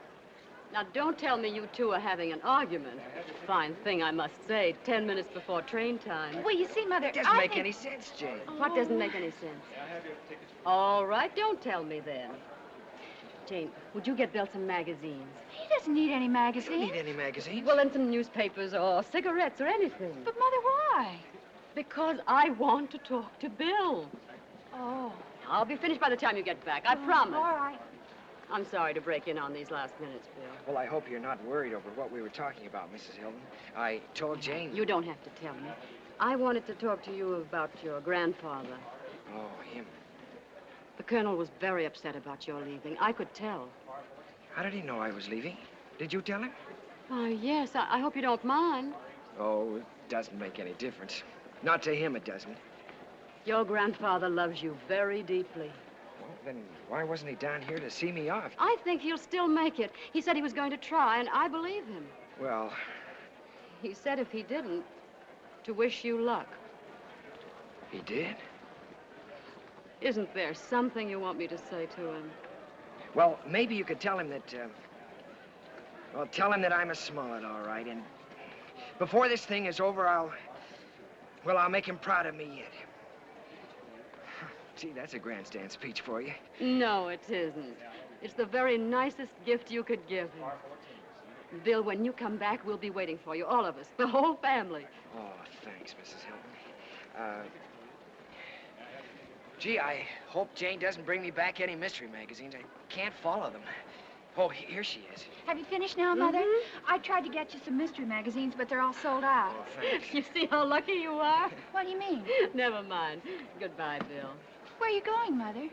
S15: Now, don't tell me you two are having an argument. Fine thing, I must say, 10 minutes before train time.
S3: Well, you see, Mother,
S18: It doesn't make any sense, Jane.
S15: What doesn't make any sense? All right, don't tell me then. Jane, would you get Bill some magazines?
S3: He doesn't need any magazines.
S18: You don't need any magazines.
S15: Well, then some newspapers or cigarettes or anything.
S3: But, Mother, why?
S15: Because I want to talk to Bill.
S3: Oh.
S15: I'll be finished by the time you get back, I promise.
S3: All right.
S15: I'm sorry to break in on these last minutes, Bill.
S18: Well, I hope you're not worried over what we were talking about, Mrs. Hilton. I told Jane...
S15: You don't have to tell me. I wanted to talk to you about your grandfather.
S18: Oh, him.
S15: The Colonel was very upset about your leaving. I could tell.
S18: How did he know I was leaving? Did you tell him?
S15: Oh, yes. I hope you don't mind.
S18: Oh, it doesn't make any difference. Not to him, it doesn't.
S15: Your grandfather loves you very deeply.
S18: Well, then why wasn't he down here to see me off?
S15: I think he'll still make it. He said he was going to try, and I believe him.
S18: Well...
S15: He said if he didn't, to wish you luck.
S18: He did?
S15: Isn't there something you want me to say to him?
S18: Well, maybe you could tell him that, well, tell him that I'm a Smollett, all right, and before this thing is over, I'll make him proud of me yet. Gee, that's a grandstand speech for you.
S15: No, it isn't. It's the very nicest gift you could give him. Bill, when you come back, we'll be waiting for you, all of us, the whole family.
S18: Oh, thanks, Mrs. Hilton. Gee, I hope Jane doesn't bring me back any mystery magazines. I can't follow them. Oh, here she is.
S3: Have you finished now, Mother? I tried to get you some mystery magazines, but they're all sold out.
S18: Oh, thanks.
S15: You see how lucky you are?
S3: What do you mean?
S15: Never mind. Goodbye, Bill.
S3: Where are you going, Mother?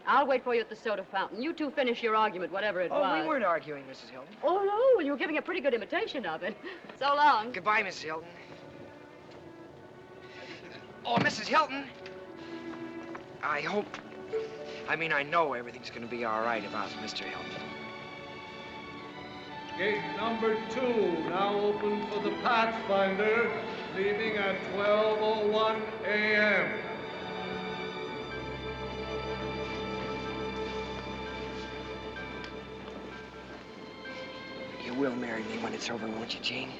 S15: I'll wait for you at the soda fountain. You two finish your argument, whatever it was.
S18: Oh, we weren't arguing, Mrs. Hilton.
S15: Oh, no, well, you were giving a pretty good imitation of it. So long.
S18: Goodbye, Mrs. Hilton. Oh, Mrs. Hilton! I know everything's gonna be all right about Mr. Hilton.
S21: Gate number 2 now open for the Pathfinder, leaving at 12:01 a.m.
S18: You will marry me when it's over, won't you, Jane?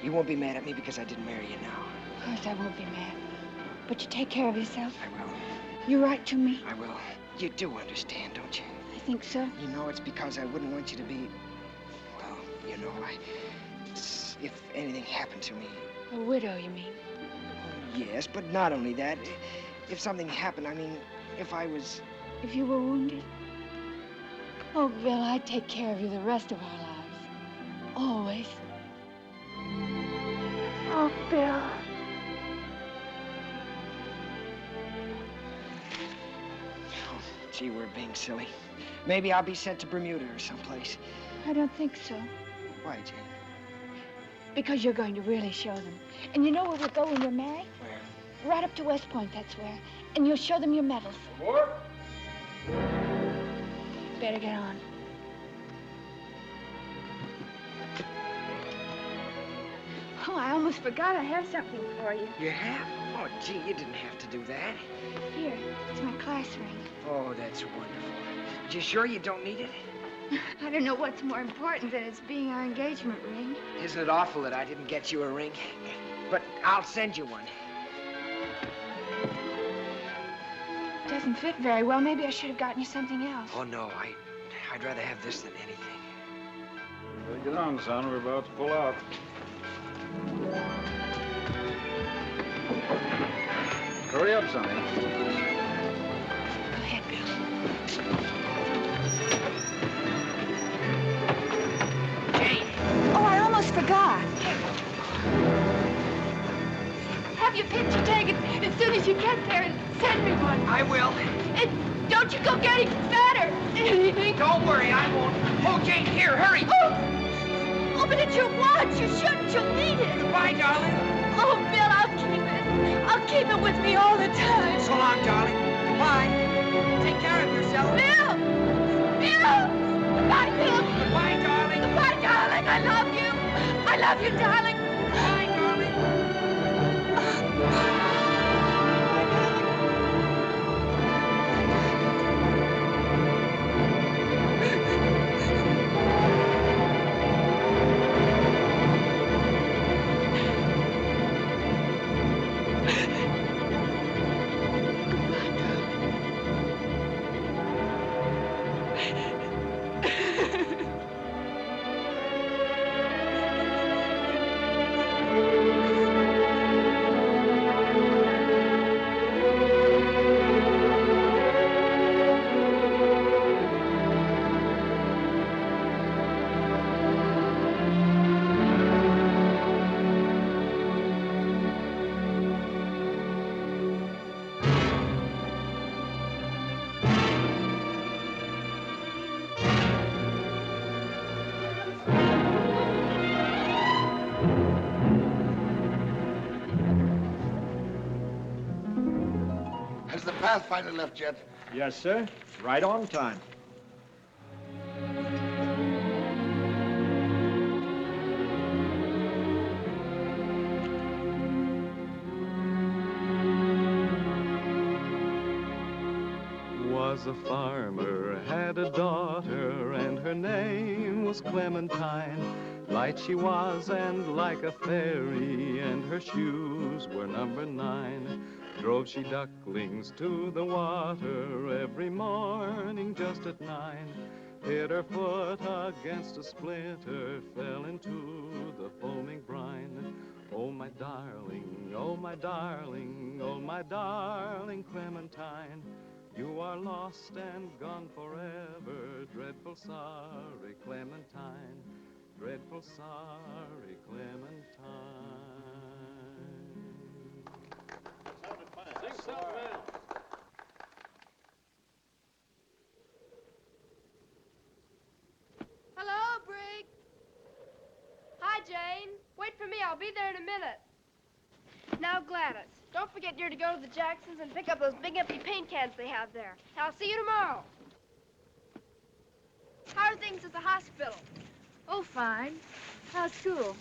S18: You won't be mad at me because I didn't marry you now.
S3: Of course I won't be mad. But you take care of yourself.
S18: I will.
S3: You write to me.
S18: I will. You do understand, don't you?
S3: I think so.
S18: You know, it's because I wouldn't want you to be... Well, you know, if anything happened to me...
S3: A widow, you mean?
S18: Yes, but not only that. If something happened, I mean, if I was...
S3: If you were wounded? Oh, Bill, I'd take care of you the rest of our lives. Always. Oh, Bill.
S18: Gee, we're being silly. Maybe I'll be sent to Bermuda or someplace.
S3: I don't think so.
S18: Why, Jane?
S3: Because you're going to really show them. And you know where we'll go when we're married?
S18: Where?
S3: Right up to West Point, that's where. And you'll show them your medals.
S21: What?
S3: Better get on. Oh, I almost forgot I have something for you.
S18: You have? Oh, gee, you didn't have to do that.
S3: Here, it's my class ring.
S18: Oh, that's wonderful. You sure you don't need it?
S3: I don't know what's more important than its being our engagement ring.
S18: Isn't it awful that I didn't get you a ring? But I'll send you one.
S3: It doesn't fit very well. Maybe I should have gotten you something else.
S18: Oh, no, I'd rather have this than anything.
S5: Well, get on, son. We're about to pull out. Hurry up, Sonny.
S3: Go ahead, Bill.
S18: Jane!
S3: Oh, I almost forgot. Have your picture taken as soon as you get there and send me one.
S18: I will.
S3: And don't you go getting fat or anything.
S18: Don't worry, I won't. Oh, Jane, here, hurry.
S3: Oh, but it's your watch. You shouldn't. You'll need it.
S18: Goodbye, darling.
S3: Oh, Bill, I'll keep it. I'll keep it with me all the time.
S18: So long, darling. Goodbye. Take care of yourself.
S3: Bill! Bill! Goodbye, Bill.
S18: Goodbye, darling.
S3: Goodbye, darling. I love you. I love you, darling.
S18: Goodbye, darling.
S20: Has the Pathfinder left yet?
S5: Yes, sir. Right on time.
S9: Was a farmer, had a daughter, and her name was Clementine. Light she was and like a fairy, and her shoes were number 9. Drove she ducklings to the water every morning just at 9. Hit her foot against a splinter, fell into the foaming brine. Oh, my darling, oh, my darling, oh, my darling Clementine. You are lost and gone forever, dreadful sorry Clementine, dreadful sorry Clementine.
S2: Hello, Brig. Hi, Jane. Wait for me. I'll be there in a minute. Now, Gladys, don't forget you're to go to the Jacksons and pick up those big empty paint cans they have there. I'll see you tomorrow. How are things at the hospital?
S3: Oh, fine. How's school?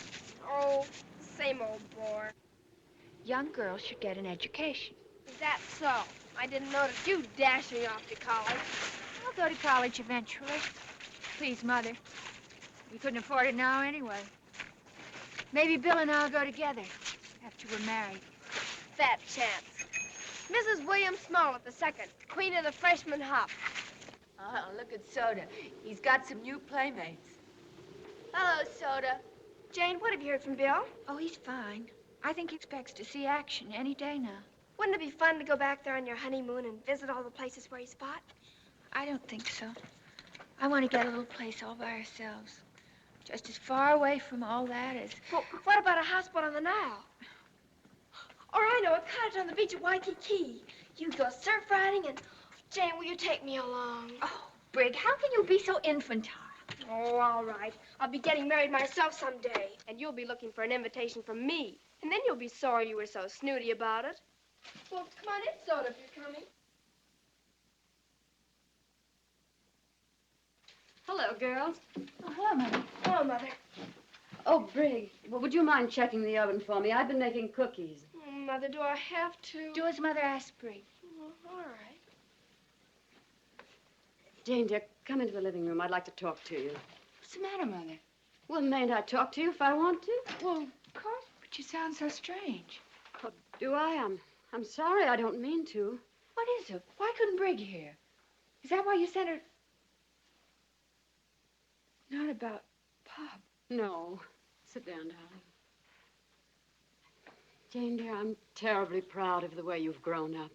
S2: Oh, same old bore.
S3: Young girls should get an education.
S2: Is that so? I didn't notice you dashing off to college.
S3: I'll go to college eventually. Please, Mother. We couldn't afford it now anyway. Maybe Bill and I'll go together after we're married.
S2: Fat chance. Mrs. William Smollett II, queen of the freshman hop.
S6: Oh, look at Soda. He's got some new playmates.
S2: Hello, Soda. Jane, what have you heard from Bill?
S3: Oh, he's fine. I think he expects to see action any day now.
S2: Wouldn't it be fun to go back there on your honeymoon and visit all the places where he's fought?
S3: I don't think so. I want to get a little place all by ourselves. Just as far away from all that as...
S2: Well, what about a houseboat on the Nile? Or I know, a cottage on the beach at Waikiki. You go surf riding and... Jane, will you take me along?
S3: Oh, Brig, how can you be so infantile?
S2: Oh, all right. I'll be getting married myself someday. And you'll be looking for an invitation from me. And then you'll be sorry you were so snooty about it. Well, come on in, Soda, if you're coming.
S15: Hello, girls.
S3: Oh, hello, Mother.
S2: Hello, Mother.
S15: Oh, Brig, well, would you mind checking the oven for me? I've been making cookies.
S2: Oh, Mother, do I have to?
S3: Do as Mother asked, Brig.
S2: Oh, all right.
S15: Jane, dear, come into the living room. I'd like to talk to you.
S3: What's the matter, Mother?
S15: Well, mayn't I talk to you if I want to?
S3: Well, of course, but you sound so strange.
S15: Oh, do I? I'm sorry. I don't mean to.
S3: What is it? Why couldn't Brig hear? Is that why you sent her? Not about Pop.
S15: No. Sit down, darling. Jane, dear, I'm terribly proud of the way you've grown up.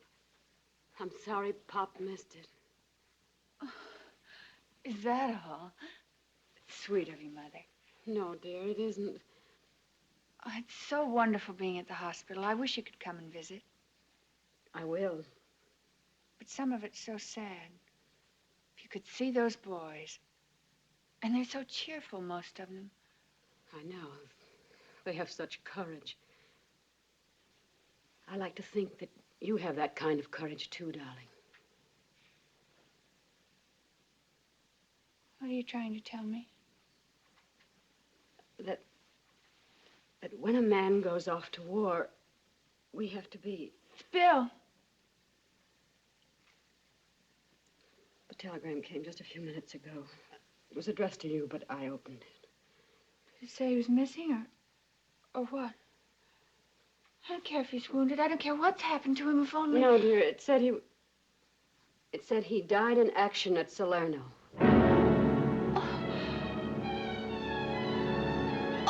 S15: I'm sorry Pop missed it.
S3: Oh, is that all? It's sweet of you, Mother.
S15: No, dear, it isn't.
S3: Oh, it's so wonderful being at the hospital. I wish you could come and visit.
S15: I will.
S3: But some of it's so sad. If you could see those boys. And they're so cheerful, most of them.
S15: I know. They have such courage. I like to think that you have that kind of courage, too, darling.
S3: What are you trying to tell me?
S15: That when a man goes off to war, we have to be...
S3: Bill!
S15: The telegram came just a few minutes ago. It was addressed to you, but I opened it.
S3: Did it say he was missing, or what? I don't care if he's wounded. I don't care what's happened to him, if only...
S15: No, dear, it said he died in action at Salerno.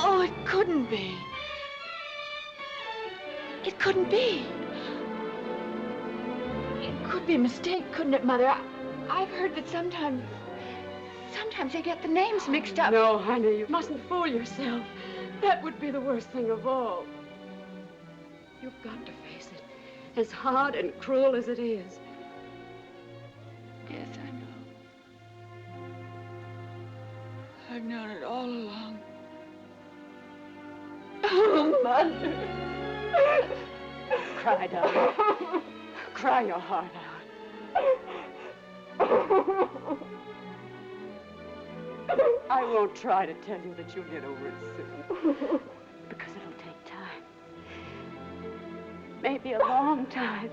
S3: Oh, it couldn't be. It couldn't be. It could be a mistake, couldn't it, Mother? I've heard that sometimes they get the names mixed up.
S15: No, honey, you mustn't fool yourself. That would be the worst thing of all. You've got to face it, as hard and cruel as it is.
S3: Yes, I know. I've known it all along.
S15: Oh, Mother. Cry, darling. Cry your heart out. I won't try to tell you that you'll get over it soon. Because it'll take time. Maybe a long time.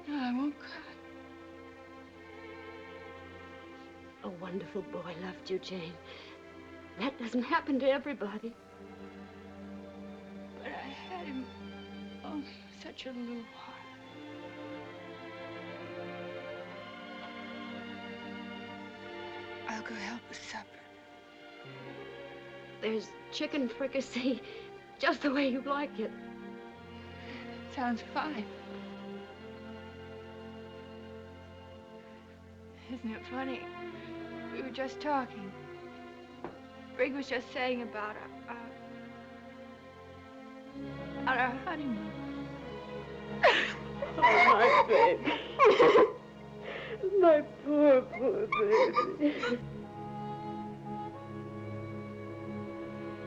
S3: No, I won't cry.
S15: A wonderful boy loved you, Jane. That doesn't happen to everybody.
S3: But I had him, oh, such a little while. I'll go help with supper.
S15: There's chicken fricassee, just the way you like it.
S3: Sounds fine. Isn't it funny? We were just talking. Brig was just saying about our honeymoon.
S15: Oh, my baby. My poor, poor baby.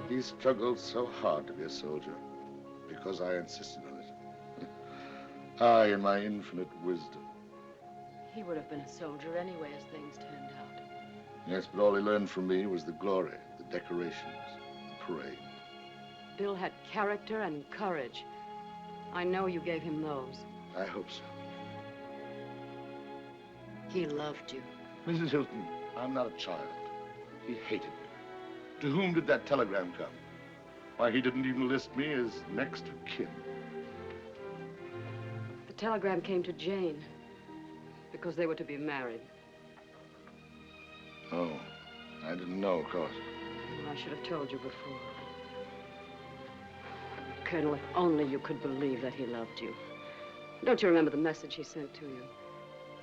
S20: He struggled so hard to be a soldier because I insisted on it. I, in my infinite wisdom.
S15: He would have been a soldier anyway as things turned out.
S20: Yes, but all he learned from me was the glory, the decorations, the parade.
S15: Bill had character and courage. I know you gave him those.
S20: I hope so.
S15: He loved you.
S20: Mrs. Hilton, I'm not a child. He hated me. To whom did that telegram come? Why, he didn't even list me as next of kin.
S15: The telegram came to Jane because they were to be married.
S20: Oh, I didn't know, of course.
S15: I should have told you before. Colonel, if only you could believe that he loved you. Don't you remember the message he sent to you?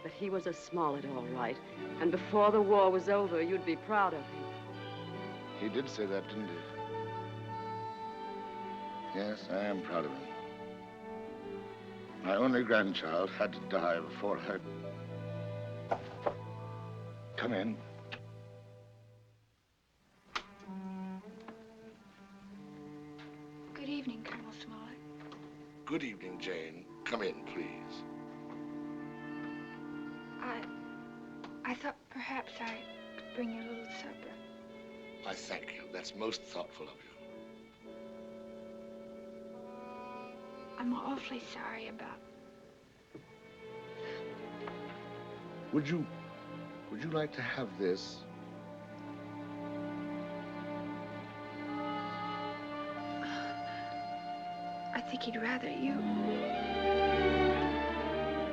S15: That he was a Smollett, all right. And before the war was over, you'd be proud of him.
S20: He did say that, didn't he? Yes, I am proud of him. My only grandchild had to die before I... Come in.
S3: Good evening, Colonel Smollett.
S20: Good evening, Jane. Come in, please.
S3: I thought perhaps I could bring you a little supper.
S20: I thank you. That's most thoughtful of you.
S3: I'm awfully sorry about...
S20: Would you like to have this?
S3: I think he'd rather you.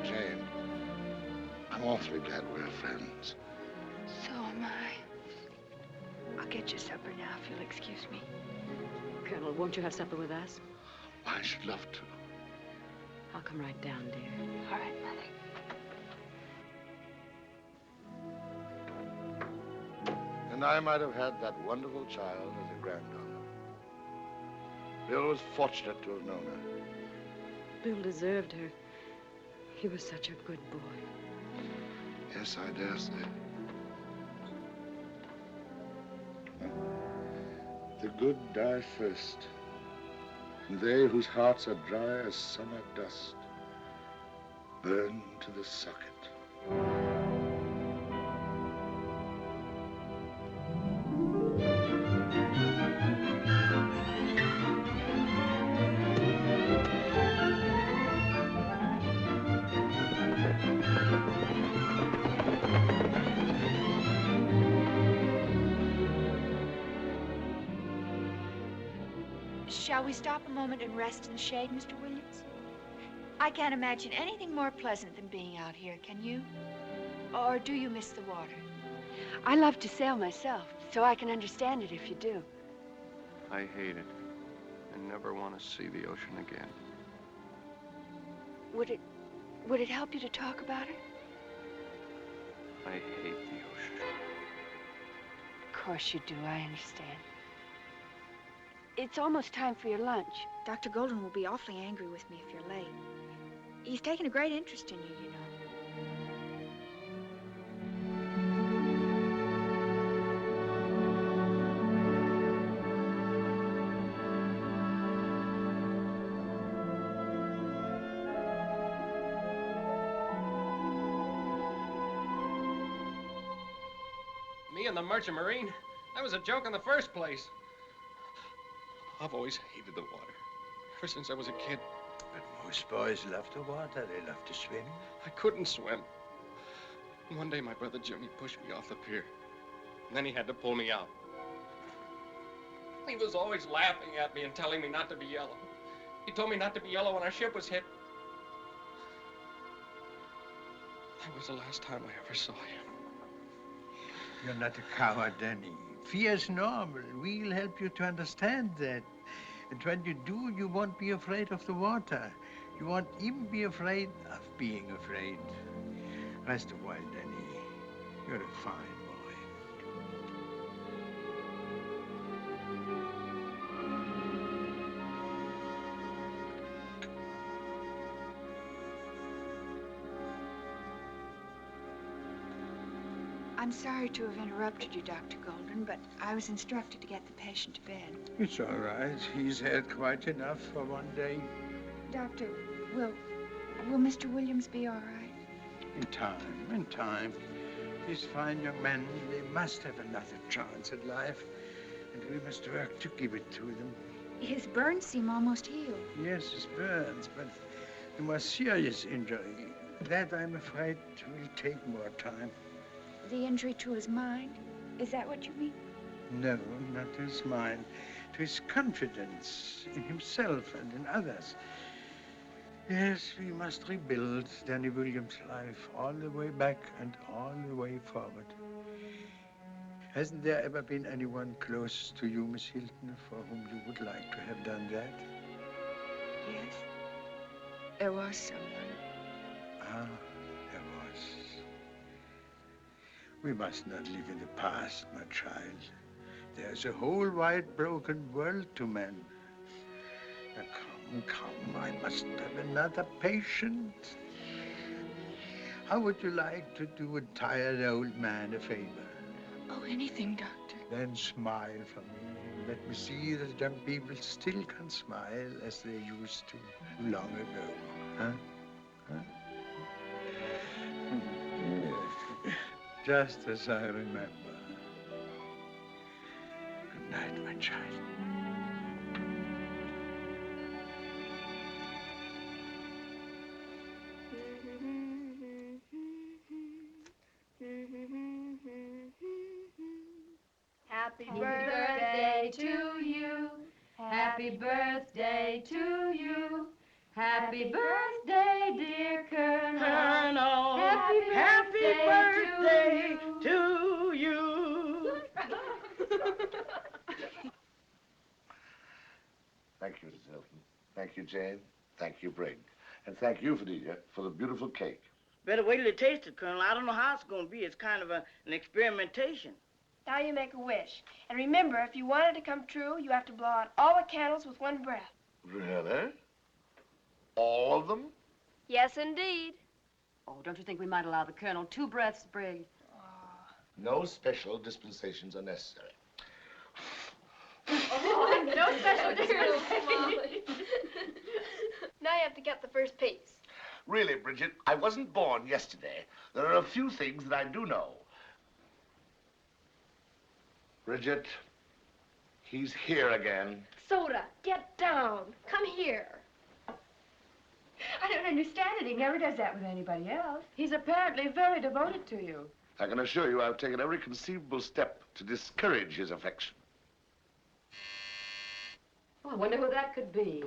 S20: Jane, I'm awfully glad we're friends.
S3: So am I. I'll get you supper now, if you'll excuse me.
S15: Colonel, won't you have supper with us?
S20: I should love to.
S15: I'll come right down, dear.
S3: All right, Mother.
S20: And I might have had that wonderful child as a granddaughter. Bill was fortunate to have known her.
S15: Bill deserved her. He was such a good boy.
S20: Yes, I dare say. The good die first, and they whose hearts are dry as summer dust burn to the socket.
S3: Shall we stop a moment and rest in the shade, Mr. Williams? I can't imagine anything more pleasant than being out here, can you? Or do you miss the water?
S15: I love to sail myself, so I can understand it if you do.
S4: I hate it. I never want to see the ocean again.
S3: Would it help you to talk about it?
S4: I hate the ocean.
S15: Of course you do, I understand. It's almost time for your lunch.
S3: Dr. Golden will be awfully angry with me if you're late. He's taken a great interest in you, you know.
S1: Me and the Merchant Marine? That was a joke in the first place. I've always hated the water, ever since I was a kid.
S7: But most boys love the water. They love to swim.
S1: I couldn't swim. And one day, my brother Jimmy pushed me off the pier. And then he had to pull me out. He was always laughing at me and telling me not to be yellow. He told me not to be yellow when our ship was hit. That was the last time I ever saw him.
S7: You're not a coward, Danny. Fear is normal. We'll help you to understand that. And when you do, you won't be afraid of the water. You won't even be afraid of being afraid. Rest a while, Danny. You're a fine boy.
S3: I'm sorry to have interrupted you, Dr. Golden, but I was instructed to get the patient to bed.
S7: It's all right. He's had quite enough for one day.
S3: Doctor, will Mr. Williams be all right?
S7: In time. These fine young men, they must have another chance at life. And we must work to give it to them.
S3: His burns seem almost healed.
S7: Yes, his burns, but the more serious injury, that, I'm afraid, will take more time.
S3: The injury to his mind? Is that what you mean?
S7: No, not to his mind. To his confidence in himself and in others. Yes, we must rebuild Danny Williams' life all the way back and all the way forward. Hasn't there ever been anyone close to you, Miss Hilton, for whom you would like to have done that?
S3: Yes. There was someone.
S7: Ah, there was. We must not live in the past, my child. There's a whole wide, broken world to mend. Now, come, I must have another patient. How would you like to do a tired old man a favor?
S3: Oh, anything, Doctor.
S7: Then smile for me. Let me see that young people still can smile as they used to long ago. Huh? Yes. Just as I remember. my child.
S2: Happy birthday to you. Happy birthday to you. Happy birthday, dear Colonel. Happy birthday
S7: to you.
S20: Thank you, Mrs. Hilton. Thank you, Jane. Thank you, Brigg. And thank you, Fidelia, for the beautiful cake.
S8: Better wait till you taste it, Colonel. I don't know how it's going to be. It's kind of an experimentation.
S2: Now you make a wish. And remember, if you want it to come true, you have to blow out all the candles with one breath.
S20: Really? All of them?
S2: Yes, indeed.
S15: Oh, don't you think we might allow the Colonel 2 breaths, Brigg?
S20: No special dispensations are necessary.
S2: Oh, no special dispensation. Now you have to get the first piece.
S20: Really, Bridget, I wasn't born yesterday. There are a few things that I do know. Bridget, he's here again.
S2: Soda, get down. Come here.
S3: I don't understand it. He never does that with anybody else.
S15: He's apparently very devoted to you.
S20: I can assure you I've taken every conceivable step to discourage his affection.
S15: Oh, I wonder who that could be.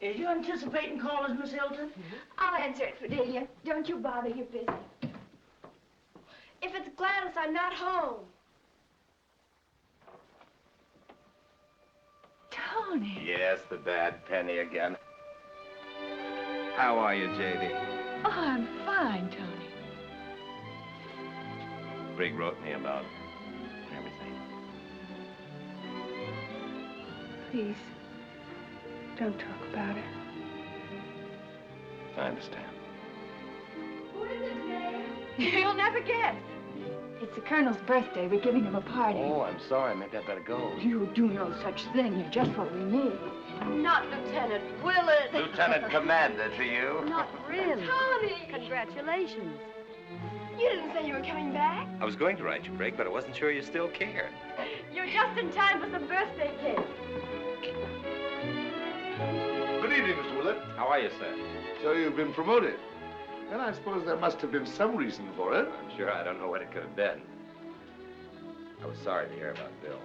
S8: Is you anticipating callers, Miss Hilton?
S2: I'll answer it, Fidelia. Don't you bother, you're busy. If it's Gladys, I'm not home.
S3: Tony.
S10: Yes, the bad penny again. How are you, J.D.?
S3: Oh, I'm fine, Tony.
S10: Brigg wrote me about everything.
S3: Please, don't talk about it.
S10: I understand.
S2: Who is it today?
S3: You'll never guess. It's the Colonel's birthday. We're giving him a party.
S10: Oh, I'm sorry. Maybe I'd better go.
S3: You do no such thing. You're just what we need.
S15: Not Lieutenant Willett.
S10: Lieutenant Commander to you.
S15: Not really.
S2: Tony!
S15: Congratulations.
S2: You didn't say you were coming back.
S10: I was going to write you, Brigg, but I wasn't sure you still cared.
S2: You're just in time for some birthday cake.
S20: Good evening, Mr. Willett.
S10: How are you, sir?
S20: So you've been promoted. Well, I suppose there must have been some reason for it.
S10: I'm sure I don't know what it could have been. I was sorry to hear about Bill.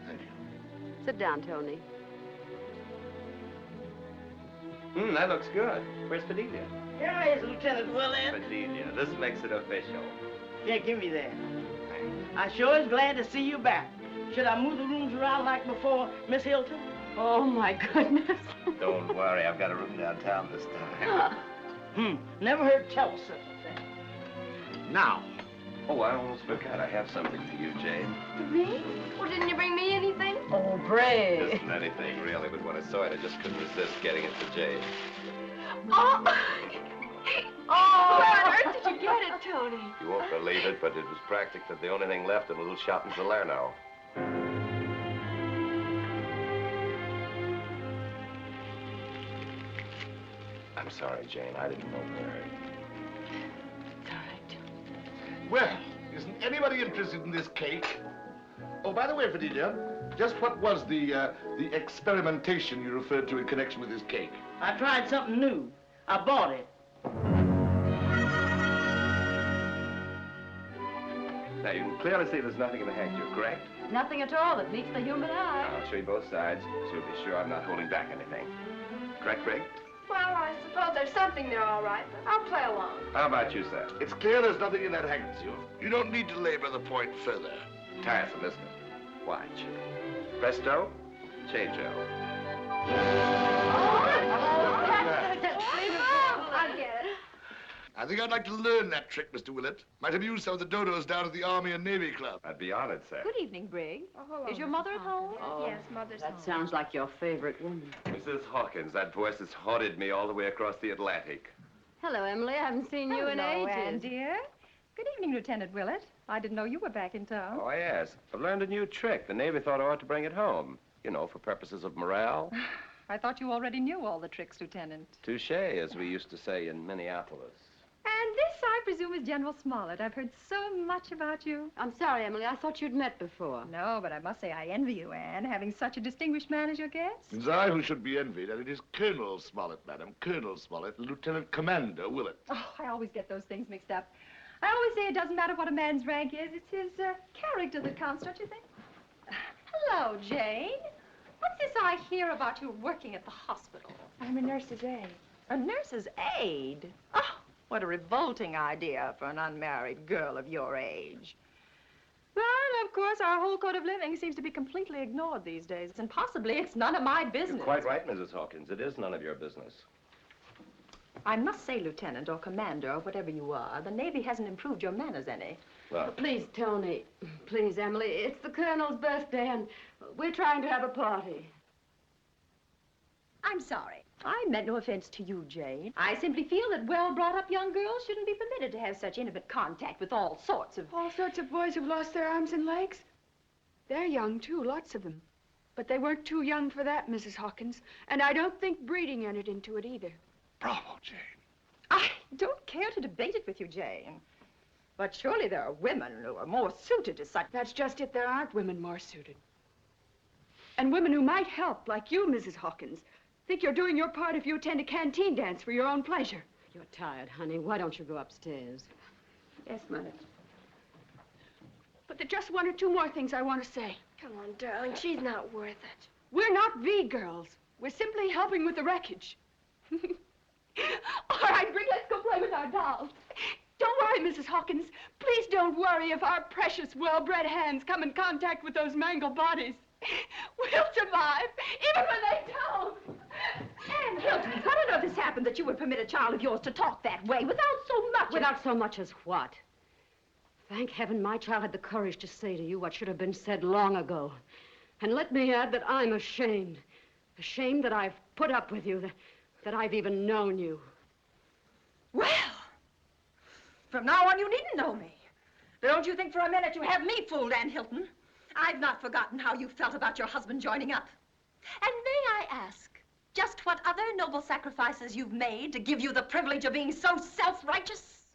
S20: Thank you.
S15: Sit down, Tony.
S10: That looks good. Where's Fidelia?
S8: Here he is, Lieutenant Willett.
S10: Fidelia, this makes it official.
S8: Yeah, give me that. I sure is glad to see you back. Should I move the rooms around like before, Miss Hilton?
S15: Oh, my goodness.
S10: Don't worry, I've got a room downtown this time.
S8: Never heard tell of such a thing.
S10: Now. Oh, I almost forgot. I have something for you, Jane.
S2: For me? Well, didn't you bring me anything?
S15: Oh, Brigg.
S10: Isn't anything, really, but when I saw it, I just couldn't resist getting it for Jane.
S2: Oh! Oh! Where on earth did you get it, Tony?
S10: You won't believe it, but it was practically the only thing left in a little shop in Salerno. I'm sorry, Jane. I didn't know where.
S15: It's all right.
S20: Well, isn't anybody interested in this cake? Oh, by the way, Fidelia, just what was the experimentation you referred to in connection with this cake?
S8: I tried something new. I bought it.
S10: Now, you can clearly see there's nothing in the handkerchief, correct?
S15: Nothing at all that meets the human eye.
S10: I'll show you both sides, so you'll be sure I'm not holding back anything. Correct, Brigg?
S2: Well, I suppose there's something there, all right, but I'll play along.
S10: How about you, sir?
S20: It's clear there's nothing in that handkerchief. You don't need to labor the point further.
S10: Tiresome, isn't it? Watch. Presto, change-o.
S2: I'll get it.
S20: I think I'd like to learn that trick, Mr. Willett. Might amuse some of the dodos down at the Army and Navy Club.
S10: I'd be honored, sir.
S15: Good evening, Brigg.
S2: Oh, hello,
S15: Is your
S2: Mrs.
S15: mother at home?
S2: Hawkins. Yes, Mother's home.
S15: That sounds like your favorite woman.
S10: Mrs. Hawkins, that voice has haunted me all the way across the Atlantic.
S15: Hello, Emily. I haven't seen you in
S13: Hello,
S15: ages.
S13: Anne, dear. Good evening, Lieutenant Willett. I didn't know you were back in town.
S10: Oh, yes. I've learned a new trick. The Navy thought I ought to bring it home. You know, for purposes of morale.
S13: I thought you already knew all the tricks, Lieutenant.
S10: Touché, as we used to say in Minneapolis.
S2: And this I
S13: presume is General Smollett. I've heard so much about you.
S15: I'm sorry, Emily. I thought you'd met before.
S13: No, but I must say I envy you, Anne, having such a distinguished man as your guest.
S20: It's I who should be envied, and it is Colonel Smollett, madam. Colonel Smollett, Lieutenant Commander Willett.
S13: Oh, I always get those things mixed up. I always say it doesn't matter what a man's rank is. It's his character that counts, don't you think? Hello, Jane. What's this I hear about you working at the hospital?
S27: I'm a nurse's aide.
S24: A nurse's aide? Oh, what a revolting idea for an unmarried girl of your age. Well, of course, our whole code of living seems to be completely ignored these days, and possibly it's none of my business.
S10: You're quite right, Mrs. Hawkins. It is none of your business.
S24: I must say, Lieutenant or Commander or whatever you are, the Navy hasn't improved your manners any.
S10: Well,
S15: Please, Tony. Please, Emily. It's the Colonel's birthday, and we're trying to have a party.
S24: I'm sorry. I meant no offense to you, Jane. I simply feel that well-brought-up young girls shouldn't be permitted to have such intimate contact with all sorts of
S27: boys who've lost their arms and legs. They're young, too, lots of them. But they weren't too young for that, Mrs. Hawkins. And I don't think breeding entered into it either.
S20: Bravo, Jane.
S24: I don't care to debate it with you, Jane. But surely there are women who are more suited to such...
S27: That's just it. There aren't women more suited. And women who might help, like you, Mrs. Hawkins. Think you're doing your part if you attend a canteen dance for your own pleasure.
S15: You're tired, honey. Why don't you go upstairs?
S27: Yes, Mother. But there's just one or two more things I want to say.
S2: Come on, darling. She's not worth it.
S27: We're not V-girls. We're simply helping with the wreckage. All right, Brig, let's go play with our dolls. Don't worry, Mrs. Hawkins. Please don't worry if our precious, well-bred hands come in contact with those mangled bodies. We'll survive, even when they don't.
S24: Anne Hilton, how did all this happen that you would permit a child of yours to talk that way without so much...
S15: Without so much as what? Thank heaven my child had the courage to say to you what should have been said long ago. And let me add that I'm ashamed. Ashamed that I've put up with you, that I've even known you.
S24: Well, from now on you needn't know me. But don't you think for a minute you have me fooled, Anne Hilton. I've not forgotten how you felt about your husband joining up. And may I ask, just what other noble sacrifices you've made to give you the privilege of being so self-righteous?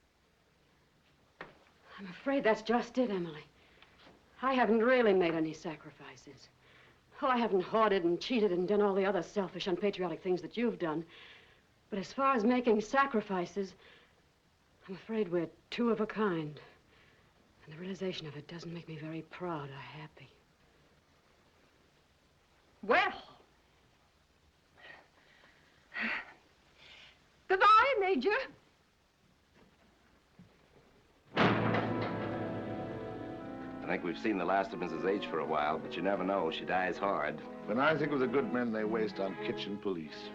S15: I'm afraid that's just it, Emily. I haven't really made any sacrifices. Oh, I haven't hoarded and cheated and done all the other selfish, unpatriotic things that you've done. But as far as making sacrifices, I'm afraid we're two of a kind. And the realization of it doesn't make me very proud or happy.
S24: Well. Goodbye, Major.
S10: I think we've seen the last of Mrs. H for a while, but you never know. She dies hard.
S20: When I think of the good men they waste on kitchen police.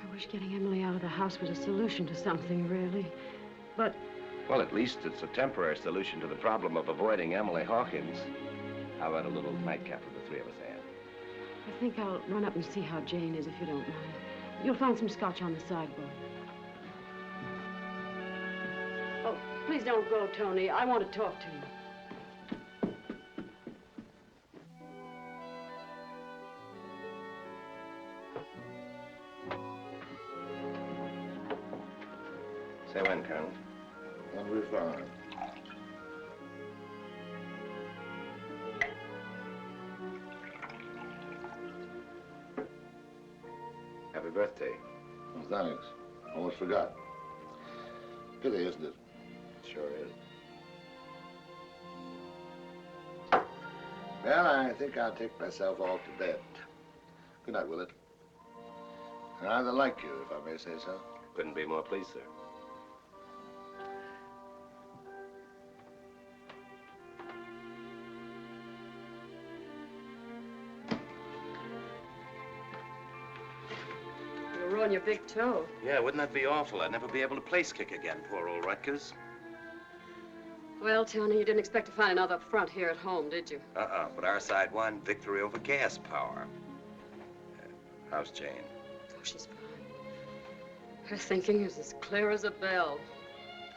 S15: I wish getting Emily out of the house was a solution to something, really. But...
S10: Well, at least it's a temporary solution to the problem of avoiding Emily Hawkins. How about a little nightcap for the three of us, Anne?
S15: I think I'll run up and see how Jane is, if you don't mind. You'll find some scotch on the sideboard. Oh, please don't go, Tony. I want to talk to you.
S10: Say when, Colonel?
S20: When we're fine.
S10: Happy birthday.
S20: Oh, thanks. Almost forgot. Pity, isn't it?
S10: Sure is.
S20: Well, I think I'll take myself off to bed. Good night, Willett. I rather like you, if I may say so.
S10: Couldn't be more pleased, sir.
S15: You'll ruin your big toe.
S10: Yeah, wouldn't that be awful? I'd never be able to place kick again, poor old Rutgers.
S15: Well, Tony, you didn't expect to find another front here at home, did you?
S10: But our side won victory over gas power. How's Jane?
S15: Oh, she's fine. Her thinking is as clear as a bell.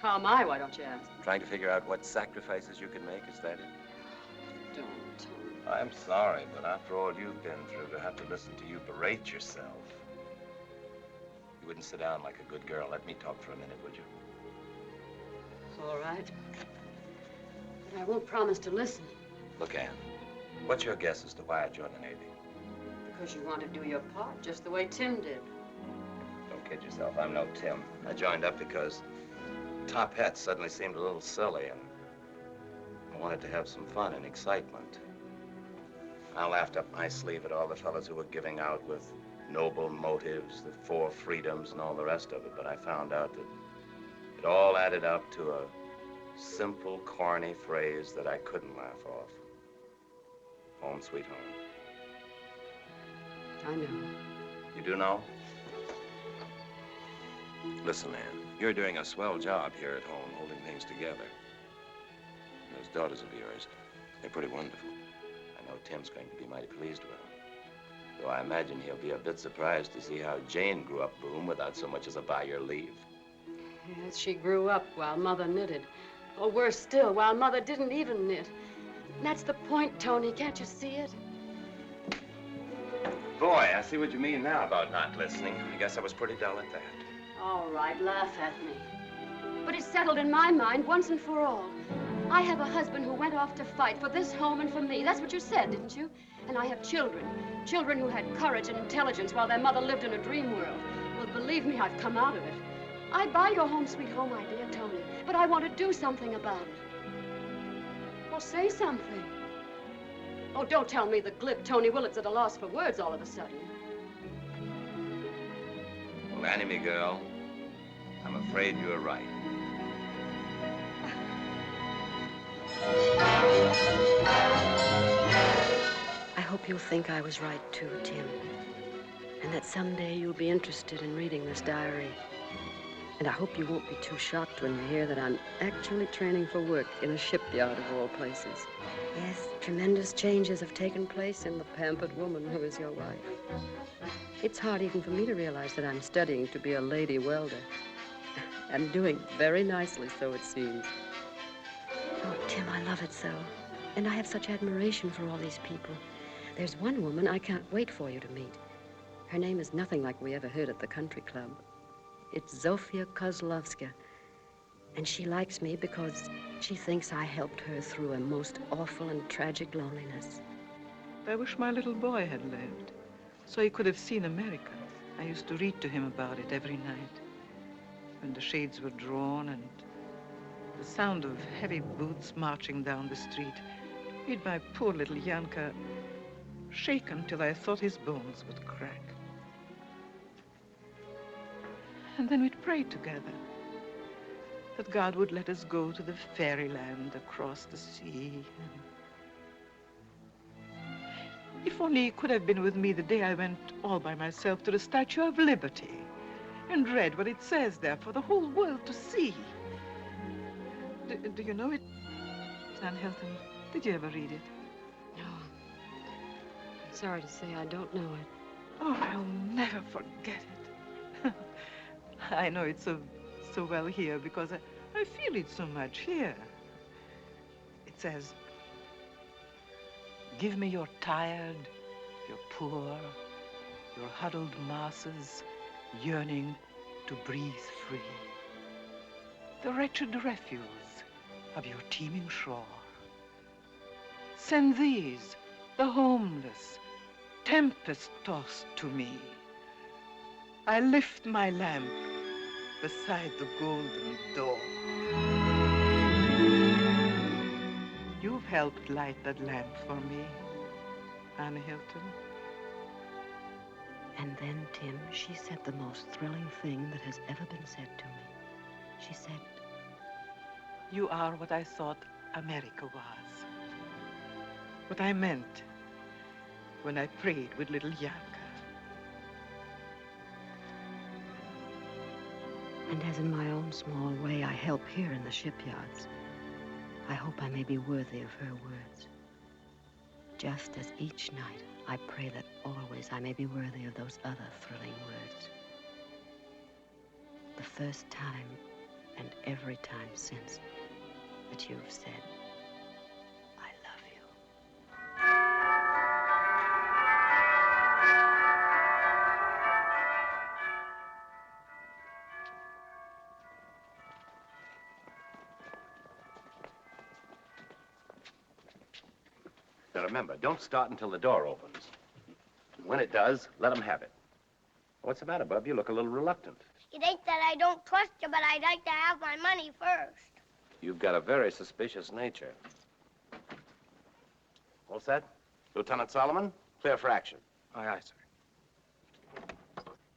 S15: How am I, why don't you ask?
S10: Trying to figure out what sacrifices you can make, is that it?
S15: Don't, Tony.
S10: I'm sorry, but after all you've been through, to have to listen to you berate yourself. You wouldn't sit down like a good girl. Let me talk for a minute, would you?
S15: all right. But I won't promise to listen.
S10: Look, Ann, what's your guess as to why I joined the Navy?
S15: Because you want to do your part, just the way Tim did.
S10: Don't kid yourself, I'm no Tim. I joined up because top hat suddenly seemed a little silly, and I wanted to have some fun and excitement. I laughed up my sleeve at all the fellas who were giving out with noble motives, the 4 freedoms, and all the rest of it, but I found out that it all added up to a simple, corny phrase that I couldn't laugh off. Home, sweet home.
S15: I know.
S10: You do know? Listen, Ann, you're doing a swell job here at home, holding things together. Those daughters of yours, they're pretty wonderful. I know Tim's going to be mighty pleased with them. Though I imagine he'll be a bit surprised to see how Jane grew up boom without so much as a by your leave.
S15: Yes, she grew up while Mother knitted. Or worse still, while Mother didn't even knit. And that's the point, Tony. Can't you see it?
S10: Boy, I see what you mean now about not listening. I guess I was pretty dull at that.
S15: All right, laugh at me. But it's settled in my mind once and for all. I have a husband who went off to fight for this home and for me. That's what you said, didn't you? And I have children. Children who had courage and intelligence while their mother lived in a dream world. Well, believe me, I've come out of it. I buy your home sweet home idea, Tony, but I want to do something about it. Well, say something. Oh, don't tell me the glib Tony Willett's at a loss for words all of a sudden.
S10: Well, Annie, me girl, I'm afraid you're right.
S15: I hope you'll think I was right, too, Tim. And that someday you'll be interested in reading this diary. And I hope you won't be too shocked when you hear that I'm actually training for work in a shipyard of all places. Yes, tremendous changes have taken place in the pampered woman who is your wife. It's hard even for me to realize that I'm studying to be a lady welder. And doing very nicely, so it seems. Oh, Tim, I love it so. And I have such admiration for all these people. There's one woman I can't wait for you to meet. Her name is nothing like we ever heard at the country club. It's Zofia Kozlovska. And she likes me because she thinks I helped her through a most awful and tragic loneliness.
S11: I wish my little boy had lived, so he could have seen America. I used to read to him about it every night, when the shades were drawn and the sound of heavy boots marching down the street made my poor little Yanka shake until I thought his bones would crack. And then we'd pray together that God would let us go to the fairyland across the sea. If only he could have been with me the day I went all by myself to the Statue of Liberty and read what it says there for the whole world to see. Do you know it, San Hilton? Did you ever read it?
S15: No. I'm sorry to say I don't know it.
S11: Oh, I'll never forget it. I know it so well here because I feel it so much here. It says, give me your tired, your poor, your huddled masses yearning to breathe free. The wretched refuse of your teeming shore. Send these, the homeless, tempest-tossed to me. I lift my lamp beside the golden door. You've helped light that lamp for me, Anna Hilton.
S15: And then, Tim, she said the most thrilling thing that has ever been said to me. She said,
S11: you are what I thought America was. What I meant when I prayed with little Yanka.
S15: And as in my own small way I help here in the shipyards, I hope I may be worthy of her words. Just as each night I pray that always I may be worthy of those other thrilling words. The first time and every time since that you've said, I love you.
S14: Now remember, don't start until the door opens. When it does, let them have it. What's the matter, Bub? You look a little reluctant.
S16: It ain't that I don't trust you, but I'd like to have my money first.
S14: You've got a very suspicious nature. All set? Lieutenant Solomon, clear for action.
S22: Aye, aye, sir.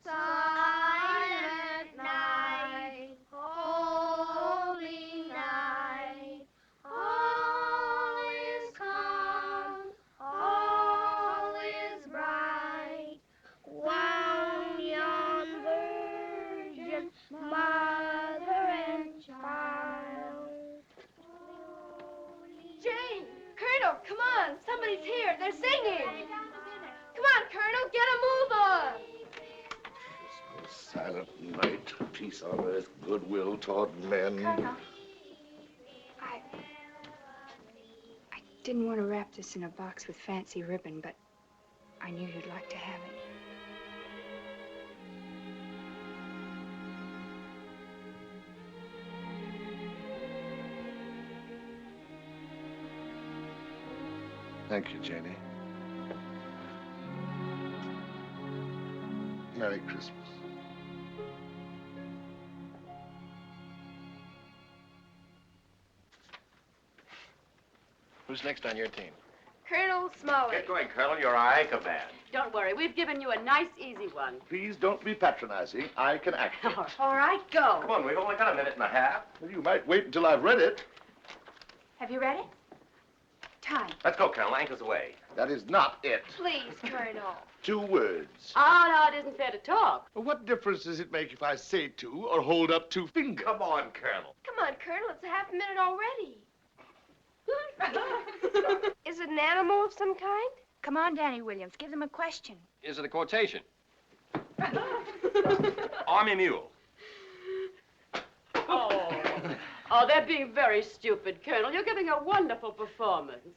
S16: Silent night, holy night, all is calm, all is bright. Wound yon virgin, mother and child.
S2: Jane! Colonel, come on! Somebody's here. They're singing. Come on, Colonel, get a move on.
S20: Silent night, peace on earth, goodwill toward men.
S3: Colonel, I didn't want to wrap this in a box with fancy ribbon, but I knew you'd like to have it.
S20: Thank you, Janie. Merry Christmas.
S14: Who's next on your team?
S2: Colonel Smollett.
S14: Get going, Colonel. You're our anchor man.
S15: Don't worry, we've given you a nice, easy one.
S20: Please don't be patronizing. I can act it.
S15: All right, go.
S14: Come on, we've only got a minute and a half.
S20: Well, you might wait until I've read it.
S3: Have you read it? Time.
S14: Let's go, Colonel. Anchor's away.
S20: That is not it.
S2: Please, Colonel.
S20: 2 words.
S15: Oh, no, it isn't fair to talk.
S20: Well, what difference does it make if I say 2 or hold up 2 fingers?
S14: Come on, Colonel.
S2: Come on, Colonel, it's a half minute already. Is it an animal of some kind?
S3: Come on, Danny Williams, give them a question.
S1: Is it a quotation?
S14: Army mule.
S15: Oh, they're being very stupid, Colonel. You're giving a wonderful performance.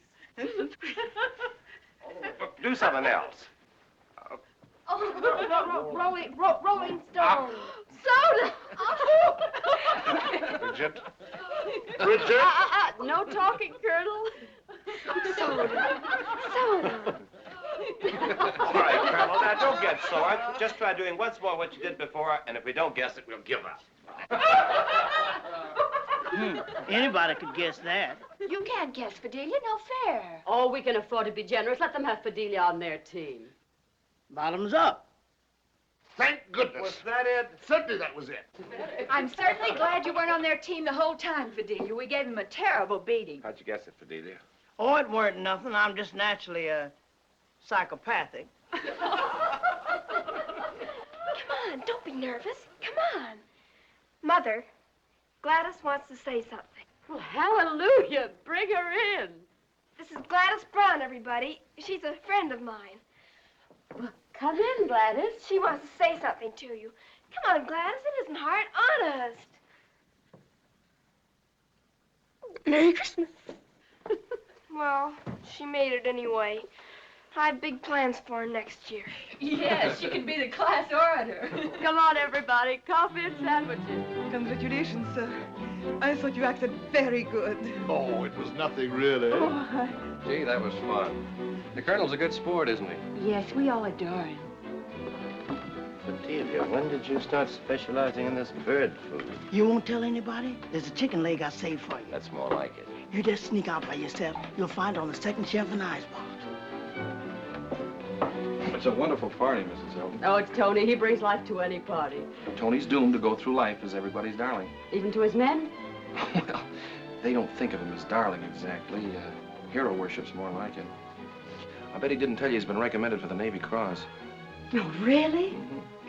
S14: Do something else.
S2: Rolling Stone. Soda!
S20: Bridget? Bridget?
S15: No talking, Colonel.
S2: Soda.
S14: All right, Colonel. Now, don't get sore. Just try doing once more what you did before, and if we don't guess it, we'll give up.
S8: Anybody could guess that.
S3: You can't guess, Fidelia, no fair.
S15: Oh, we can afford to be generous. Let them have Fidelia on their team.
S8: Bottoms up.
S20: Thank goodness.
S14: Was that it?
S20: Certainly that was it.
S3: I'm certainly glad you weren't on their team the whole time, Fidelia. We gave them a terrible beating.
S14: How'd you guess it, Fidelia?
S8: Oh, it weren't nothing. I'm just naturally psychopathic.
S2: Come on, don't be nervous. Come on. Mother, Gladys wants to say something.
S15: Well, hallelujah. Bring her in.
S2: This is Gladys Brown, everybody. She's a friend of mine.
S15: Well, come in, Gladys.
S2: She wants to say something to you. Come on, Gladys. It isn't hard. Honest. Merry Christmas. Well, she made it anyway. I have big plans for her next year.
S3: Yes, she can be the class orator.
S15: Come on, everybody. Coffee and sandwiches.
S11: Congratulations, sir. I thought you acted very good.
S20: Oh, it was nothing really.
S3: Oh,
S1: Gee, that was fun. The Colonel's a good sport, isn't he?
S3: yes, we all adore him.
S14: Fidelia, when did you start specializing in this bird food?
S8: You won't tell anybody? There's a chicken leg I saved for you.
S14: That's more like it.
S8: You just sneak out by yourself. You'll find it on the second shelf in the icebox.
S22: It's a wonderful party, Mrs. Hilton.
S15: Oh, it's Tony. He brings life to any party.
S22: Tony's doomed to go through life as everybody's darling.
S15: Even to his men?
S22: Well, they don't think of him as darling exactly. Hero worship's more like it. I bet he didn't tell you he's been recommended for the Navy Cross.
S15: No, really?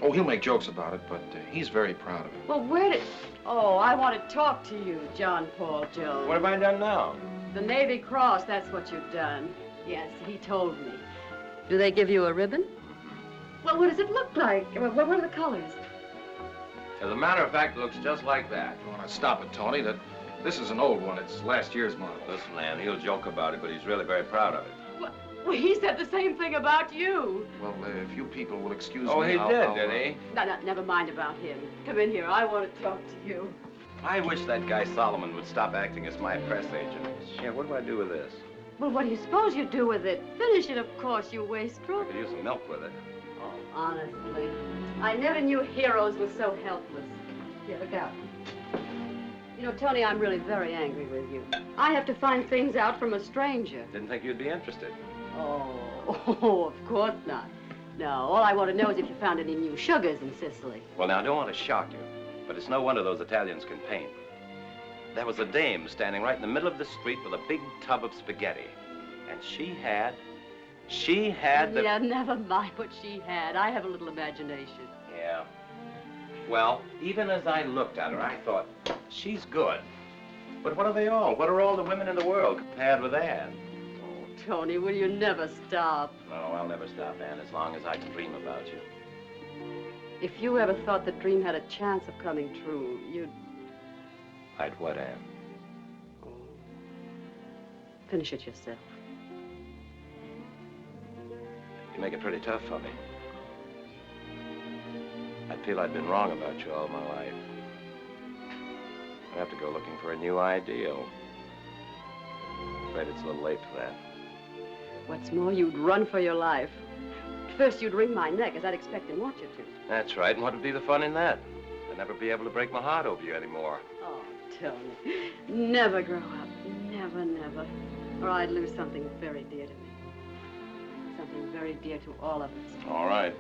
S22: Oh, he'll make jokes about it, but he's very proud of it.
S15: Well, where did... Oh, I want to talk to you, John Paul Jones.
S14: What have I done now?
S15: The Navy Cross, that's what you've done. Yes, he told me. Do they give you a ribbon? Well, what does it look like? What are the colors?
S14: As a matter of fact, it looks just like that.
S22: You want to stop it, Tony? This is an old one. It's last year's model.
S14: Listen, man, he'll joke about it, but he's really very proud of it.
S15: Well, he said the same thing about you.
S22: Well, if you people will excuse
S14: Oh,
S22: me,
S14: he
S22: I'll,
S14: did he?
S15: No, never mind about him. Come in here. I want to talk to you.
S14: I wish that guy Solomon would stop acting as my press agent. Yeah, what do I do with this?
S15: Well, what do you suppose you do with it? Finish it, of course, you wastrel.
S14: I could use some milk with it.
S15: Oh, honestly. I never knew heroes were so helpless. Here, look out. You know, Tony, I'm really very angry with you. I have to find things out from a stranger.
S14: Didn't think you'd be interested.
S15: Oh, of course not. No, all I want to know is if you found any new sugars in Sicily.
S14: Well, now, I don't want to shock you, but it's no wonder those Italians can paint. There was a dame standing right in the middle of the street with a big tub of spaghetti. And she had the...
S15: Yeah, never mind what she had. I have a little imagination.
S14: Yeah. Well, even as I looked at her, I thought, she's good. But what are they all? What are all the women in the world compared with Anne?
S15: Oh, Tony, will you never stop?
S14: No, I'll never stop, Anne, as long as I can dream about you.
S15: If you ever thought the dream had a chance of coming true, you'd...
S14: I'd what, Anne?
S15: Oh. Finish it yourself.
S14: You make it pretty tough for me. I feel I've been wrong about you all my life. I'd have to go looking for a new ideal. I'm afraid it's a little late for that.
S15: What's more, you'd run for your life. First, you'd wring my neck, as I'd expect and want you to.
S14: That's right, and what would be the fun in that? I'd never be able to break my heart over you anymore.
S15: Oh, Tony, never grow up. Never, never. Or I'd lose something very dear to me. Something very dear to all of us.
S14: All right.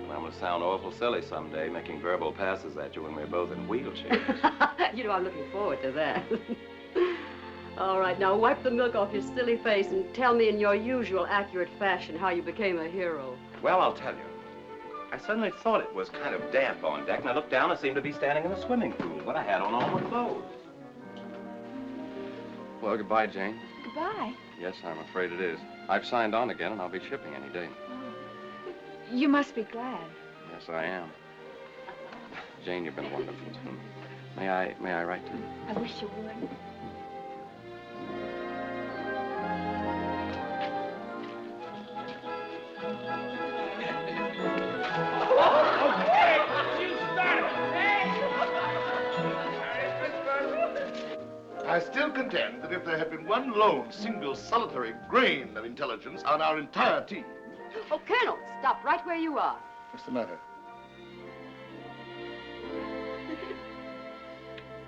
S14: Well, I'm going to sound awful silly someday, making verbal passes at you when we're both in wheelchairs.
S15: You know, I'm looking forward to that. All right, now wipe the milk off your silly face and tell me in your usual accurate fashion how you became a hero.
S14: Well, I'll tell you. I suddenly thought it was kind of damp on deck, and I looked down and seemed to be standing in a swimming pool, but I had on all my clothes. Well, goodbye, Jane.
S3: Goodbye.
S14: Yes, I'm afraid it is. I've signed on again, and I'll be shipping any day.
S3: You must be glad.
S14: Yes, I am. Jane, you've been wonderful to me. May I write to you?
S3: I wish you would.
S20: I still contend that if there had been one lone, single, solitary grain of intelligence on our entire team...
S15: Oh, Colonel, stop right where you are.
S20: What's the matter?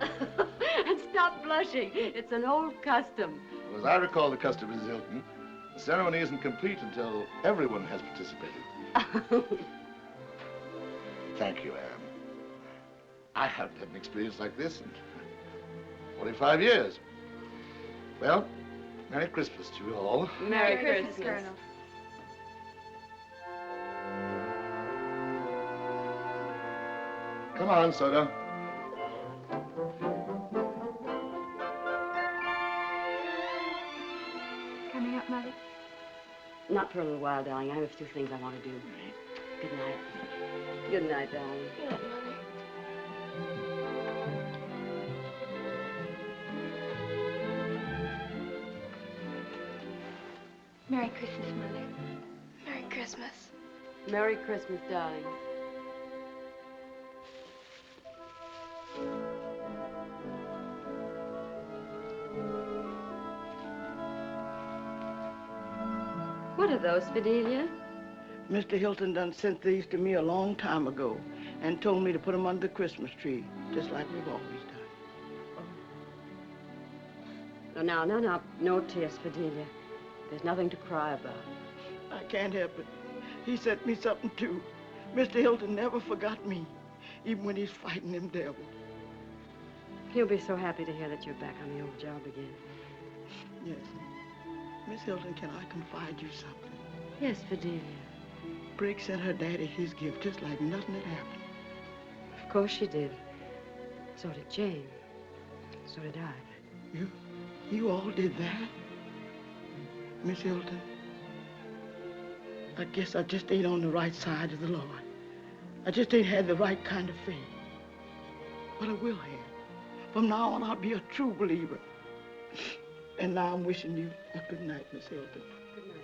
S15: And stop blushing. It's an old custom.
S20: Well, as I recall the custom, Mrs. Hilton, the ceremony isn't complete until everyone has participated. Thank you, Anne. I haven't had an experience like this in 45 years. Well, Merry Christmas to you all.
S15: Merry Christmas,
S3: Colonel.
S20: Come on, Soda.
S3: Coming up, Mother?
S15: Not for a little while, darling. I have a few things I want to do. Good night. Good night, darling.
S2: Good night, Mother.
S3: Merry Christmas, Mother.
S2: Merry Christmas.
S15: Merry Christmas, darling. What are those, Fidelia?
S8: Mr. Hilton done sent these to me a long time ago and told me to put them under the Christmas tree, just like we've always done.
S15: No, no tears, Fidelia. There's nothing to cry about.
S8: I can't help it. He sent me something, too. Mr. Hilton never forgot me, even when he's fighting them devils.
S15: He'll be so happy to hear that you're back on the old job again.
S8: Yes. Miss Hilton, can I confide you something?
S15: Yes, Fidelia.
S8: Briggs sent her daddy his gift just like nothing had happened.
S15: Of course she did. So did Jane. So did I.
S8: You all did that? Miss Hilton, I guess I just ain't on the right side of the Lord. I just ain't had the right kind of faith. But I will have. From now on, I'll be a true believer. And now I'm wishing you a good night, Miss Hilton.
S15: Good night, Fidelia.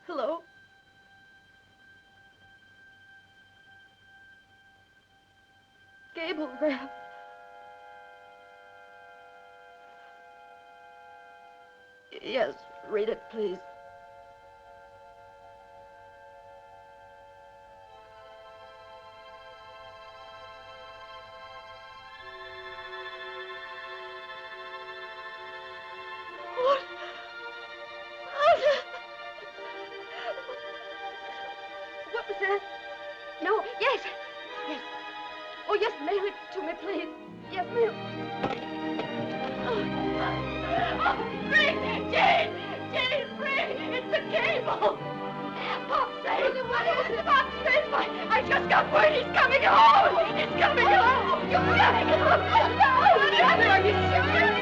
S12: Hello? Cablegram. Yes, read it, please. What was that? No, yes. Yes. Oh, yes, mail it to me, please. Yes, mail. Oh, free! Jane! Jane, free! It's the cable! Pop, save! What is it? Pop, save! I just got word he's coming home! He's coming home! You're coming home! Are you serious?